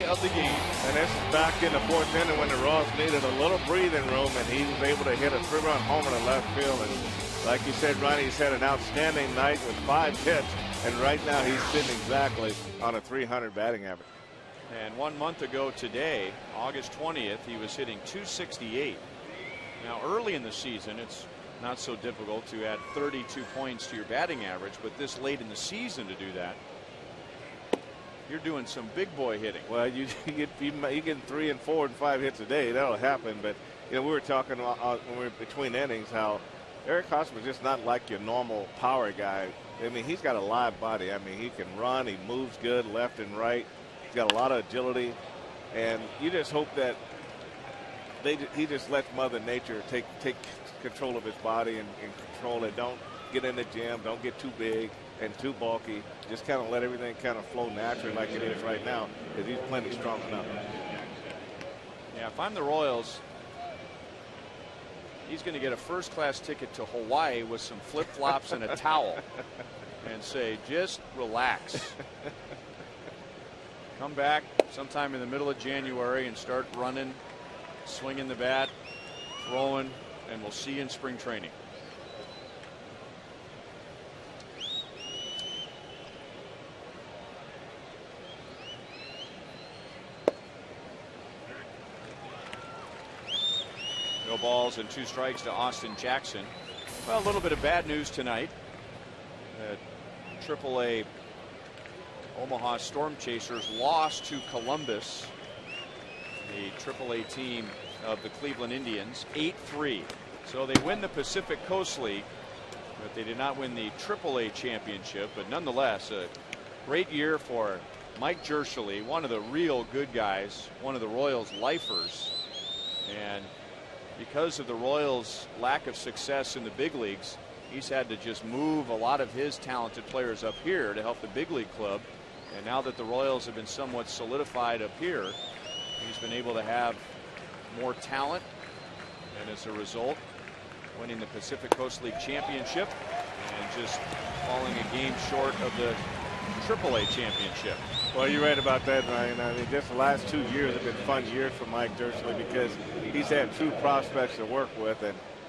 Of the game. And this is back in the 4th inning when the Royals needed a little breathing room, and he was able to hit a 3-run homer to left field and Like you said, Ronnie, he's had an outstanding night with 5 hits, and right now he's sitting exactly on a 300 batting average. And 1 month ago today, August 20th, he was hitting .268. Now, early in the season, it's not so difficult to add 32 points to your batting average, but this late in the season to do that, you're doing some big boy hitting. Well, you get 3 and 4 and 5 hits a day. That'll happen. But you know, we were talking when we were between innings how Eric Hosmer's just not like your normal power guy. I mean, he's got a live body. I mean, he can run. He moves good left and right. He's got a lot of agility, and you just hope that he just lets Mother Nature take control of his body and control it. Don't get in the gym. Don't get too big and too bulky. Just kind of let everything kind of flow naturally like it is right now, because he's plenty strong enough. Yeah, if I'm the Royals, he's going to get a first-class ticket to Hawaii with some flip-flops and a towel and say, just relax. Come back sometime in the middle of January and start running, swinging the bat, throwing, and we'll see you in spring training. No balls and 2 strikes to Austin Jackson. Well, a little bit of bad news tonight. AAA Omaha Storm Chasers lost to Columbus, the AAA team of the Cleveland Indians, 8-3. So they win the Pacific Coast League, but they did not win the AAA championship. But nonetheless, a great year for Mike Jerschele, one of the real good guys, one of the Royals' lifers. And because of the Royals' lack of success in the big leagues, he's had to just move a lot of his talented players up here to help the big league club. And now that the Royals have been somewhat solidified up here, he's been able to have more talent, and as a result, winning the Pacific Coast League championship and just falling a game short of the AAA championship. Well, you're right about that, Ryan. I mean, just the last 2 years have been fun years for Mike Jerschele because he's had true prospects to work with,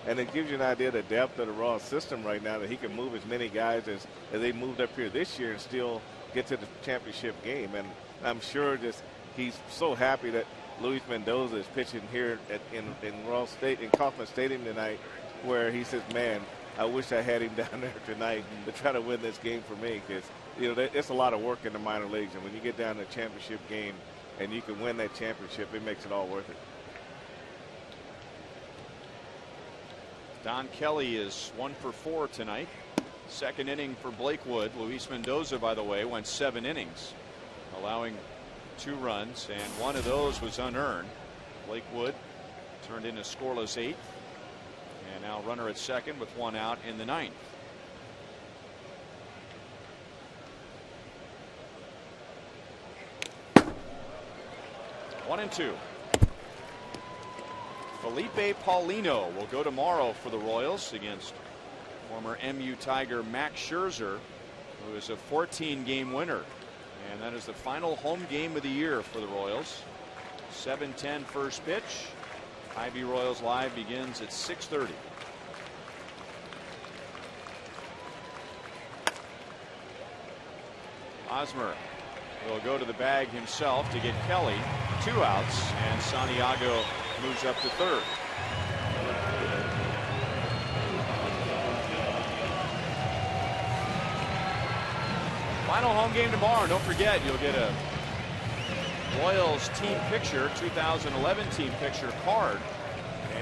and it gives you an idea of the depth of the Royals system right now, that he can move as many guys as they moved up here this year and still get to the championship game. And I'm sure just he's so happy that Luis Mendoza is pitching here in Royal State, in Kauffman Stadium tonight, where he says, man, I wish I had him down there tonight to try to win this game for me, because you know it's a lot of work in the minor leagues, and when you get down to a championship game and you can win that championship, it makes it all worth it. Don Kelly is 1 for 4 tonight. Second inning for Blake Wood. Luis Mendoza, by the way, went 7 innings, allowing 2 runs, and one of those was unearned. Blake Wood turned in a scoreless 8th, and now runner at second with 1 out in the 9th. One and 2. Felipe Paulino will go tomorrow for the Royals against former MU Tiger Max Scherzer, who is a 14-game winner. And that is the final home game of the year for the Royals. 7:10 first pitch. IB Royals Live begins at 6:30. Hosmer will go to the bag himself to get Kelly. 2 outs, and Santiago moves up to third. Final home game tomorrow. Don't forget, you'll get a Royals team picture, 2011 team picture card.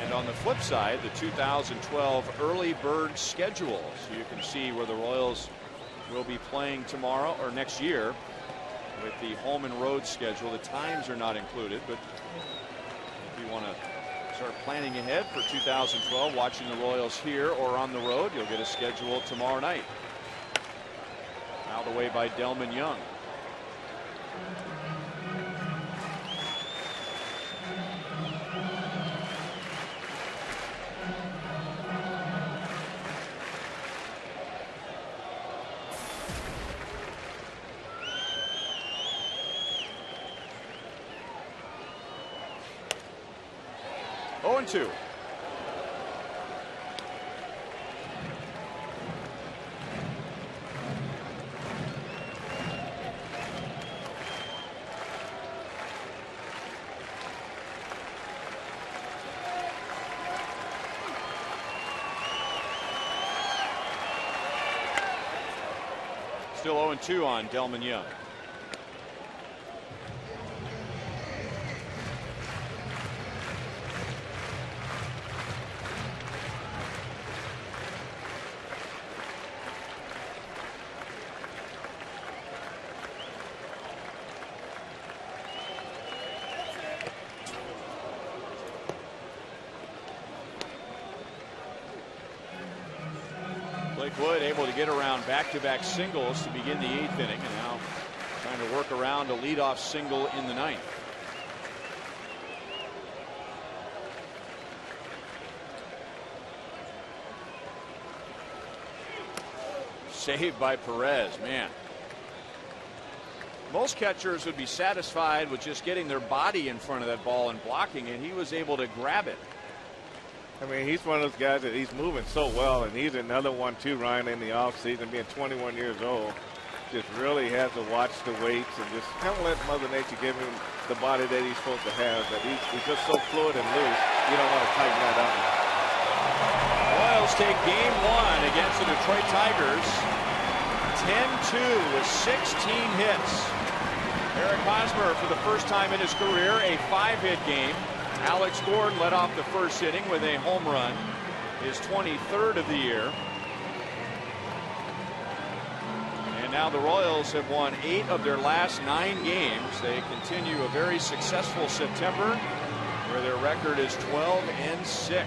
And on the flip side, the 2012 early bird schedule. So you can see where the Royals will be playing tomorrow or next year with the home and road schedule. The times are not included, but if you want to start planning ahead for 2012, watching the Royals here or on the road, you'll get a schedule tomorrow night. Out of the way by Delman Young. Still 0-2 on Delman Young. Wood able to get around back-to-back singles to begin the 8th inning, and now trying to work around a leadoff single in the 9th. Saved by Perez, man. Most catchers would be satisfied with just getting their body in front of that ball and blocking it. He was able to grab it. I mean, he's one of those guys that he's moving so well, and he's another one too, Ryan, in the offseason, being 21 years old. Just really has to watch the weights and just kind of let Mother Nature give him the body that he's supposed to have. That he's just so fluid and loose, you don't want to tighten that up. Royals take game 1 against the Detroit Tigers. 10-2 with 16 hits. Eric Hosmer, for the first time in his career, a 5-hit game. Alex Gordon led off the first inning with a home run, his 23rd of the year. And now the Royals have won 8 of their last 9 games. They continue a very successful September, where their record is 12-6.